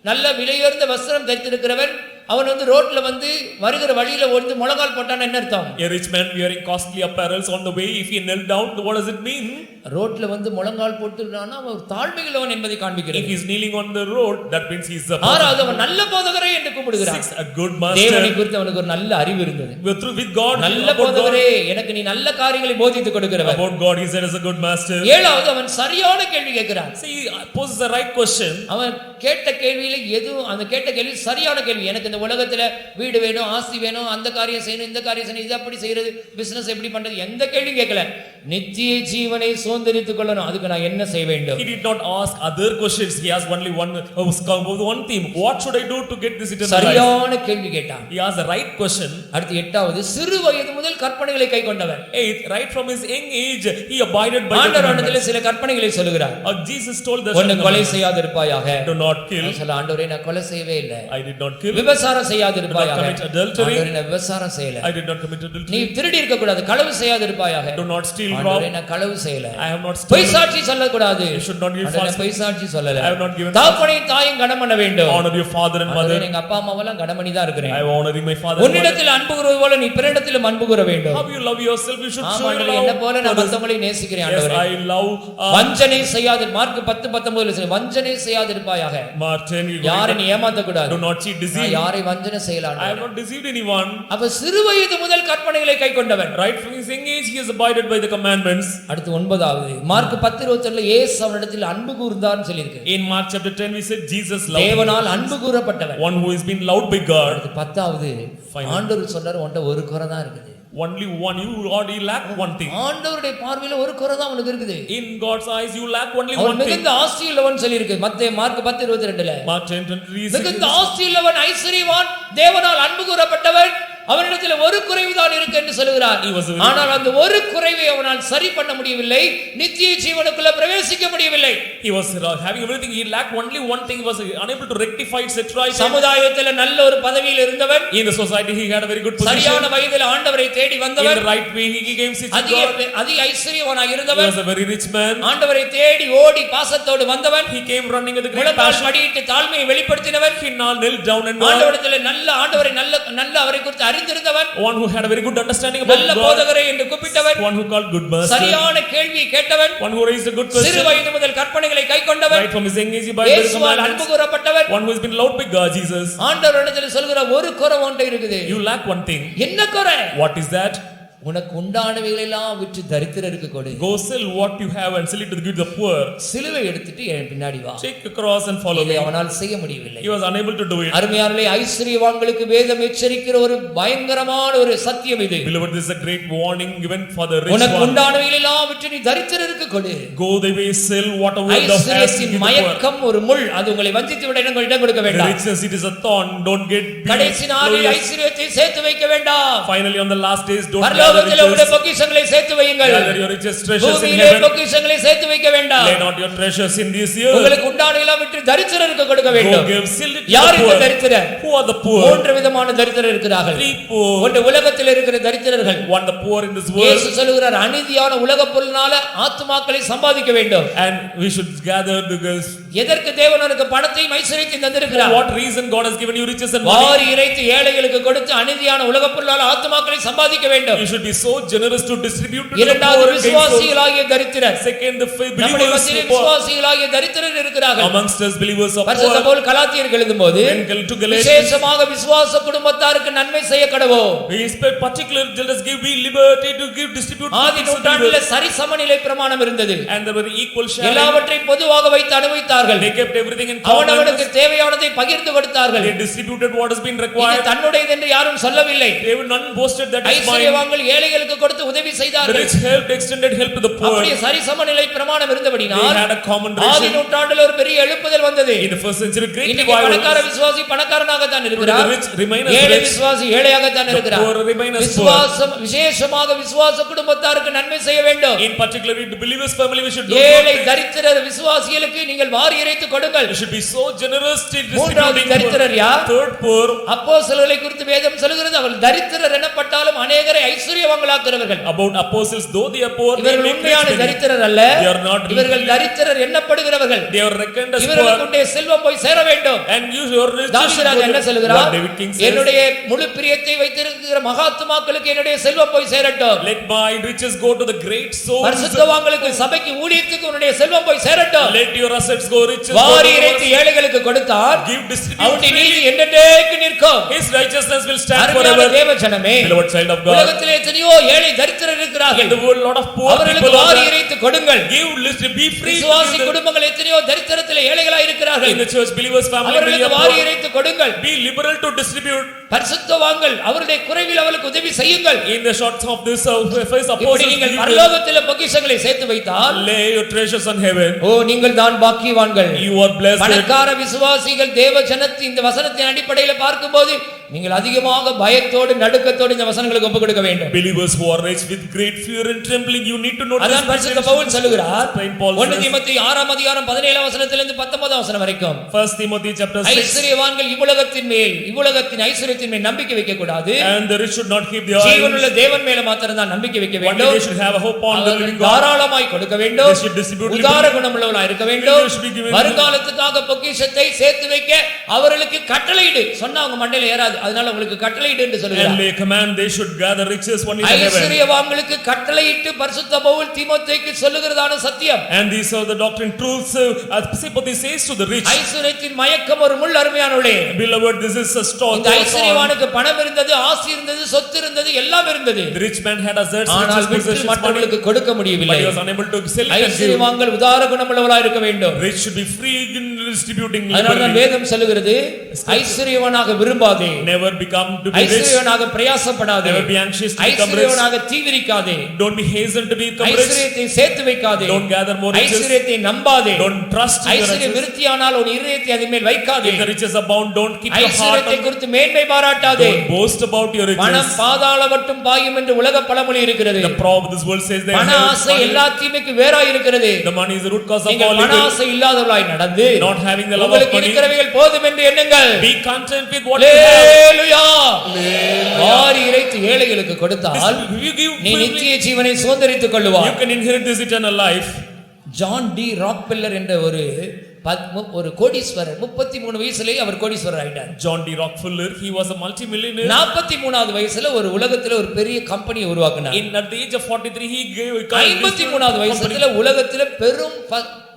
நல்ல விலையுயர்ந்த வஸ்திரம் தரித்திருக்கிறவன், அவன் வந்து ரோட்ல வந்து வருகிற வழியில வந்து முழங்கால் போட்டான்னு என்ன அர்த்தம்?
A rich man wearing costly apparels on the way, if he knelt down, what does it mean?
ரோட்ல வந்து முழங்கால் போட்டுறானா அவன் தாழ்மையுள்ளவன் என்பதை
If
காண்பிக்கிறது.
he is kneeling on the road, that means he is a
ஆறாவது அவன் நல்ல போதகரே என்று கூப்பிடுகிறான்.
6, a good
தேவனை
master.
குறித்து அவனுக்கு ஒரு நல்ல அறிவு இருந்தது.
With God,
நல்ல
about God,
போதகரே எனக்கு நீ நல்ல காரியங்களை போதித்து கொடுக்கிறவர்.
about God, he said as a good master.
ஏழாவது அவன் சரியான கேள்வி கேட்கிறான்.
See, poses the right question.
அவன் கேட்ட கேள்வியில எதுவும் அந்த கேட்ட கேள்வி சரியான கேள்வி. எனக்கு இந்த உலகத்துல வீடு வேணும், ஆஸ்தி வேணும், அந்த காரியம் செய்யணும், இந்த காரியம் செய்யணும், இது அப்படி செய்யறது, பிசினஸ் எப்படி பண்றது, எந்த கேள்வியும் கேட்கல. நித்திய ஜீவனை சுதந்தரித்துக் கொள்ளணும், அதுக்கு நான் என்ன செய்ய வேண்டும்?
He did not ask other questions. He asked only one theme. What should I do to get this eternal life?
சரியான கேள்வி கேட்டான்.
He asked the right question.
அடுத்து எட்டாவது சிறு வயது முதல் கற்பனைகளை கைக்கொண்டவன்.
Eighth, right from his young age, he abided by the
ஆண்டவர்
commandments.
சில கற்பனைகளை சொல்லுகிறார்.
Jesus told the
ஒன்னு கொலை செய்யாதிருப்பாயாக.
do not kill.
சொல்ல ஆண்டவரே நான் கொலை செய்யவே இல்லை.
I did not kill.
விபசாரம் செய்யாதிருப்பாயாக.
Do not commit adultery.
ஆண்டவரே நான் விபசாரம் செய்யல.
I did not commit adultery.
நீ திருடி இருக்க கூடாது, களவு செய்யாதிருப்பாயாக.
Do not steal, rob.
ஆண்டவரே நான் களவு செய்யல.
I have not
பொய்
stolen.
சாட்சி சொல்லக்கூடாது.
You should not give
ஆண்டவரே
false.
பொய் சாட்சி சொல்லல.
I have not given.
தகப்பனையும் தாயும் கனம் பண்ண வேண்டும்.
Honor your father and mother.
ஆண்டவரே எங்க அப்பா அம்மாவெல்லாம் கனம் பண்ணி தான் இருக்கிறேன்.
I am honoring my father and mother.
உன்னிடத்தில் அன்பு கூறுவது போல நீ பிறனிடத்திலும் அன்பு கூற வேண்டும்.
How you love yourself, you should show your
ஆண்டவரே
love.
என்ன போல நான் மத்தவங்களை நேசிக்கிறேன்
Yes,
ஆண்டவரே.
I love.
வஞ்சனை செய்யாது. மார்க் 10:19 சொல்லு, வஞ்சனை செய்யாதிருப்பாயாக.
Martin, you
யாரை நீ ஏமாத்த கூடாது.
do not cheat, deceive.
நான் யாரை வஞ்சனை செய்யலாம்.
I have not deceived anyone.
அப்ப சிறு வயது முதல் கற்பனைகளை கைக்கொண்டவன்.
Right from his young age, he has abided by the commandments.
அடுத்து 9வது மார்க் 10:22 இயேசு அவனிடத்தில் அன்பு கூர்ந்தார்னு சொல்லியிருக்கு.
In Mark chapter 10, we said Jesus loved
தேவனால் அன்பு கூறப்பட்டவன்.
one who has been loved by God.
அடுத்து 10வது ஆண்டவர் சொன்னார் உன்கிட்ட ஒரு குறை தான் இருக்குது.
Only one, you already lack one thing.
ஆண்டவருடைய பார்வையில ஒரு குறை தான் உனக்கு இருக்குது.
In God's eyes, you lack only
அவன்
one thing.
மிகுந்த ஆஸ்தியுள்ளவன் சொல்லியிருக்கு. Mark 10:22
Mark 10:23.
மிகுந்த ஆஸ்தியுள்ளவன், ஐஸ்வரியவான், தேவனால் அன்பு கூறப்பட்டவன், அவனிடத்தில் ஒரு குறைவுதான் இருக்கு என்று சொல்கிறார். ஆனால் அந்த ஒரு குறைவை அவனால் சரி பண்ண முடியவில்லை, நித்திய ஜீவனுக்குள்ள பிரவேசிக்க முடியவில்லை.
He was having everything, he lacked only one thing, he was unable to rectify it, set right.
சமுதாயத்தில் நல்ல ஒரு பதவியில் இருந்தவன்.
In the society, he had a very good position.
சரியான வயதில் ஆண்டவரை தேடி வந்தவன்.
In the right way, he came seeking God.
அதிக ஐஸ்வரியவானாக
He
இருந்தவன்.
was a very rich man.
ஆண்டவரை தேடி ஓடி பாசத்தோடு வந்தவன்.
He came running with a great
முழங்கால்
passion.
படியிட்டு தாழ்மையை வெளிப்படுத்தினவன்.
He knelt down and
ஆண்டவரிடத்தில் ஆண்டவரை நல்ல அவரை குறித்து அறிந்திருந்தவன்.
one who had a very good understanding about
நல்ல
God.
போதகரே என்று கூப்பிட்டவன்.
One who called good master.
சரியான கேள்வியை கேட்டவன்.
One who raised a good question.
சிறு வயது முதல் கற்பனைகளை கைக்கொண்டவன்.
Right from his young age, by the
இயேசுவால் அன்பு கூறப்பட்டவன்.
one who has been loved by God, Jesus.
ஆண்டவரிடத்தில் சொல்கிற ஒரு குறை உன்கிட்ட இருக்குது.
You lack one thing.
என்ன குறை?
What is that?
உனக்கு உண்டானவைகளை எல்லாம் விற்று தரித்திரருக்கு கொடு.
Go sell what you have and sell it to the poor.
சிலுவை எடுத்துட்டு என் பின்னாடி வா.
Take the cross and follow me.
அவனால் செய்ய முடியவில்லை.
He was unable to do it.
அருமையானவர்களே, ஐஸ்வரியவான்களுக்கு வேதம் எச்சரிக்கிற ஒரு பயங்கரமான ஒரு சத்தியம் இது.
Beloved, this is a great warning given for the rich
உனக்கு
one.
உண்டானவைகளை எல்லாம் விற்று நீ தரித்திரருக்கு கொடு.
Go the way, sell whatever thou hast,
ஐஸ்வரியத்தின் மயக்கம் ஒரு முள், அது உங்களை வஞ்சித்து விட இடம் கொடுக்க வேண்டாம்.
Richness, it is a thorn, don't get
கடைசி நாளில் ஐஸ்வரியத்தை சேர்த்து வைக்க வேண்டாம்.
Finally on the last days, don't
பரலோகத்தில் உங்களுடைய பொக்கிஷங்களை சேர்த்து வையுங்கள்.
gather your richest treasures in
பூமியிலே
heaven.
பொக்கிஷங்களை சேர்த்து வைக்க வேண்டாம்.
Lay not your treasures in this year.
உங்களுக்கு உண்டானவைகளை விற்று தரித்திரருக்கு கொடுக்க
Go
வேண்டும்.
give, sell it to
யார்
the
இந்த
poor.
தரித்திரர்?
Who are the poor?
மூன்று விதமான தரித்திரர் இருக்கிறார்கள்.
Three poor.
ஒன்று உலகத்தில் இருக்கிற தரித்திரர்கள்.
One, the poor in this world.
இயேசு சொல்கிறார், அநீதியான உலகப் பொருளினால ஆத்துமாக்களை சம்பாதிக்க வேண்டும்.
And we should gather because
எதற்கு தேவன் உனக்கு பணத்தையும் ஐஸ்வரியத்தையும் தந்திருக்கிறார்?
for what reason God has given you riches and money?
வாரி இறைத்து ஏழைகளுக்கு கொடுத்து அநீதியான உலகப் பொருளால் ஆத்துமாக்களை சம்பாதிக்க வேண்டும்.
You should be so generous to distribute to the
இரண்டாவது
poor.
விசுவாசிகளாகிய தரித்திரர்.
Second, the
நம்முடைய
believers
மத்தியில்
who are
விசுவாசிகளாகிய தரித்திரர் இருக்கிறார்கள்.
amongst us, believers of
பரிசுத்த
poor.
பவுல் கலாத்தியருக்கு எழுதும்போது
To Galatians,
விசேஷமாக விசுவாச குடும்பத்தாருக்கு நன்மை செய்ய கடவோம்.
we expect particular, let us give we liberty to give, distribute to
Aadhi
the
நூற்றாண்டில்
believers.
சரி சமநிலை பிரமாணம் இருந்தது.
And there were equal sharing.
எல்லாவற்றையும் பொதுவாக வைத்து அனுபவித்தார்கள்.
They kept everything in common.
அவனவனுக்கு தேவையானதை பகிர்ந்து கொடுத்தார்கள்.
They distributed what has been
இது
required.
தன்னுடையது என்று யாரும் சொல்லவில்லை.
They were none boasted that is mine.
ஐஸ்வரியவான்கள் ஏழைகளுக்கு கொடுத்து உதவி
The
செய்தார்கள்.
rich helped, extended help to the poor.
அப்படியே சரி சமநிலை பிரமாணம்
They
இருந்தபடினால்
had a common
Aadhi
ration.
நூற்றாண்டில் ஒரு பெரிய எழுப்புதல் வந்தது.
In the first century, great
இன்னைக்கு
revival.
பணக்கார விசுவாசி பணக்காரனாக தான்
Today
இருக்கிறார்.
the rich remain as
ஏழை
rich.
விசுவாசி ஏழையாக தான்
The
இருக்கிறார்.
poor remain as poor.
விசுவாசம் விசேஷமாக விசுவாச குடும்பத்தாருக்கு நன்மை செய்ய வேண்டும்.
In particular, the believers' family, we should do
ஏழை
something.
தரித்திரர் விசுவாசிகளுக்கு நீங்கள் வாரி இறைத்து கொடுங்கள்.
We should be so generous to
மூன்றாவது
distributing
தரித்திரர்
poor.
யார்?
Third, poor.
அப்போஸ்தலர்களை குறித்து வேதம் சொல்கிறது, அவர்கள் தரித்திரர் எனப்பட்டாலும் அநேகரை ஐஸ்வர்யவான்களாக ஐஸ்வர்யவான்களாக்குறவர்கள்.
About apostles, though they are poor, they
இவர்கள்
make
உண்மையான
rich many.
தரித்திரர் அல்ல.
They are not
இவர்கள் தரித்திரர் எண்ணப்படுகிறவர்கள்.
They are reckoned as poor.
இவர்களுக்கு செல்வம் போய் சேர வேண்டும்.
And use your riches.
தாவீது என்ன சொல்கிறார்?
What David King says.
என்னுடைய முழு பிரியத்தை வைத்திருக்கிற மகாத்மாக்களுக்கு என்னுடைய செல்வம் போய் சேரட்டும்.
Let my riches go to the great souls.
பரிசுத்தவான்களுக்கு சபைக்கு ஊழியத்துக்கு உன்னுடைய செல்வம் போய் சேரட்டும்.
Let your assets go riches.
வாரி இறைத்து ஏழைகளுக்கு கொடுத்தார்.
Give distribute.
அவருடைய நீதி என்றென்றைக்கும் நிற்கும்.
His righteousness will stand
அருமையான
forever.
தேவ ஜனமே,
Beloved child of God.
உலகத்திலே எத்தனையோ ஏழை தரித்திரர் இருக்கிறார்கள்.
In the world, lot of poor
அவர்களுக்கு
people are
வாரி
there.
இறைத்து கொடுங்கள்.
Give list, be free.
விசுவாசி குடும்பங்கள் எத்தனையோ தரித்திரத்திலே ஏழைகளாய் இருக்கிறார்கள்.
In the church, believers family,
அவர்களுக்கு வாரி இறைத்து கொடுங்கள்.
be liberal to distribute.
பரிசுத்தவான்கள் அவருடைய குறைவில் அவர்களுக்கு உதவி செய்யுங்கள்.
In the shorts of this face
இப்படி
apostles,
நீங்கள் பரலோகத்திலே பொக்கிஷங்களை சேர்த்து வைத்தால்,
lay your treasures on heaven.
ஓ நீங்கள் தான் பாக்கியவான்கள்.
You are blessed.
பணக்கார விசுவாசிகள் தேவ ஜனத்தின் இந்த வசனத்தின் அடிப்படையில் பார்க்கும்போது நீங்கள் அதிகமாக பயத்தோடு நடுக்கத்தோடு இந்த வசனங்களுக்கு ஒப்புக் கொடுக்க வேண்டும்.
Believers who are rich with great fear and trembling, you need to know this.
அதான் பரிசுத்த பவுல் சொல்லுகிறார்.
Saint Paul
1 தீமோத்தேயு 6 அதிகாரம் 17 வசனத்திலிருந்து 19 வசனம் வரைக்கும்.
1 Timothy chapter 6.
ஐஸ்வர்யவான்கள் இவ்வுலகத்தின் மேல் இவ்வுலகத்தின் ஐஸ்வர்யத்தின் மேல் நம்பிக்கை வைக்க கூடாது.
And the rich should not keep their eyes.
ஜீவனுள்ள தேவன் மேல மாத்திரம் தான் நம்பிக்கை வைக்க
One day
வேண்டும்.
they should have a hope on the living God.
தாராளமாய் கொடுக்க வேண்டும்.
They should distribute
உதார குணமுள்ளவர்களாய் இருக்க வேண்டும்.
They should be given.
வருங்காலத்துக்காக பொக்கிஷத்தை சேர்த்து வைக்க அவர்களுக்கு கட்டளையிடு. சொன்னா அவங்க மண்டையில ஏறாது. அதனால உங்களுக்கு கட்டளையிடு என்று சொல்கிறார்.
And they command they should gather riches only in heaven.
ஐஸ்வர்யவான்களுக்கு கட்டளையிட்டு பரிசுத்த பவுல் தீமோத்தேயுக்கு சொல்லுகிறதான சத்தியம்.
And these are the doctrine truths as Timothy says to the rich.
ஐஸ்வர்யத்தின் மயக்கம் ஒரு முள் அருமையானவளே.
Beloved, this is a stone.
இந்த ஐஸ்வர்யவானுக்கு பணம் இருந்தது, ஆஸ்தி இருந்தது, சொத்து இருந்தது, எல்லாம் இருந்தது.
The rich man had assets,
ஆனால்
riches, possessions, money,
மற்றவர்களுக்கு கொடுக்க முடியவில்லை.
but he was unable to sell it.
ஐஸ்வர்யவான்கள் உதார குணமுள்ளவர்களாய் இருக்க வேண்டும்.
Rich should be free in distributing
அதனால தான்
liberally.
வேதம் சொல்லுகிறது, ஐஸ்வர்யவானாக விரும்பாதே,
Never become to be rich.
ஐஸ்வர்யவானாக பிரயாசப்படாதே,
Never be anxious to become rich.
ஐஸ்வர்யவானாக தீவிரிக்காதே,
Don't be hastened to become rich.
ஐஸ்வர்யத்தை சேர்த்து வைக்காதே,
Don't gather more riches.
ஐஸ்வர்யத்தை நம்பாதே,
Don't trust in the
ஐஸ்வர்யம்
riches.
விருத்தியானால் உன் இருதயத்தை அதன் மேல் வைக்காதே,
If the riches abound, don't keep your heart
ஐஸ்வர்யத்தை
on.
குறித்து மேன்மை பாராட்டாதே.
Don't boast about your
பணம்
riches.
பாதாள மட்டும் பாயும் என்று உலக பழமொழி இருக்கிறது.
The proverb of this world says that
பண ஆசை எல்லா தீமைக்கு வேறாய் இருக்கிறது.
the money is the root cause of
நீங்கள்
all
பண
evil.
ஆசை இல்லாதவர்களாய் நடந்து
Not having the love of
உங்களுக்கு
money.
இருக்கிறவைகள் போதும் என்று எண்ணுங்கள்.
Be content with what you have.
அல்லேலூயா. வாரி இறைத்து ஏழைகளுக்கு கொடுத்தால்
You give
நீ
freely.
நித்திய ஜீவனை சுதந்தரித்துக் கொள்ளுவாய்.
You can inherit this eternal life.
John D Rockefeller என்ற ஒரு கோடீஸ்வரர் 33 வயசுலயே அவர் கோடீஸ்வரர் ஆயிட்டார்.
John D. Rockefeller, he was a multi-millionaire.
43வது வயசுல ஒரு உலகத்துல ஒரு பெரிய கம்பெனியை உருவாக்கினார்.
At the age of 43, he gave
53வது வயசுல உலகத்துல பெரும்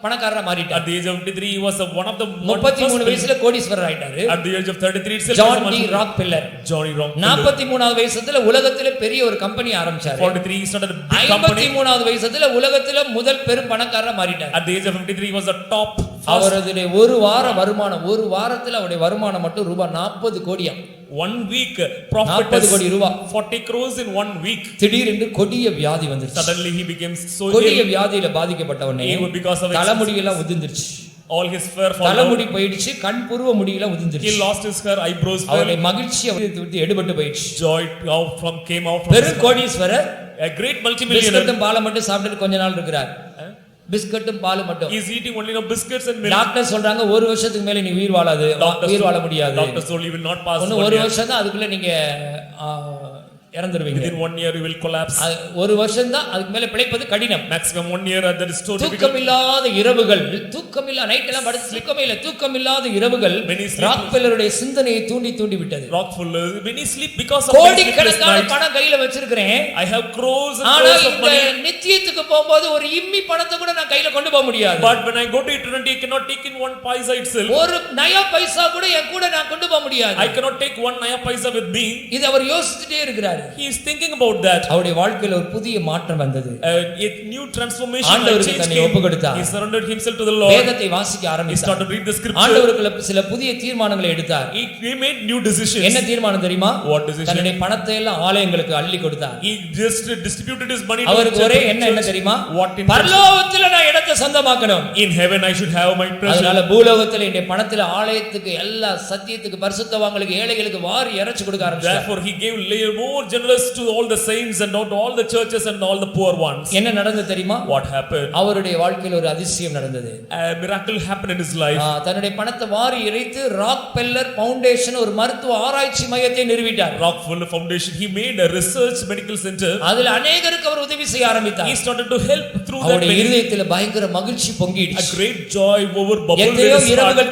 பணக்காரரா மாறிட்டார்.
At the age of 53, he was one of the
33 வயசுல கோடீஸ்வரர் ஆயிட்டாரு.
At the age of 33 itself,
John D Rockefeller.
John D. Rockefeller.
43வது வயசுல உலகத்துல பெரிய ஒரு கம்பெனி ஆரம்பிச்சாரு.
43, he started a big company.
53வது வயசுல உலகத்துல முதல் பெரும் பணக்காரரா மாறிட்டார்.
At the age of 53, he was the top.
அவருடைய ஒரு வார வருமானம், ஒரு வாரத்துல அவருடைய வருமானம் மட்டும் ரூபாய் 40 கோடியா.
1 week profit
40 கோடி ரூபாய்.
40 crores in 1 week.
திடீரென்று கொடிய வியாதி வந்துருச்சு.
Suddenly he became so
கொடிய
ill.
வியாதியில பாதிக்கப்பட்டவனே
Because of
தலைமுடி எல்லாம் உதிர்ந்துருச்சு.
all his hair fall
தலைமுடி
out.
போயிடுச்சு, கண் புருவ முடியெல்லாம்
He
உதிர்ந்துருச்சு.
lost his hair, eyebrows fell.
அவருடைய மகிழ்ச்சி விட்டு எடுபட்டு போயிடுச்சு.
Joy came out from
பெரும் கோடீஸ்வரர்
a great multimillionaire.
பிஸ்கட்டும் பாலை மட்டும் சாப்பிட்டுட்டு கொஞ்ச நாள் இருக்கிறார். பிஸ்கட்டும் பால் மட்டும்.
He is eating only biscuits and milk.
Doctor சொல்றாங்க ஒரு வருஷத்துக்கு மேல நீ உயிர் வாழ முடியாது.
Doctor told you will not pass
இன்னும்
1
ஒரு
year.
வருஷம் தான், அதுக்குள்ள நீங்க இறந்துருவீங்க.
Within 1 year you will collapse.
ஒரு வருஷம் தான், அதுக்கு மேல பிழைப்பது கடினம்.
Maximum 1 year that is totally
தூக்கமில்லாத இரவுகள், தூக்கமில்லா நைட் எல்லாம் படுத்து தூக்கமே இல்ல, தூக்கமில்லாத இரவுகள் ராக்பெல்லருடைய சிந்தனையை தூண்டி விட்டது.
Rockefeller when he sleep because of
கோடிக்கணக்கான பணம் கையில வச்சிருக்கிறேன்,
I have crores and
ஆனா
crores of
இந்த
money,
நித்தியத்துக்கு போகும்போது ஒரு இம்மி பணத்தை கூட நான் கையில கொண்டு போக முடியாது.
but when I go to eternity I cannot take in 1 paisa itself.
ஒரு நயா பைசா கூட என் கூட நான் கொண்டு போக முடியாது.
I cannot take 1 naya paisa with me.
இது அவர் யோசிச்சுட்டே இருக்கிறார்.
He is thinking about that.
அவருடைய வாழ்க்கையில ஒரு புதிய மாற்றம் வந்தது.
A new transformation,
ஆண்டவருக்கு தன்னை ஒப்புக்கொடுத்தார்.
He surrendered himself to the Lord.
வேதத்தை வாசிக்க
He
ஆரம்பித்தார்.
started to read the scripture.
ஆண்டவருக்கு சில புதிய தீர்மானங்களை எடுத்தார்.
He made new decisions.
என்ன தீர்மானம் தெரியுமா?
What decision?
தன்னுடைய பணத்தை எல்லாம் ஆலயங்களுக்கு அள்ளி கொடுத்தார்.
He just distributed his money to
அவருக்கு ஒரே என்ன தெரியுமா? பரலோகத்துல நான் இடத்தை சொந்தமாக்கணும்.
In heaven I should have my treasure.
அதனால பூலோகத்துல இந்த பணத்துல ஆலயத்துக்கு எல்லா சத்தியத்துக்கு பரிசுத்தவான்களுக்கு ஏழைகளுக்கு வாரி இறைச்சு கொடுக்க ஆரம்பிச்சார்.
Therefore he gave more generous to all the saints and not all the churches and all the poor ones.
என்ன நடந்தது தெரியுமா?
What happened?
அவருடைய வாழ்க்கையில் ஒரு அதிசயம் நடந்தது.
A miracle happened in his life.
தன்னுடைய பணத்தை வாரி இறைத்து ராக் பெல்லர் ஃபவுண்டேஷன் ஒரு மருத்துவ ஆராய்ச்சி மையத்தை நிறுவிட்டார்.
Rockefeller Foundation, he made a research medical center.
அதில் அநேகருக்கு அவர் உதவி செய்ய ஆரம்பித்தார்.
He started to help through that.
அவருடைய இதயத்தில் பயங்கர மகிழ்ச்சி பொங்கிடுச்சு.
A great joy over bubbled in
எத்தனையோ
his heart.
இரவுகள்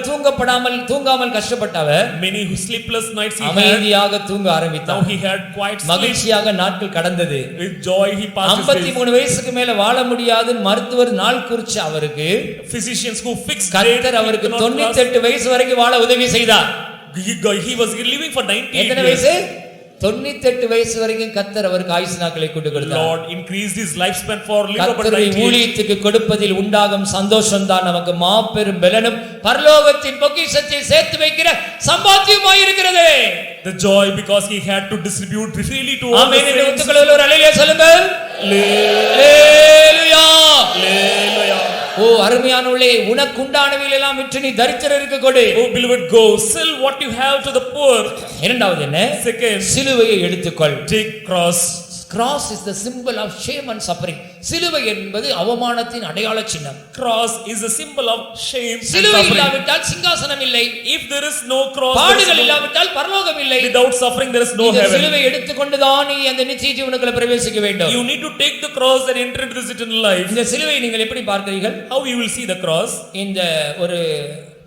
தூங்காமல் கஷ்டப்பட்டவர்
Many sleepless nights he had.
அமைதியாக தூங்க ஆரம்பித்தார்.
Now he had quiet sleep.
மகிழ்ச்சியாக நாட்கள் கடந்தது.
With joy he passed his days.
53 வயசுக்கு மேல வாழ முடியாது மருத்துவர் நாள் குறிச்சு அவருக்கு
Physicians who fixed
கர்த்தர் அவருக்கு 98 வயசு வரைக்கும் வாழ உதவி செய்தார்.
He was living for 98
எத்தனை வயசு? 98 வயசு வரைக்கும் கர்த்தர் அவருக்கு ஆயுசு நாட்களை கொண்டு கொடுத்தார்.
Lord increased his lifespan for living about
கர்த்தருடைய
98.
ஊழியத்துக்கு கொடுப்பதில் உண்டாகும் சந்தோஷம் தான் நமக்கு மாபெரும் பலனும் பரலோகத்தின் பொக்கிஷத்தை சேர்த்து வைக்கிற சம்பாத்தியமாய் இருக்கிறது.
The joy because he had to distribute freely to all the
ஆமென் என்று
saints.
ஒத்துக்கொள்ளுங்கள். ஒரு அல்லேலூயா சொல்லுங்கள். அல்லேலூயா.
Hallelujah.
ஓ அருமையானவர்களே, உனக்குண்டானவைகள் எல்லாம் விற்று நீ தரித்திரருக்கு கொடு.
Oh beloved, go sell what you have to the poor.
இரண்டாவது என்ன?
Second,
சிலுவையை எடுத்துக்கொள்.
take cross.
Cross is the symbol of shame and suffering. சிலுவை என்பது அவமானத்தின் அடையாள சின்னம்.
Cross is a symbol of shame and
சிலுவை
suffering.
இல்லாவிட்டால் சிங்காசனம் இல்லை.
If there is no cross,
பாடுகள் இல்லாவிட்டால் பரலோகம் இல்லை.
without suffering there is no
இந்த
heaven.
சிலுவை எடுத்துக்கொண்டு தான் நீ அந்த நித்திய ஜீவனுக்குள்ள பிரவேசிக்க வேண்டும்.
You need to take the cross and enter into this eternal life.
இந்த சிலுவை நீங்கள் எப்படி பார்க்கிறீர்கள்?
How you will see the cross?
இந்த ஒரு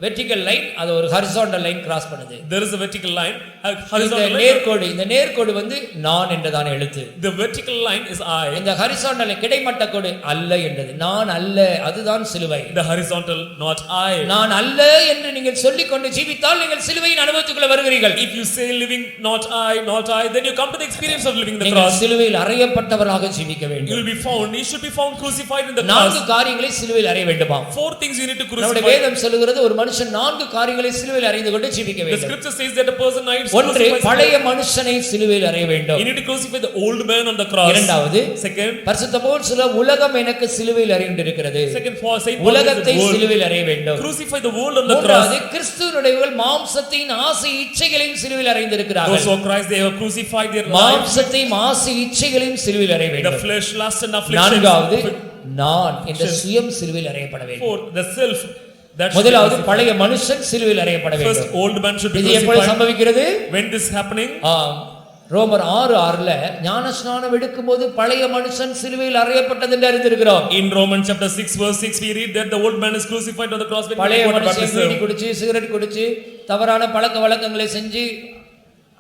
வெர்டிகல் லைன் அது ஒரு ஹரிசாண்டல் லைன் கிராஸ் பண்ணுது.
There is a vertical line, a
இந்த
horizontal line.
நேர்கோடு, இந்த நேர்கோடு வந்து நான் என்றதான எழுத்து.
The vertical line is I.
இந்த ஹரிசாண்டல் கிடைமட்ட கோடு அல்ல என்றது. நான் அல்ல, அதுதான் சிலுவை.
The horizontal, not I.
நான் அல்ல என்று நீங்கள் சொல்லிக்கொண்டு ஜீவித்தால் நீங்கள் சிலுவையின் அனுபவத்துக்குள்ள வருகிறீர்கள்.
If you say living not I, then you come to the experience of living the
நீங்கள்
cross.
சிலுவையில் அறையப்பட்டவராக ஜீவிக்க
You
வேண்டும்.
will be found, you should be found crucified in the
நான்கு
cross.
காரியங்களை சிலுவையில் அறைய வேண்டுமா?
4 things you need to
நம்முடைய
crucify.
வேதம் சொல்லுகிறது ஒரு மனுஷன் நான்கு காரியங்களை சிலுவையில் அறைந்து கொண்டு ஜீவிக்க
The
வேண்டும்.
scripture says that a person needs to
ஒன்று,
crucify.
பழைய மனுஷனை சிலுவையில் அறைய வேண்டும்.
You need to crucify the old man on the cross.
இரண்டாவது,
Second,
பரிசுத்த பவுல் சொல்ல உலகம் எனக்கு சிலுவையில் அறைந்திருக்கிறது.
Saint Paul says
உலகத்தை சிலுவையில் அறைய வேண்டும்.
crucify the world on the cross.
மூன்றாவது, கிறிஸ்துவினுடையவர்கள் மாம்சத்தின் ஆசை இச்சைகளையும் சிலுவையில்
Those
அறைந்திருக்கிறார்கள்.
who are Christ, they have crucified their life,
மாம்சத்தையும் ஆசை இச்சைகளையும் சிலுவையில் அறைய
the
வேண்டும்.
flesh, lust and affliction.
நான்காவது, நான் என்ற சுயம் சிலுவையில் அறையப்பட வேண்டும்.
Fourth, the self. That should
முதலாவது
be
பழைய மனுஷன் சிலுவையில் அறையப்பட
first,
வேண்டும்.
old man should be
இது எப்படி
crucified.
சம்பவிக்கிறது?
When this is happening,
ரோமர் 6:6 ஞானஸ்நானம் எடுக்கும்போது பழைய மனுஷன் சிலுவையில் அறையப்பட்டது என்று அறிந்திருக்கிறோம்.
in Romans chapter 6 verse 6 we read that the old man is crucified on the cross when
பழைய
he got
மனுஷன்
baptism.
பீடி குடிச்சு சிகரெட் குடிச்சு தவறான பழக்க வழக்கங்களை செஞ்சு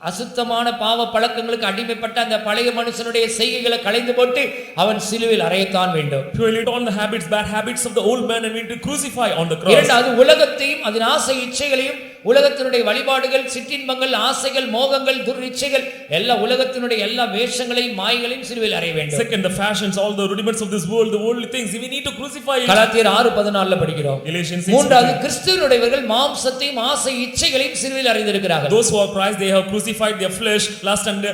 அசுத்தமான பாவ பழக்கங்களுக்கு அடிமைப்பட்ட அந்த பழைய மனுஷனுடைய செய்கைகளை களைந்து போட்டு அவன் சிலுவையில் அறையத்தான் வேண்டும்.
To lay on the habits, bad habits of the old man and we need to crucify on the cross.
இரண்டாவது, உலகத்தையும் அதன் ஆசை இச்சைகளையும் உலகத்தினுடைய வழிபாடுகள், சிற்றின்பங்கள், ஆசைகள், மோகங்கள், துர்இச்சைகள் எல்லா உலகத்தினுடைய எல்லா வேஷங்களையும் மாயைகளையும் சிலுவையில் அறைய வேண்டும்.
Second, the fashions, all the rudiments of this world, the worldly things, we need to crucify it.
கலாத்தியர் 6:14 படிக்கிறோம்.
Galatians 6.
மூன்றாவது, கிறிஸ்துவினுடையவர்கள் மாம்சத்தையும் ஆசை இச்சைகளையும் சிலுவையில் அறைந்திருக்கிறார்கள்.
Those who are Christ, they have crucified their flesh, lust and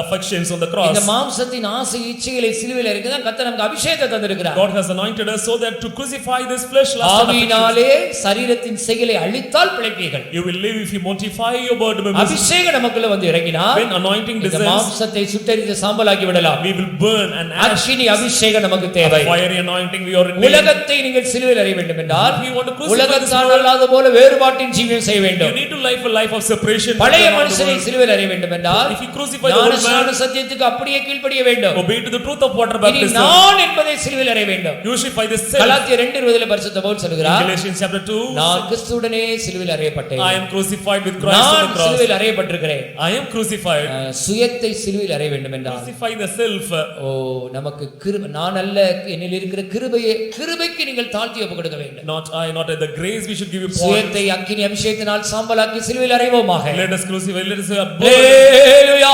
affections on the cross.
இந்த மாம்சத்தின் ஆசை இச்சைகளை சிலுவையில் அறைக்கதான் கர்த்தர் நமக்கு அபிஷேகத்தை தந்திருக்கிறார்.
God has anointed us so that to crucify this flesh, lust and affections.
ஆவியினாலே சரீரத்தின் செயலை அழித்தால் பிழைப்பீர்கள்.
You will live if you mortify your body members.
அபிஷேகம் நமக்குள்ள வந்து இறங்கினால்
When anointing
இந்த
descends,
மாம்சத்தை சுட்டெரித்து சாம்பலாக்கி விடலாம்.
we will burn and ash.
அக்கினி அபிஷேகம் நமக்கு தேவை.
Fiery anointing we are in need.
உலகத்தை நீங்கள் சிலுவையில் அறைய வேண்டும் என்றால்
If you want to crucify this
உலகத்தால்
world,
அல்லாத போல வேறுபாட்டின் ஜீவியம் செய்ய
you
வேண்டும்.
need to live a life of separation.
பழைய
from the
மனுஷனை
world.
சிலுவையில் அறைய வேண்டும் என்றால்
If you crucify the old
ஞானஸ்நான
man,
சத்தியத்துக்கு அப்படியே கீழ்ப்படிய வேண்டும்.
obey to the truth of water
இனி
baptism.
நான் என்பதை சிலுவையில் அறைய வேண்டும்.
Crucify the self.
கலாத்தியர் 2:20 பரிசுத்த பவுல் சொல்கிறார்,
Galatians chapter 2.
நான் கிறிஸ்துவுடனே சிலுவையில் அறையப்பட்டேன்.
I am crucified with Christ on
நான்
the cross.
சிலுவையில் அறையப்பட்டிருக்கிறேன்.
I am crucified.
சுயத்தை சிலுவையில் அறைய வேண்டும் என்றால்
Crucify the self.
ஓ நமக்கு நான் அல்ல என்னில் இருக்கிற கிருபைக்கு நீங்கள் தாழ்த்தி ஒப்பு கொடுக்க வேண்டும்.
Not I, not I. The grace we should give you point.
சுயத்தை அக்கினி அபிஷேகத்தினால் சாம்பலாக்கி சிலுவையில் அறைவோமாக.
Let us crucify. Let us burn.
ஹல்லேலூயா.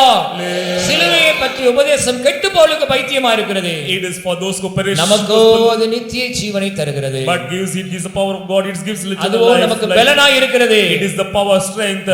சிலுவையை பற்றி உபதேசம் கெட்டுப்போலுக்கு பைத்தியமா இருக்கிறது.
It is for those who perish.
நமக்கோ அது நித்திய ஜீவனை தருகிறது.
But it gives the power of God. It gives
அதுவோ
eternal
நமக்கு
life.
பலனாய் இருக்கிறது.
It is the power, strength.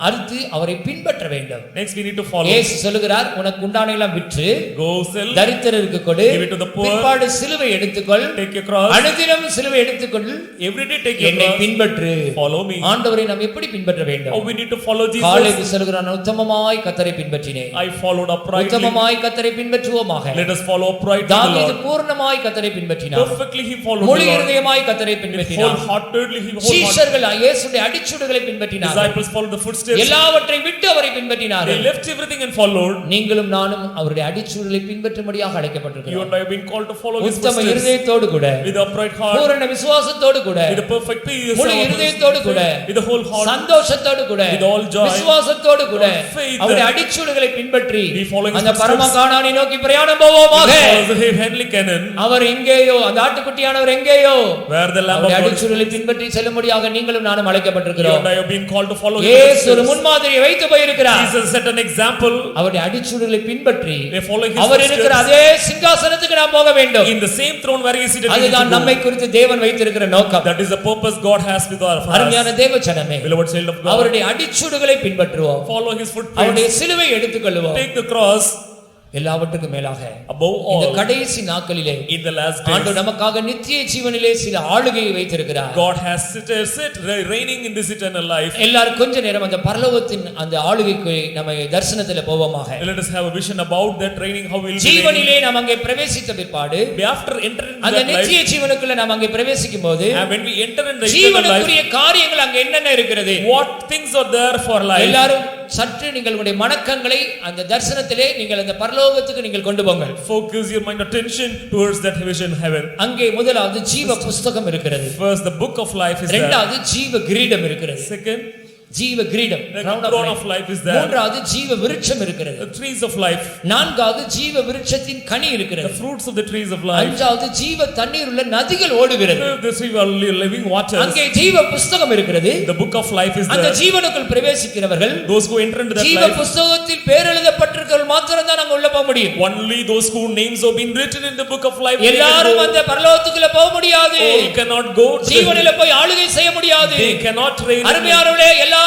அடுத்து அவரை பின்பற்ற வேண்டும்.
Next we need to follow.
இயேசு சொல்லுகிறார், உனக்கு உண்டான எல்லாம் விற்று
Go sell.
தரித்திரருக்கு கொடு,
Give it to the poor.
பிற்பாடு சிலுவை எடுத்துக்கொள்,
Take your cross.
அனுதினம் சிலுவை எடுத்துக்கொள்,
Every day take your
என்னை
cross.
பின்பற்று.
Follow me.
ஆண்டவரை நாம் எப்படி பின்பற்ற வேண்டும்?
How we need to follow Jesus.
காலேபு சொல்லுகிறான், உத்தமமாய் கர்த்தரை பின்பற்றினேன்.
I followed uprightly.
உத்தமமாய் கர்த்தரை பின்பற்றுவோமாக.
Let us follow uprightly the
தாவீது
Lord.
பூர்ணமாய் கர்த்தரை பின்பற்றினார்.
Perfectly he followed
முழு
the Lord.
இருதயமாய் கர்த்தரை பின்பற்றினார்.
Wholeheartedly he
சீஷர்கள் இயேசுவின் அடிச்சுவடுகளை பின்பற்றினார்.
Disciples followed the footsteps.
எல்லாவற்றை விட்டு அவரை பின்பற்றினார்கள்.
They left everything and followed.
நீங்களும் நானும் அவருடைய அடிச்சுவடுகளை பின்பற்றும்படியாக
You
அழைக்கப்பட்டிருக்கிறோம்.
and I have been called to follow his
Uttama
footsteps.
இருதயத்தோடு கூட,
With upright heart.
பூரண விசுவாசத்தோடு கூட,
With a perfect peace.
முழு இருதயத்தோடு கூட,
With the whole heart.
சந்தோஷத்தோடு கூட,
With all joy.
விசுவாசத்தோடு கூட
Faith.
அவருடைய அடிச்சுவடுகளை பின்பற்றி
We following his
அந்த
footsteps.
பரம கானானை நோக்கி பிரயாணம் போவோமாக.
Follow the heavenly Canaan.
அவர் எங்கேயோ, அந்த ஆட்டுக்குட்டியானவர் எங்கேயோ,
Where the Lamb of
அவருடைய
God.
அடிச்சுவடுகளை பின்பற்றி செல்லும்படியாக நீங்களும் நானும்
You
அழைக்கப்பட்டிருக்கிறோம்.
and I have been called to follow his
இயேசு ஒரு
footsteps.
முன்மாதிரியை வைத்து போயிருக்கிறார்.
Jesus set an example.
அவருடைய அடிச்சுவடுகளை பின்பற்றி
They follow his
அவர் இருக்கிற
footsteps.
அதே சிங்காசனத்துக்கு நாம் போக வேண்டும்.
In the same throne where he is seated.
அதுதான் நம்மை குறித்து தேவன் வைத்திருக்கிற நோக்கம்.
That is the purpose God has with our
அருமையான
hearts.
தேவஜனமே,
Beloved child of God.
அவருடைய அடிச்சுவடுகளை பின்பற்றுவோம்.
Follow his
அவருடைய
footprints.
சிலுவை எடுத்துக்கொள்வோம்.
Take the cross.
எல்லாவற்றுக்கும் மேலாக
Above
இந்த
all,
கடைசி நாட்களிலே
in the last
ஆண்டவர்
days,
நமக்காக நித்திய ஜீவனிலே சில ஆளுகையை வைத்திருக்கிறார்.
God has reigning in this eternal life.
எல்லாரும் கொஞ்ச நேரம் அந்த பரலோகத்தின் அந்த ஆளுகைக்கு நம்ம தரிசனத்துல போவோமாக.
Let us have a vision about that reigning, how will be reigning.
ஜீவனிலே நாம் அங்கே பிரவேசித்த பிற்பாடு,
After entering
அந்த
that life,
நித்திய ஜீவனுக்குள்ள நாம் அங்கே பிரவேசிக்கும் போது
and when we enter in the eternal life,
ஜீவனுக்குரிய காரியங்கள் அங்க என்னென்ன இருக்கிறது?
what things are there for life?
எல்லாரும் சற்று நீங்களுடைய மனக்கங்களை அந்த தரிசனத்திலே நீங்கள் அந்த பரலோகத்துக்கு நீங்கள் கொண்டு போங்கள்.
Focus your mind attention towards that vision heaven.
அங்கே முதலாவது ஜீவ புஸ்தகம் இருக்கிறது.
First, the book of life is there.
இரண்டாவது ஜீவ கிரீடம் இருக்கிறது.
Second,
ஜீவ கிரீடம்,
the
crown
throne of life is there.
மூன்றாவது ஜீவ விருட்சம் இருக்கிறது.
The trees of life,
நான்காவது ஜீவ விருட்சத்தின் கனி
the
இருக்கிறது.
fruits of the trees of life.
அஞ்சாவது ஜீவ தண்ணீர் உள்ள நதிகள் ஓடுகிறது.
This river living waters.
அங்கே ஜீவ புஸ்தகம் இருக்கிறது.
The book of life is
அந்த
there.
ஜீவனுக்குள் பிரவேசிக்கிறவர்கள்,
Those who enter into that
ஜீவ
life,
புஸ்தகத்தில் பேர் எழுதப்பட்டிருக்கிறவர்கள் மாத்திரம் தான் அங்க உள்ள போக முடியும்.
only those whose names have been written in the book of life.
எல்லாரும் அந்த பரலோகத்துக்குள்ள போக முடியாது.
All cannot go to the,
ஜீவனில போய் ஆளுகை செய்ய முடியாது.
they cannot reign.
அருமையானவர்களே, எல்லாரும்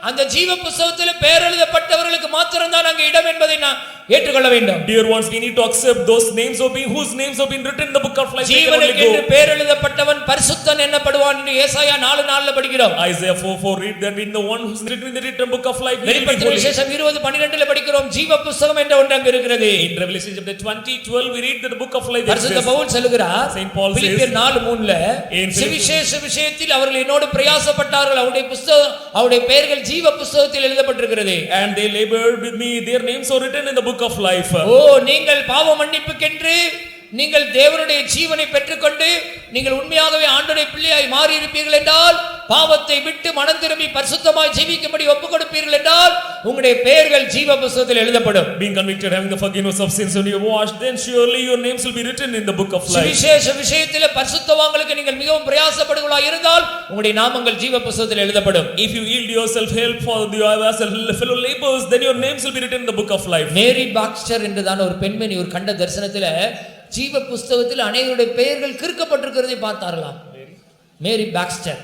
அந்த ஜீவ புஸ்தகத்தில் பெயர் எழுதப்பட்டவர்களுக்கு மாத்திரம் தான் அங்கே இடம் என்பதை நான் ஏற்றுக்கொள்ள வேண்டும்.
Dear ones, we need to accept those names whose names have been written in the book of life.
ஜீவனுக்கு என்று பெயர் எழுதப்பட்டவன் பரிசுத்தன் என்னப்படுவான் என்று ஏசாயா 4:4 படிக்கிறோம்.
Isaiah 4:4 read that in the one who's written in the written book of life.
வெளிப்படுத்தின விசேஷம் 20:12 படிக்கிறோம், ஜீவ புஸ்தகம் என்ற ஒன்று அங்கு இருக்கிறது.
In Revelation chapter 20:12 we read that the book of life
பரிசுத்த
exists.
பவுல் சொல்லுகிறார்,
Saint Paul says,
பிலிப்பியர் 4:3ல சுவிசேஷ விஷயத்தில் அவர்கள் என்னோடு பிரயாசப்பட்டார்கள், அவருடைய பெயர்கள் ஜீவ புஸ்தகத்தில் எழுதப்பட்டிருக்கிறது.
And they labored with me, their names are written in the book of life.
நீங்கள் பாவ மன்னிப்புக்கென்று நீங்கள் தேவனுடைய ஜீவனை பெற்றுக்கொண்டு நீங்கள் உண்மையாகவே ஆண்டவருடைய பிள்ளையாய் மாறி இருப்பீர்கள் என்றால், பாவத்தை விட்டு மனம் திரும்பி பரிசுத்தமாய் ஜீவிக்கும்படி ஒப்புக் கொடுப்பீர்கள் என்றால், உங்களுடைய பெயர்கள் ஜீவ புஸ்தகத்தில் எழுதப்படும்.
Being convicted, having the forgiveness of sins, when you are washed, then surely your names will be written in the book of life.
சுவிசேஷ விஷயத்திலே பரிசுத்தவான்களுக்கு நீங்கள் மிகவும் பிரயாசப்படுவீர்களாய் இருந்தால், உங்களுடைய நாமங்கள் ஜீவ புஸ்தகத்தில் எழுதப்படும்.
If you yield yourself help for the fellow laborers, then your names will be written in the book of life.
Mary Baxter என்றதான ஒரு பெண்மணி ஒரு கண்ட தரிசனத்திலே ஜீவ புஸ்தகத்தில் அநேகருடைய பெயர்கள் கிறுக்கப்பட்டிருக்கிறதை பார்த்தார்களாம். மேரி பாக்ஸ்டர்,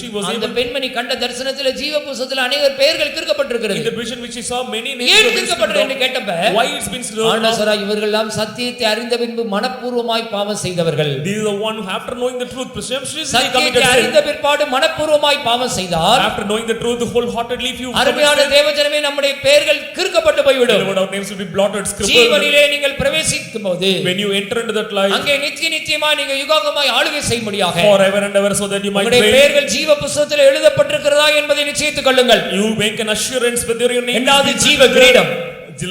she was
அந்த
able,
பெண்மணி கண்ட தரிசனத்திலே ஜீவ புஸ்தகத்தில் அநேகர் பெயர்கள் கிறுக்கப்பட்டிருக்கிறது.
in the vision which she saw, many names
ஏன்
were
கிறுக்கப்பட்டது என்று கேட்டப்ப,
why it's been slow.
ஆண்டவரா, இவர்கள் எல்லாம் சத்தியத்தை அறிந்த பின்பு மனப்பூர்வமாய் பாவம் செய்தவர்கள்.
These are the one who after knowing the truth presumptuously
சத்தியத்தை
committed
அறிந்த
sin.
பிற்பாடு மனப்பூர்வமாய் பாவம் செய்தால்,
After knowing the truth wholeheartedly, if you
அருமையான தேவஜனமே, நம்முடைய பெயர்கள் கிறுக்கப்பட்டு போய்விடும்.
our names will be blotted, scribbled.
ஜீவனிலே நீங்கள் பிரவேசிக்கும் போது,
When you enter into that life,
அங்கே நித்தியமாய் நீங்க யுகாகமாய் ஆளுகை செய்யும்படியாக
forever and ever, so that you might
உங்களுடைய பெயர்கள் ஜீவ புஸ்தகத்தில் எழுதப்பட்டிருக்கிறதா என்பதை நிச்சயித்துக் கொள்ளுங்கள்.
you make an assurance whether your name
இரண்டாவது
is
ஜீவ கிரீடம்,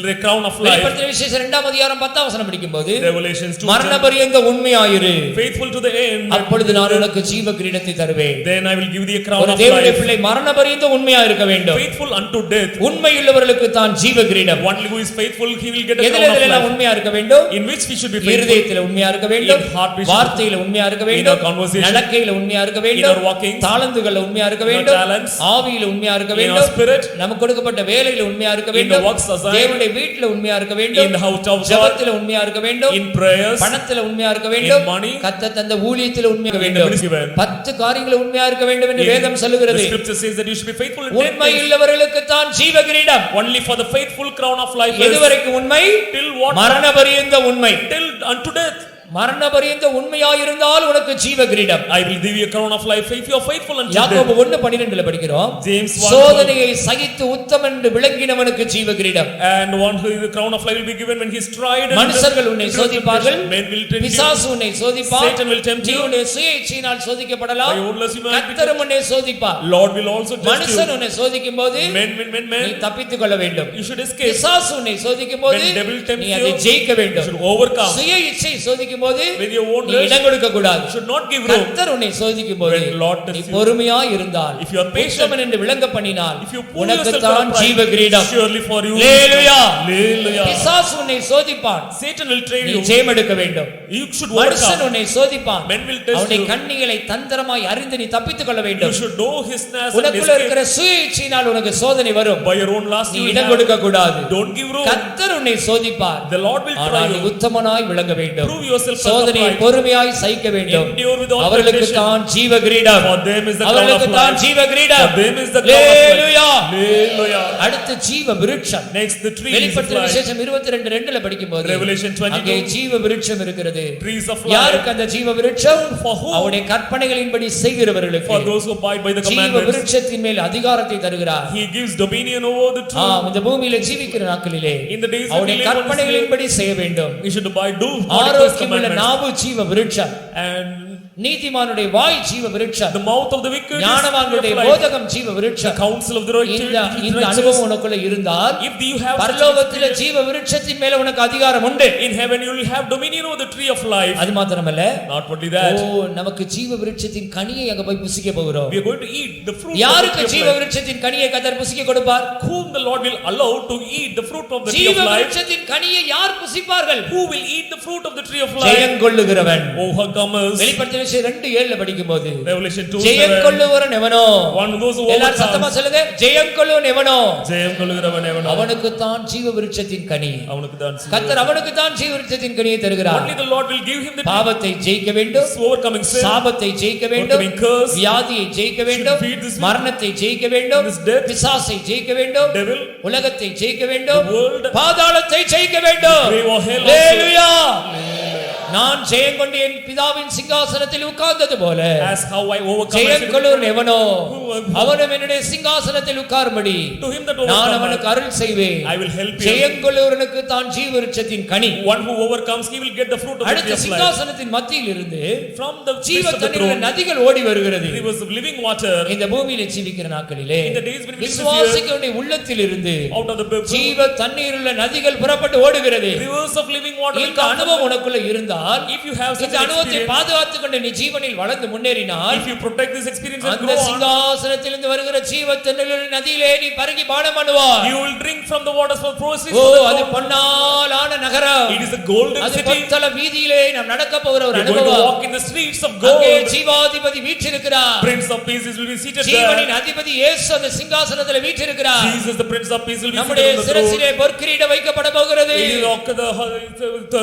the crown of life.
வெளிப்படுத்தின விசேஷம் 2ஆம் அதிகாரம் 10ஆம் வசனம் படிக்கும்போது,
Revelations 2,
மரண பரியந்த உண்மையாயிரு,
faithful to the end,
அப்பொழுது நான் உனக்கு ஜீவ கிரீடத்தை தருவேன்.
then I will give thee a crown
ஒரு
of
தேவனுடைய
life.
பிள்ளை மரண பரியந்த உண்மையா இருக்க வேண்டும்.
Faithful unto death.
உண்மையுள்ளவர்களுக்கு தான் ஜீவ கிரீடம்.
Only who is faithful, he will get a crown of
எதிலெல்லாம்
life.
உண்மையா இருக்க வேண்டும்?
In which we should be faithful.
இருதயத்தில் உண்மையா இருக்க வேண்டும்,
In heart we should-
வார்த்தையில உண்மையா இருக்க
In
வேண்டும்,
our conversation,
நடக்கையில உண்மையா இருக்க
in
வேண்டும்,
our walking,
தாளந்துகள்ல உண்மையா இருக்க
in our
வேண்டும்,
talents,
ஆவியில உண்மையா இருக்க
in our
வேண்டும்,
spirit,
நமக்கு கொடுக்கப்பட்ட வேலையில உண்மையா இருக்க
in the
வேண்டும்,
works assigned,
தேவனுடைய தேவனுடைய வீட்டில உண்மையா இருக்க வேண்டும்,
in the house of God,
ஜெபத்தில உண்மையா இருக்க வேண்டும்,
in prayers,
பணத்தில உண்மையா இருக்க வேண்டும்,
in money,
கர்த்தர் தந்த ஊழியத்தில உண்மையா இருக்க
in the
வேண்டும்.
ministry.
10 காரியங்களில் உண்மையா இருக்க வேண்டும் என்று வேதம்
The
சொல்லுகிறது.
scripture says that you should be faithful in 10
உண்மை
things.
உள்ளவர்களுக்கு தான் ஜீவ கிரீடம்.
Only for the faithful crown of life is
எதுவரைக்கும் உண்மை?
till what?
மரண பரியந்த உண்மை.
Till unto death.
மரண பரியந்த உண்மையாயிருந்தால் உனக்கு ஜீவ கிரீடம்.
I will give you a crown of life if you are faithful unto
யாக்கோபு
death.
1:12 படிக்கிறோம்.
James 1.
சோதனையை சகித்து உத்தமன் என்று விளங்கினவனுக்கு ஜீவ கிரீடம்.
And one who the crown of life will be given when he is tried.
மனுஷர்கள் உன்னை சோதிப்பார்கள்,
Men will tempt you.
பிசாசு உன்னை சோதிப்பார்,
Satan will tempt
நீ
you.
உன்னுடைய சுய இச்சையினால் சோதிக்கப்படலாம்,
By your own lust you might be
கர்த்தர் உன்னை சோதிப்பார்.
Lord will also test
மனுஷன்
you.
உன்னை சோதிக்கும்போது நீ
Men,
தப்பித்துக் கொள்ள வேண்டும்.
you should escape.
பிசாசு உன்னை சோதிக்கும்போது
When devil tempts
நீ அதை
you,
ஜெயிக்க
You
வேண்டும்.
should overcome.
சுய இச்சை சோதிக்கும்போது
With your own
நீ
lust,
இடம் கொடுக்க கூடாது.
you should not give room.
கர்த்தர் உன்னை சோதிக்கும்போது
When Lord tests
நீ
you,
பொறுமையாய் இருந்தால்,
if you are patient,
உத்தமன் என்று விளங்க பண்ணினால்
If you pull
உனக்கு
yourself
தான்
upright,
ஜீவ கிரீடம்.
surely for you.
Hallelujah.
Hallelujah.
பிசாசு உன்னை சோதிப்பான்,
Satan will train
நீ
you.
ஜெயம் எடுக்க வேண்டும்.
You should
மனுஷன்
overcome.
உன்னை சோதிப்பான்,
Men will test
அவனுடைய
you.
கண்ணிகளை தந்திரமாய் அறிந்து நீ தப்பித்துக் கொள்ள
You
வேண்டும்.
should know his snares and
உனக்குள்ள
escape.
இருக்கிற சுய இச்சையினால் உனக்கு சோதனை வரும்,
By your own lust
நீ
you will
இடம்
have.
கொடுக்க கூடாது.
Don't give room.
கர்த்தர் உன்னை சோதிப்பார்,
The Lord will try
ஆனால் நீ
you.
உத்தமனாய் விளங்க வேண்டும்.
Prove yourself as
சோதனையை
upright.
பொறுமையாய் சகிக்க வேண்டும்.
Endure with all
அவர்களுக்கு
temptation.
தான் ஜீவ கிரீடம்.
For them is the crown
அவர்களுக்கு
of
தான்
life.
ஜீவ கிரீடம்.
For them is the crown of life.
Hallelujah.
Hallelujah.
அடுத்து ஜீவ விருட்சம்.
Next, the trees of
வெளிப்படுத்தின
life.
விசேஷம் 22:2 படிக்கும்போது
Revelation 22.
அங்கே ஜீவ விருட்சம் இருக்கிறது.
Trees of life.
யாருக்கு அந்த ஜீவ விருட்சம்?
For whom?
அவருடைய கற்பனைகளின்படி செய்கிறவர்களுக்கு.
For those who abide by the
ஜீவ
commandments.
விருட்சத்தின் மேல் அதிகாரத்தை தருகிறார்.
He gives dominion over the tree.
இந்த பூமியில ஜீவிக்கிற நாட்களிலே
In the days when we
அவருடைய
live on this
கற்பனைகளின்படி செய்ய வேண்டும்.
We should abide, do according to his
ஆரோக்கியமுள்ள
commandments.
நாவு ஜீவ விருட்சம்,
And
நீதிமானுடைய வாய் ஜீவ விருட்சம்,
the mouth of the wicked is
ஞானவான்களுடைய
tree of life.
போதகம் ஜீவ
The
விருட்சம்.
counsel of the
இந்த
righteous.
அனுபவம் உனக்குள்ள இருந்தால்
If you have such an
பரலோகத்திலே
experience,
ஜீவ விருட்சத்தின் மேல உனக்கு அதிகாரம் உண்டு.
in heaven you will have dominion over the tree of life.
அது மாத்திரமல்ல,
Not only that,
நமக்கு ஜீவ விருட்சத்தின் கனியை அங்க போய் புசிக்க போகிறோம்.
we are going to eat the fruit of the
யாருக்கு
tree of
ஜீவ
life.
விருட்சத்தின் கனியை கர்த்தர் புசிக்க கொடுப்பார்?
Whom the Lord will allow to eat the fruit of the tree
ஜீவ
of life.
விருட்சத்தின் கனியை யார் புசிப்பார்கள்?
Who will eat the fruit of the tree of life?
ஜெயங்கொள்ளுகிறவன்.
Overcomers.
வெளிப்படுத்தின விசேஷம் 2:7 படிக்கும்போது
Revelation 2:7.
ஜெயங்கொள்ளுகிறவன் எவனோ?
One of those who
எல்லாரும் சத்தமா
overcomes.
சொல்லுங்க, ஜெயங்கொள்ளுவன் எவனோ
ஜெயம் கொள்ளுகிறவன் எவனோ
அவனுக்கு தான் ஜீவ விருட்சத்தின் கனி.
அவனுக்கு தான்
கர்த்தர் அவனுக்கு தான் ஜீவ விருட்சத்தின் கனியை தருகிறார்.
Only the Lord will give him the
பாவத்தை ஜெயிக்க வேண்டும்,
overcoming sin,
சாபத்தை ஜெயிக்க வேண்டும்,
overcoming curse,
வியாதியை ஜெயிக்க வேண்டும்,
defeat this
மரணத்தை ஜெயிக்க வேண்டும்,
this death,
பிசாசை ஜெயிக்க வேண்டும்,
devil,
உலகத்தை ஜெயிக்க வேண்டும்,
the world,
பாதாளத்தை ஜெயிக்க வேண்டும்.
grave or hell also.
ஹல்லேலூயா. நான் ஜெயம் கொண்டு என் பிதாவின் சிங்காசனத்தில் உட்கார்ந்தது போல
As how I overcome
Jayam
sin.
கொள்ளுவன் எவனோ
Who-
அவனும் என்னுடைய சிங்காசனத்தில் உட்காரும்படி
To him that
நான்
overcomes,
அவனுக்கு அருள் செய்வேன்.
I will help him.
ஜெயம் கொள்ளுவனுக்கு தான் ஜீவ விருட்சத்தின் கனி.
One who overcomes, he will get the fruit of the
அடுத்த
tree of life.
சிங்காசனத்தின் மத்தியில் இருந்து
From the
ஜீவ
midst of the
தண்ணீர்
throne,
நதிகள் ஓடி வருகிறது.
rivers of living water.
இந்த பூமியில ஜீவிக்கிற நாட்களிலே
In the days when we live this
விசுவாசிகளுடைய உள்ளத்தில் இருந்து
Out of the people,
ஜீவ தண்ணீருள்ள நதிகள் புறப்பட்டு ஓடுகிறது.
rivers of living water will
இந்த
come.
அனுபவம் உனக்குள்ள இருந்தால்,
If you have such
இந்த
an
அனுபவத்தை
experience,
பாதுகாத்துக் கொண்டு நீ ஜீவனில் வளர்ந்து முன்னேறினால்,
if you protect this experience and
அந்த
grow on,
சிங்காசனத்திலிருந்து வருகிற ஜீவ தண்ணீருள்ள நதியிலே நீ பருகி பானம் பண்ணுவாய்.
you will drink from the waters for proceeds
O,
from the
அது
throne.
பொன்னால் ஆன நகரம்.
It is a golden
அது
city.
பொற்தல வீதியிலே நாம் நடக்க போகிற ஒரு
We are going to
அனுபவம்.
walk in the streets of
அங்கே
gold.
ஜீவாதிபதி வீற்றிருக்கிறார்.
Prince of Peace will be seated
ஜீவனின்
there.
அதிபதி இயேசு அந்த சிங்காசனத்திலே வீற்றிருக்கிறார்.
Jesus, the Prince of Peace, will be
நம்முடைய
seated on the throne.
சிரசிலே பொற்கிரீடம் வைக்கப்பட போகிறது.
He will walk the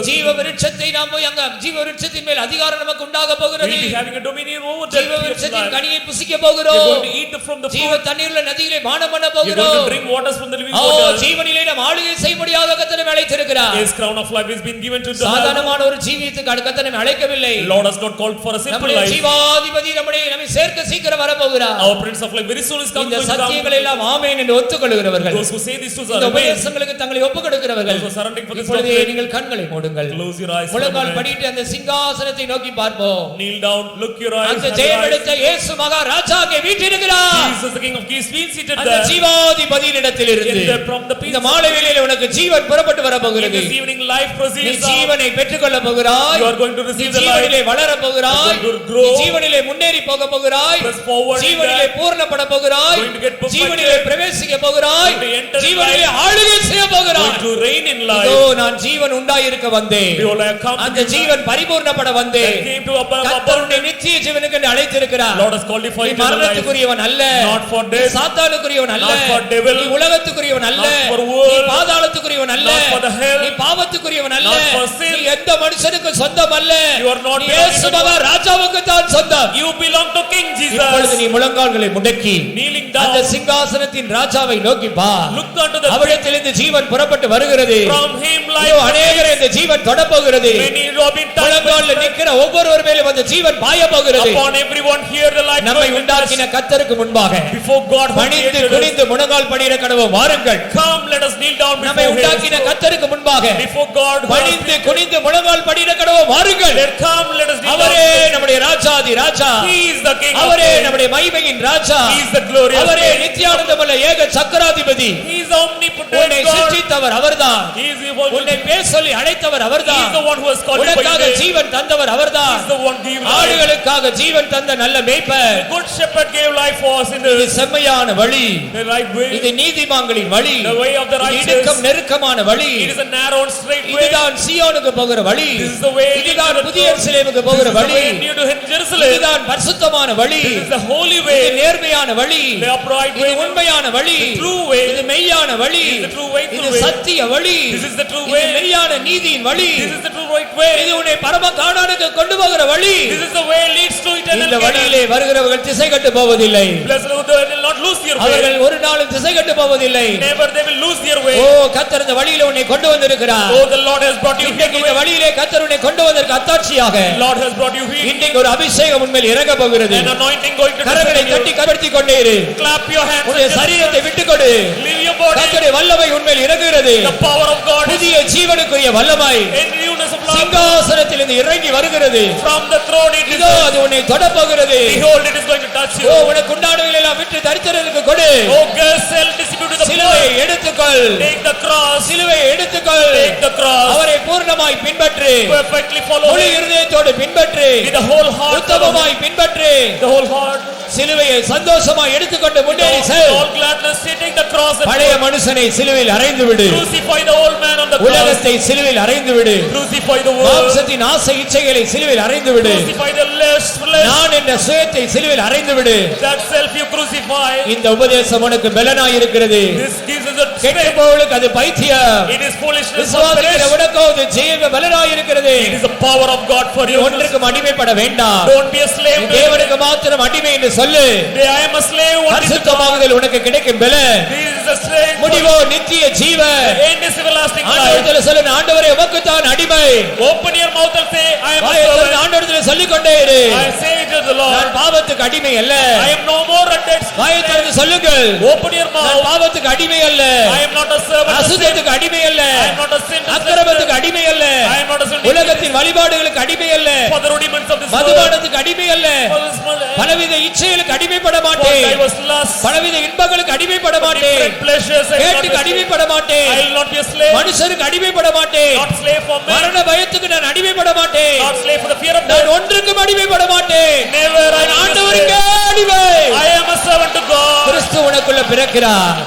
ஜீவ விருட்சத்தை நாம் போய் அங்க ஜீவ விருட்சத்தின் மேல் அதிகாரம் நமக்கு உண்டாக போகிறது.
We'll be having a dominion over the
ஜீவ
tree of
விருட்சத்தின்
life.
கனியை புசிக்க
We are
போகிறோம்.
going to eat from the
ஜீவ
fruit.
தண்ணீருள்ள நதியிலே பானம் பண்ண
We are going
போகிறோம்.
to drink waters from the living
O,
water.
ஜீவனிலே நாம் ஆளுகை செய்யும்படியாக கர்த்தர் நம்மை அழைத்திருக்கிறார்.
His crown of life has been given to the
சாதாரணமான ஒரு ஜீவியத்துக்கு கர்த்தர் நம்மை அழைக்கவில்லை.
Lord has not called for a simple
நம்முடைய
life.
ஜீவாதிபதி நம்மை சேர்க்க சீக்கிரம் வர போகிறார்.
Our Prince of Life very soon is coming.
இந்த சத்தியங்களை எல்லாம் ஆமென் என்று ஒத்துக்கொள்கிறவர்கள்,
Those who say these two
இந்த
are amazing.
உபதேசங்களுக்கு தங்களை ஒப்புக்கொடுக்கிறவர்கள்,
Those who are surrendering for this
இப்பொழுதே
doctrine,
நீங்கள் கண்களை மூடுங்கள்.
close your eyes. for a
முழங்கால்
moment.
படிட்டு அந்த சிங்காசனத்தை நோக்கி பார்ப்போம்.
Kneel down, look your eyes.
அந்த
have your
ஜெயம்
eyes.
எடுத்த இயேசு மகாராஜா அங்கே வீற்றிருக்கிறார்.
Jesus, the King of Kings, being seated
அந்த
there.
ஜீவாதிபதியினிடத்தில் இருந்து
In the- from the peace
இந்த மாலை வேளையிலே உனக்கு ஜீவன் புறப்பட்டு வர
in
போகிறது.
this evening, life
நீ
proceeds out.
ஜீவனை பெற்றுக்கொள்ள போகிறாய்.
You are going to
நீ
receive the life.
ஜீவனிலே வளர போகிறாய்.
You are going to grow.
நீ ஜீவனிலே முன்னேறி போக போகிறாய்.
Press forward in
ஜீவனிலே
that.
பூரணப்பட போகிறாய்.
Going to get perfected.
ஜீவனிலே பிரவேசிக்க போகிறாய்.
Going to enter
ஜீவனிலே
life.
ஆளுகை செய்ய போகிறாய்.
Going to reign in
இதோ
life.
நான் ஜீவன் உண்டாயிருக்க வந்தேன்.
Behold, I have come to
அந்த
give
அந்த ஜீவன் பரிபூர்ணப்பட வந்து
that came to
கர்த்தருடைய நித்திய ஜீவனுக்கு என்று அழைத்திருக்கிறார்.
Lord has qualified
நீ
you for life,
மரணத்துக்குரியவன் அல்ல,
not for death,
சாத்தானுக்குரியவன் அல்ல,
not for devil,
நீ உலகத்துக்குரியவன் அல்ல,
not for
நீ
world,
பாதாளத்துக்குரியவன் அல்ல,
not for the hell,
நீ பாவத்துக்குரியவன் அல்ல,
not for sin,
நீ எந்த மனுஷனுக்கும் சொந்தம் அல்ல,
you are not
நீ இயேசு மகா ராஜாவுக்கு தான் சொந்தம்.
you belong to King
இப்பொழுது
Jesus.
நீ முழங்கால்களை முடக்கி
Kneeling
அந்த
down,
சிங்காசனத்தின் ராஜாவை நோக்கி பார்.
look unto the
அவரிடத்திலிருந்து ஜீவன் புறப்பட்டு வருகிறது.
from him
இதோ
life,
அநேகரை இந்த ஜீவன் தொட போகிறது.
many have been touched
முழங்காலில் நிற்கிற ஒவ்வொருவர் மேலும் அந்த ஜீவன் பாய போகிறது.
upon everyone here the life
நம்மை
going to
உண்டாக்கின
touch
கர்த்தருக்கு முன்பாக
before God who
பணிந்து
created us.
குனிந்து முழங்கால் படியிட கடவோம். வாருங்கள்,
Come, let us kneel down
நம்மை
before
உண்டாக்கின
him.
கர்த்தருக்கு முன்பாக
Before God who has
பணிந்து
created us.
குனிந்து முழங்கால் படியிட கடவோம். வாருங்கள்,
Let come, let us kneel
அவரே
down.
நம்முடைய ராஜாதி ராஜா,
He is the King of
அவரே
kings.
நம்முடைய மகிமையின் ராஜா,
He is the glorious
அவரே
King.
நித்தியானந்தமுள்ள ஏக சக்கராதிபதி.
He is omnipotent
உன்னை
God.
சிருஷ்டித்தவர் அவர்தான்,
He is the one who
உன்னை பேர் சொல்லி அழைத்தவர்
He
அவர்தான்,
is the one who has called you by
உனக்காக
name.
ஜீவன் தந்தவர்
He
அவர்தான்,
is the one who gave life.
ஆடுகளுக்காக ஜீவன் தந்த நல்ல மேய்ப்பர்.
The good shepherd gave life for us in
இது
the
செம்மையான வழி,
right way.
இது நீதிமான்களின் வழி,
The way of the
இது
righteous.
இடுக்கம் நெருக்கமான வழி,
It is a narrow and straight way.
இதுதான் சீயோனுக்கு போகிற வழி,
This is the way
இதுதான்
leading to the
புதிய
throne.
எருசலேமுக்கு
This
போகிற
is the
வழி,
way near to Jerusalem.
இதுதான் பரிசுத்தமான வழி,
This is the holy
இது
way,
நேர்மையான வழி,
the upright
இது
way,
உண்மையான வழி,
the true way.
இது மெய்யான வழி,
This is the true way,
இது
true way.
சத்திய வழி,
This is the true
இது
way.
மெய்யான நீதியின் வழி,
This is the true right way.
இது உன்னை பரம கானானுக்கு கொண்டு போகிற வழி.
This is the way leads to eternal
இந்த
Canaan.
வழியிலே வருகிறவர்கள் திசை கட்டு போவதில்லை,
Blessed are those who will not lose their way.
அவர்கள் ஒரு நாளும் திசை கட்டு போவதில்லை.
Never they will lose their way.
ஓ, கர்த்தர் இந்த வழியில உன்னை கொண்டு வந்திருக்கிறார்.
Oh, the Lord has brought you here.
இன்றைக்கு இந்த வழியிலே கர்த்தர் உன்னை கொண்டு வந்ததற்கு அத்தாட்சியாக
The Lord has brought you here.
இன்றைக்கு ஒரு அபிஷேகம் உண்மையில் இறங்க போகிறது.
An anointing going to
கரங்களை
descend on
தட்டி
you.
கவர்த்தி கொண்டே இரு.
Clap your hands.
உன்னுடைய
and just
சரீரத்தை விட்டுக்கொடு.
leave your body.
கர்த்தருடைய வல்லமை உண்மையில் இறங்குகிறது.
The power of God is
புதிய ஜீவனுக்குரிய வல்லமை
in newness of life.
சிங்காசனத்தில் இருந்து இறங்கி வருகிறது.
From the throne it is.
இதோ அது உன்னை தொட போகிறது.
Behold, it is going to touch
O,
you.
உனக்கு உண்டானவைகளை எல்லாம் விட்டு தரித்திரருக்கு கொடு.
Oh, girl, sell, distribute to the
சிலுவையை
poor.
எடுத்துக்கொள்,
Take the cross.
சிலுவையை எடுத்துக்கொள்,
Take the cross.
அவரை பூர்ணமாய் பின்பற்று,
Perfectly follow
முழு
him.
இருதயத்தோடு பின்பற்று,
With the whole heart.
உத்தமமாய் பின்பற்று,
The whole heart.
சிலுவையை சந்தோஷமாய் எடுத்துக்கொண்டு
With
முன்னேறி
all
sell.
all gladness, take the cross and
பழைய மனுஷனை சிலுவையில் அறைந்து விடு,
crucify the old man on the cross.
உலகத்தை சிலுவையில் அறைந்து விடு,
Crucify the world.
மாம்சத்தின் ஆசை இச்சைகளை சிலுவையில் அறைந்து விடு,
Crucify the lust, flesh.
நான் என்ற சுயத்தை சிலுவையில் அறைந்து விடு.
That self you crucify.
இந்த உபதேசம் உனக்கு பலனாய் இருக்கிறது.
This gives us a
கெட்டு
strength.
போவளுக்கு அது பைத்தியம்,
It is foolishness of
விசுவாசிக்கிற
flesh.
உனக்கோ அது ஜீவ பலனாய் இருக்கிறது.
It is the power of God for
நீ
you.
ஒன்றுக்கும் அடிமைப்பட வேண்டாம்,
Don't be a slave
நீ
to it.
தேவனுக்கு மாத்திரம் அடிமை என்று சொல்லு.
I am a slave only to God.
பரிசுத்தமாகுதல் உனக்கு கிடைக்கும் பலன்.
This is a strength.
முடிவோ நித்திய ஜீவ.
The end is everlasting life.
ஆண்டவரிடத்தில் சொல்லு, ஆண்டவரே உமக்கு தான் அடிமை.
Open your mouth and say, I am a
வாயை திறந்து
servant.
ஆண்டவரிடத்தில் சொல்லிக் கொண்டே இரு,
I say to the
நான்
Lord,
பாவத்துக்கு அடிமை அல்ல.
I am no more a dead
வாயை
slave.
திறந்து சொல்லுங்கள்,
Open your
நான்
mouth.
பாவத்துக்கு அடிமை அல்ல,
I am not a servant of sin.
அசுத்தத்துக்கு அடிமை அல்ல,
I am not a sin.
அக்கிரமத்துக்கு அடிமை அல்ல,
I am not a sin.
உலகத்தின் வழிபாடுகளுக்கு அடிமை அல்ல,
For the rudiments of this world.
மதுபானத்துக்கு அடிமை அல்ல,
For this world.
பலவித இச்சைகளுக்கு அடிமைப்பட
For
மாட்டேன்,
diverse lusts.
பலவித இன்பங்களுக்கு அடிமைப்பட மாட்டேன்,
Different pleasures. I will not be
கேட்டுக்கு
a slave.
அடிமைப்பட மாட்டேன்,
I will not be a slave.
மனுஷருக்கு அடிமைப்பட மாட்டேன்,
Not slave for men.
மரண பயத்துக்கு நான் அடிமைப்பட மாட்டேன்,
Not slave for the fear of
நான்
death.
ஒன்றுக்கும் அடிமைப்பட மாட்டேன்,
Never I
நான்
will be a
ஆண்டவருக்கே
slave.
அடிமை.
I am a servant to God.
கிறிஸ்து உனக்குள்ள பிறக்கிறார்.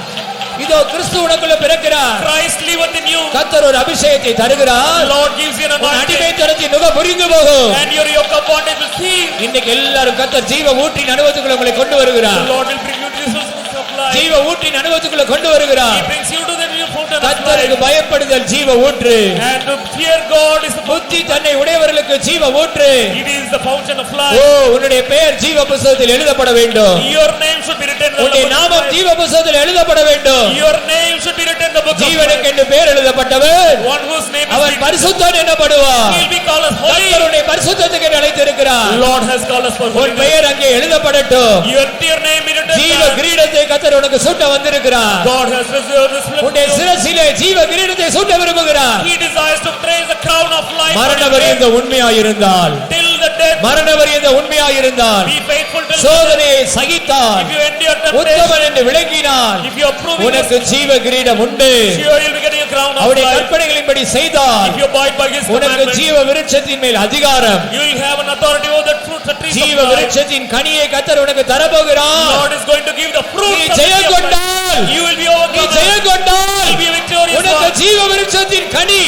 இதோ கிறிஸ்து உனக்குள்ள பிறக்கிறார்.
Christ liveth in you.
கர்த்தர் ஒரு அபிஷேகத்தை தருகிறார்.
Lord gives you an
உன்
anointing.
அடிமைத்தனத்தின் நுகம் முறிந்து போகும்.
And your yoke of bondage will cease.
இன்னைக்கு எல்லாரும் கர்த்தர் ஜீவ ஊற்றின் அனுபவத்துக்குள்ள உங்களை கொண்டு
The
வருகிறார்.
Lord will bring you to this source of life.
ஜீவ ஊற்றின் அனுபவத்துக்குள்ள கொண்டு வருகிறார்.
He brings you to the new fountain of
கர்த்தருக்கு
life.
பயப்படுதல் ஜீவ ஊற்று.
And to fear God is the
புத்தி தன்னை உடையவர்களுக்கு ஜீவ ஊற்று.
It is the fountain of
O,
life.
உன்னுடைய பெயர் ஜீவ புத்தகத்தில் எழுதப்பட வேண்டும்.
Your name should be written in the
உன்னுடைய
book of
நாமம்
life.
ஜீவ புத்தகத்தில் எழுதப்பட வேண்டும்.
Your name should be written in the book of
ஜீவனுக்கு
life.
என்று பெயர் எழுதப்பட்டவன்
One whose name is
அவன்
written.
பரிசுத்தன் எனப்படுவான்.
He will be called as holy.
கர்த்தர் உன்னை பரிசுத்தத்துக்கு என்று அழைத்திருக்கிறார்.
Lord has called us for
உன்
holiness.
பெயர் அங்கே எழுதப்படட்டும்.
Your name is written
ஜீவ
there.
கிரீடத்தை கர்த்தர் உனக்கு சூட்ட வந்திருக்கிறார்.
God has reserved this flip.
உன்னுடைய சிரசிலே ஜீவ கிரீடத்தை சூட்ட விரும்புகிறார்.
He desires to praise the crown of life.
மரண பரியந்த உண்மையாயிருந்தால்,
Till the death.
மரண பரியந்த உண்மையாயிருந்தால்,
Be faithful till the death.
சோதனையை சகித்தால்,
If you endure temptation.
உத்தமன் என்று விளங்கினால்,
If you are proving this,
உனக்கு ஜீவ கிரீடம் உண்டு.
sure you'll be getting a crown of
அவருடைய
life.
கற்பனைகளின்படி செய்தால்,
If you abide by his
உனக்கு
commandments,
ஜீவ விருட்சத்தின் மேல் அதிகாரம்,
you will have an authority over the fruits, the trees
ஜீவ
of life.
விருட்சத்தின் கனியை கர்த்தர் உனக்கு தரப்போகிறார்.
Lord is going to give the
நீ
fruits of the
Jayam
tree of life.
கொண்டால்,
You will be
நீ
overcome.
ஜெயம் கொண்டால்,
You will be victorious.
உனக்கு
Lord.
ஜீவ விருட்சத்தின் கனி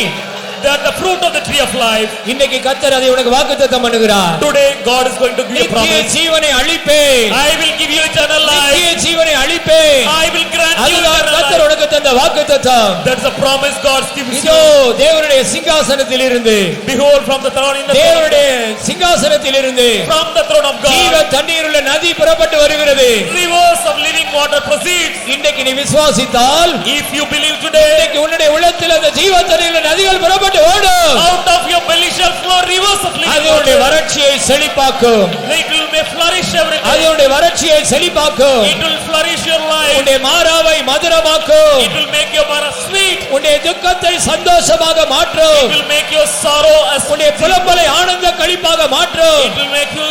that the fruit of the tree of life.
இன்னைக்கு கர்த்தர் அதை உனக்கு வாக்குத்தத்தம் பண்ணுகிறார்.
Today God is going to give you a
நித்திய
promise.
ஜீவனை அளிப்பேன்.
I will give you eternal life.
நித்திய ஜீவனை அளிப்பேன்.
I will grant you
அதுதான்
eternal
கர்த்தர்
life.
உனக்கு தந்த வாக்குத்தத்தம்.
That's the promise God gives
இதோ
you.
தேவனுடைய சிங்காசனத்தில் இருந்து,
Behold, from the throne in the
தேவனுடைய சிங்காசனத்தில் இருந்து
from the throne of
ஜீவ
God,
தண்ணீருள்ள நதி புறப்பட்டு வருகிறது.
rivers of living water proceeds.
இன்றைக்கு நீ விசுவாசித்தால்,
If you believe today,
இன்றைக்கு உன்னுடைய உள்ளத்தில் அந்த ஜீவ தண்ணீருள்ள நதிகள் புறப்பட்டு ஓடும்.
out of your belly shall flow rivers of living
அது உன்னுடைய
water.
வறட்சியை செழிப்பாக்கும்.
It will may flourish everything.
அது உன்னுடைய வறட்சியை செழிப்பாக்கும்.
It will flourish your life.
உன்னுடைய மாறாவை மதுரமாக்கும்.
It will make your mara sweet.
உன்னுடைய துக்கத்தை சந்தோஷமாக மாற்றும்.
It will make your sorrow as
உன்னுடைய புலம்பலை ஆனந்த களிப்பாக மாற்றும்.
it will make you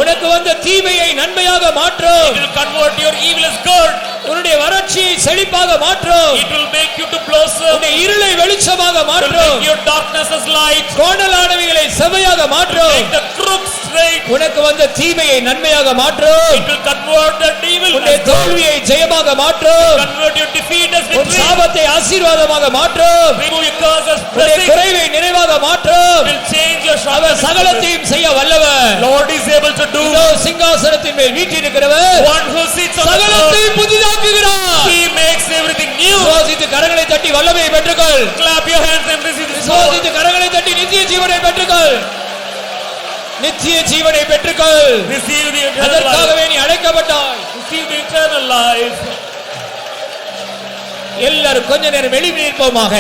உனக்கு வந்த தீமையை நன்மையாக மாற்றும்.
it will convert your evil as good.
உன்னுடைய வறட்சியை செழிப்பாக மாற்றும்.
It will make you to blossom.
உன்னுடைய இருளை வெளிச்சமாக
It will
மாற்றும்.
make your darkness as light.
கோணலானவைகளை செவ்வையாக மாற்றும்.
Make the crook straight.
உனக்கு வந்த தீமையை நன்மையாக மாற்றும்.
It will convert the evil
உன்னுடைய
as good.
தோல்வியை ஜெயமாக மாற்றும்.
Convert your defeat as
உன்
victory.
சாபத்தை ஆசீர்வாதமாக மாற்றும்.
Remove your curse as
உன்னுடைய
blessing.
குறைவை நிறைவாக மாற்றும்.
It will change your
our
shortcomings.
சகலத்தையும் செய்ய வல்லவர்.
Lord is able to do.
இதோ சிங்காசனத்தின் மேல் வீற்றிருக்கிறவர்
One who sits on the throne.
சகலத்தையும் புதிதாக்குகிறார்.
He makes everything new.
விசுவாசித்து கரங்களை தட்டி வல்லமையை பெற்றுக்கொள்.
Clap your hands and receive this power.
விசுவாசித்து கரங்களை தட்டி நித்திய ஜீவனை பெற்றுக்கொள். நித்திய ஜீவனை பெற்றுக்கொள்.
Receive the eternal life.
அதற்காகவே நீ அழைக்கப்பட்டாய்.
Receive the eternal life.
எல்லாரும் கொஞ்ச நேரம் எழுப்பி நிற்போமாக.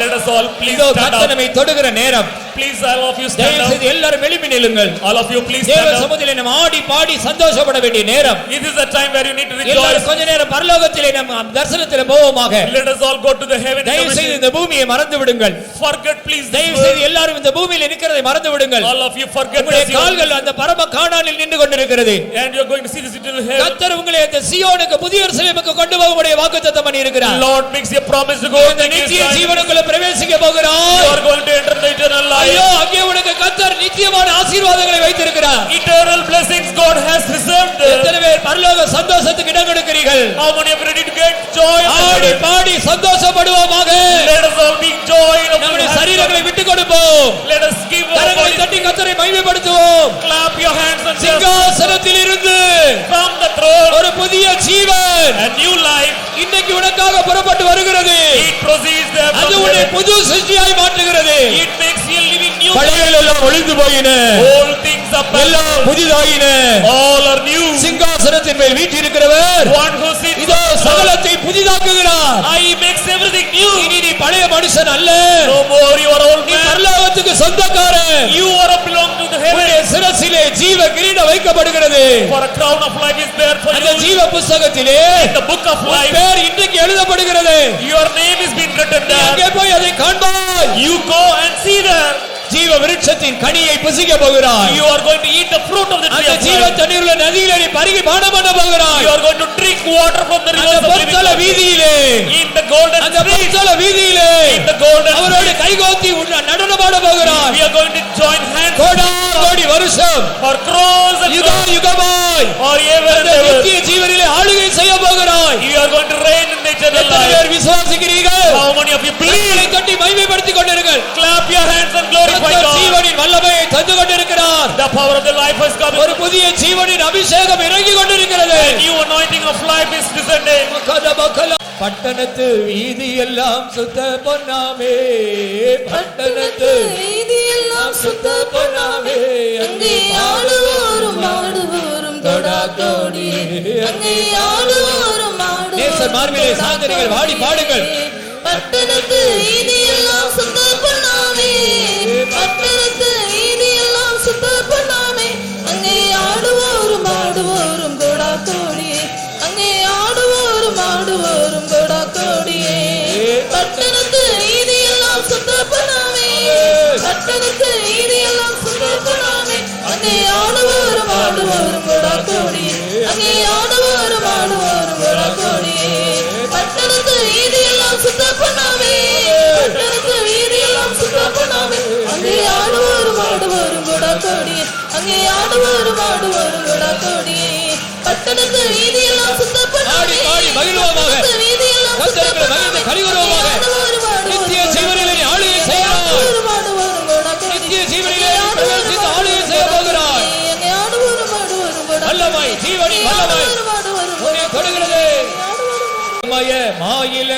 Let us all please
இதோ
stand
கர்த்தர்
up.
நம்மை தொடுகிற நேரம்.
Please, all of you stand
தயவு
up.
செய்து எல்லாரும் எழுப்பி நில்லுங்கள்.
All of you please
தேவ
stand up.
சமூகத்திலே நாம் ஆடி பாடி சந்தோஷப்பட வேண்டிய நேரம்.
This is the time where you need to rejoice.
எல்லாரும் கொஞ்ச நேரம் பரலோகத்திலே நாம் தரிசனத்திலே போவோமாக.
Let us all go to the heaven.
தயவு செய்து இந்த பூமியை மறந்து விடுங்கள்.
Forget please this
தயவு
world.
செய்து எல்லாரும் இந்த பூமியில் நிற்கிறதை மறந்து விடுங்கள்.
All of you forget
உங்களுடைய
this.
கால்கள் அந்த பரம கானானில் நின்று கொண்டிருக்கிறது.
And you are going to see this eternal heaven.
கர்த்தர் உங்களை அந்த சீயோனுக்கு புதிய எருசலேமுக்கு கொண்டு போகக்கூடிய வாக்குத்தத்தம் பண்ணி இருக்கிறார்.
Lord makes a promise to go
இந்த
and
நித்திய
you
ஜீவனுக்குள்ள பிரவேசிக்க போகிறார்.
are going to enter the eternal life.
ஐயோ, அங்கே உனக்கு கர்த்தர் நித்தியமான ஆசீர்வாதங்களை வைத்திருக்கிறார்.
Eternal blessings God has reserved there.
எத்தனை பேர் பரலோக சந்தோஷத்துக்கு இடம் கொடுக்கிறீர்கள்?
How many are ready to get joy?
Aadi body சந்தோஷப்படுவோமாக.
Let us all be joy.
நம்முடைய சரீரங்களை விட்டுக் கொடுப்போம்.
Let us give our
கரங்களை
bodies.
தட்டி கர்த்தரை மகிமைப்படுத்துவோம்.
Clap your hands and just
சிங்காசனத்தில் இருந்து
from the throne
ஒரு புதிய ஜீவன்
a new life.
இன்னைக்கு உனக்காக புறப்பட்டு வருகிறது.
It proceeds there
அது
from
உன்னை
heaven.
புது சிருஷ்டியாய் மாற்றுகிறது.
It makes you living new.
பழையவைகள் எல்லாம் ஒழிந்து போயின,
All things are past.
எல்லாம் புதிதாயின.
All are new.
சிங்காசனத்தின் மேல் வீற்றிருக்கிறவர்
One who sits
இதோ சகலத்தை புதிதாக்குகிறார்.
He makes everything new.
இனி நீ பழைய மனுஷன் அல்ல,
No more you are old
நீ
man.
பரலோகத்துக்கு சொந்தக்காரன்.
You are a belong to the heaven.
உன்னுடைய சிரசிலே ஜீவ கிரீடம் வைக்கப்படுகிறது.
For a crown of life is there for
அந்த
you.
ஜீவ புத்தகத்திலே
In the book of
உன்
life,
பேர் இன்றைக்கு எழுதப்படுகிறது.
your name is being written
நீ
there.
அங்கே போய் அதை காண்பாய்.
You go and see there.
ஜீவ விருட்சத்தின் கனியை புசிக்க போகிறாய்.
You are going to eat the fruit of the tree
அந்த
of
ஜீவ
life.
தண்ணீருள்ள நதியிலே நீ பருகி பானம் பண்ண போகிறாய்.
You are going to drink water from the
அந்த
rivers of living
பொற்தல
water.
வீதியிலே,
In the golden
அந்த
street.
பொற்தல வீதியிலே
In the golden
அவரோடு
street.
கைகோத்தி நடனமாட போகிறாய்.
We are going to join hands
கோடா கோடி வருஷம்
for crores and
யுக யுகமாய்
or ever and
அந்த
ever.
நித்திய ஜீவனிலே ஆளுகை செய்ய போகிறாய்.
You are going to reign in the eternal
எத்தனை
life.
பேர் விசுவாசிக்கிறீர்கள்?
How many of you believe?
கைகளை தட்டி மகிமைப்படுத்திக் கொண்டிருங்கள்.
Clap your hands and glorify
கர்த்தர்
God.
ஜீவனின் வல்லமையை தந்து கொண்டிருக்கிறார்.
The power of the life has come.
ஒரு புதிய ஜீவனின் அபிஷேகம் இறங்கி கொண்டிருக்கிறது.
New anointing of life is descending.
பட்டணத்து வீதி எல்லாம் சுத்த பொன்னாமே, பட்டணத்து
வீதியெல்லாம் சுத்த பொன்னாமே, அங்கே ஆடுவோரும் ஆடுவோரும் தொடா கோடி, அங்கே ஆடுவோரும் ஆடுவோரும்
நேசர் மார்பிலே சாந்தரிகள் வாடி பாடுங்கள்.
பட்டணத்து வீதியெல்லாம் சுத்த பொன்னாமே, பட்டணத்து வீதியெல்லாம் சுத்த பொன்னாமே, அங்கே ஆடுவோரும் ஆடுவோரும் தொடா கோடி, அங்கே ஆடுவோரும் ஆடுவோரும் தொடா கோடியே. பட்டணத்து வீதியெல்லாம் சுத்த பொன்னாமே, பட்டணத்து வீதியெல்லாம் சுத்த பொன்னாமே, அங்கே ஆடுவோரும் ஆடுவோரும் தொடா கோடியே, அங்கே ஆடுவோரும் ஆடுவோரும் தொடா கோடியே. பட்டணத்து வீதியெல்லாம் சுத்த பொன்னாமே, பட்டணத்து வீதியெல்லாம் சுத்த பொன்னாமே, அங்கே ஆடுவோரும் ஆடுவோரும் தொடா கோடியே, அங்கே ஆடுவோரும் ஆடுவோரும் தொடா கோடியே. பட்டணத்து வீதியெல்லாம் சுத்த பொன்னாமே,
பாடி மகிழ்வோமாக.
பட்டணத்து வீதியெல்லாம் சுத்த
கர்த்தருக்கு மகிழ்ந்து
பொன்னாமே,
கலிகூறுவோமாக.
அங்கே ஆடுவோரும் ஆடுவோரும்
நித்திய ஜீவனிலே ஆளுகை செய்கிறார்.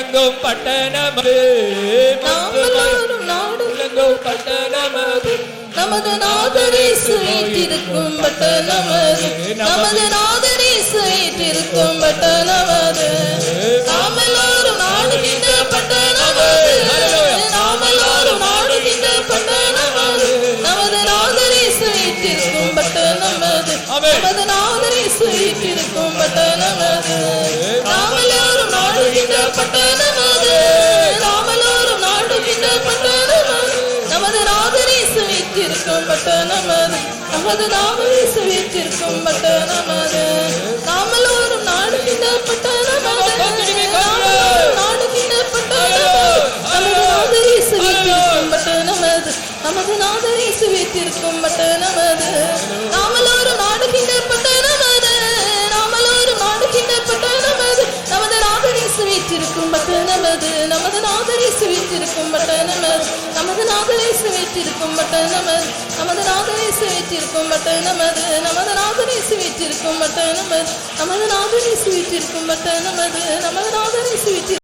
விளங்கும் பட்டணமது
நாமெல்லாரும் நாடு
விளங்கும் பட்டணமது
நமது நாதரேசு வீற்றிருக்கும் பட்டணமது நமது நாதரேசு வீற்றிருக்கும் பட்டணமது நாமெல்லாரும் நாடுகின்ற பட்டணமது நாமெல்லாரும் நாடுகின்ற பட்டணமது நமது நாதரேசு வீற்றிருக்கும் பட்டணமது நமது நாதரேசு வீற்றிருக்கும் பட்டணமது நாமெல்லாரும் நாடுகின்ற பட்டணமது நாமெல்லாரும் நாடுகின்ற பட்டணமது நமது நாதரேசு வீற்றிருக்கும் பட்டணமது நமது நாதரேசு வீற்றிருக்கும் பட்டணமது நாமெல்லாரும் நாடுகின்ற பட்டணமது நாமெல்லாரும் நாடுகின்ற பட்டணமது நமது நாதரேசு வீற்றிருக்கும் பட்டணமது நமது நாதரேசு வீற்றிருக்கும் பட்டணமது நாமெல்லாரும் நாடுகின்ற பட்டணமது நாமெல்லாரும் நாடுகின்ற பட்டணமது நமது நாதரேசு வீற்றிருக்கும் பட்டணமது நமது நாதரேசு வீற்றிருக்கும் பட்டணமது நமது நாதரேசு வீற்றிருக்கும் பட்டணமது நமது நாதரேசு வீற்றிருக்கும் பட்டணமது நமது நாதரேசு வீற்றிருக்கும் பட்டணமது நமது நாதரேசு வீற்றிருக்கும் பட்டணமது நமது நாதரேசு வீற்றிருக்கும்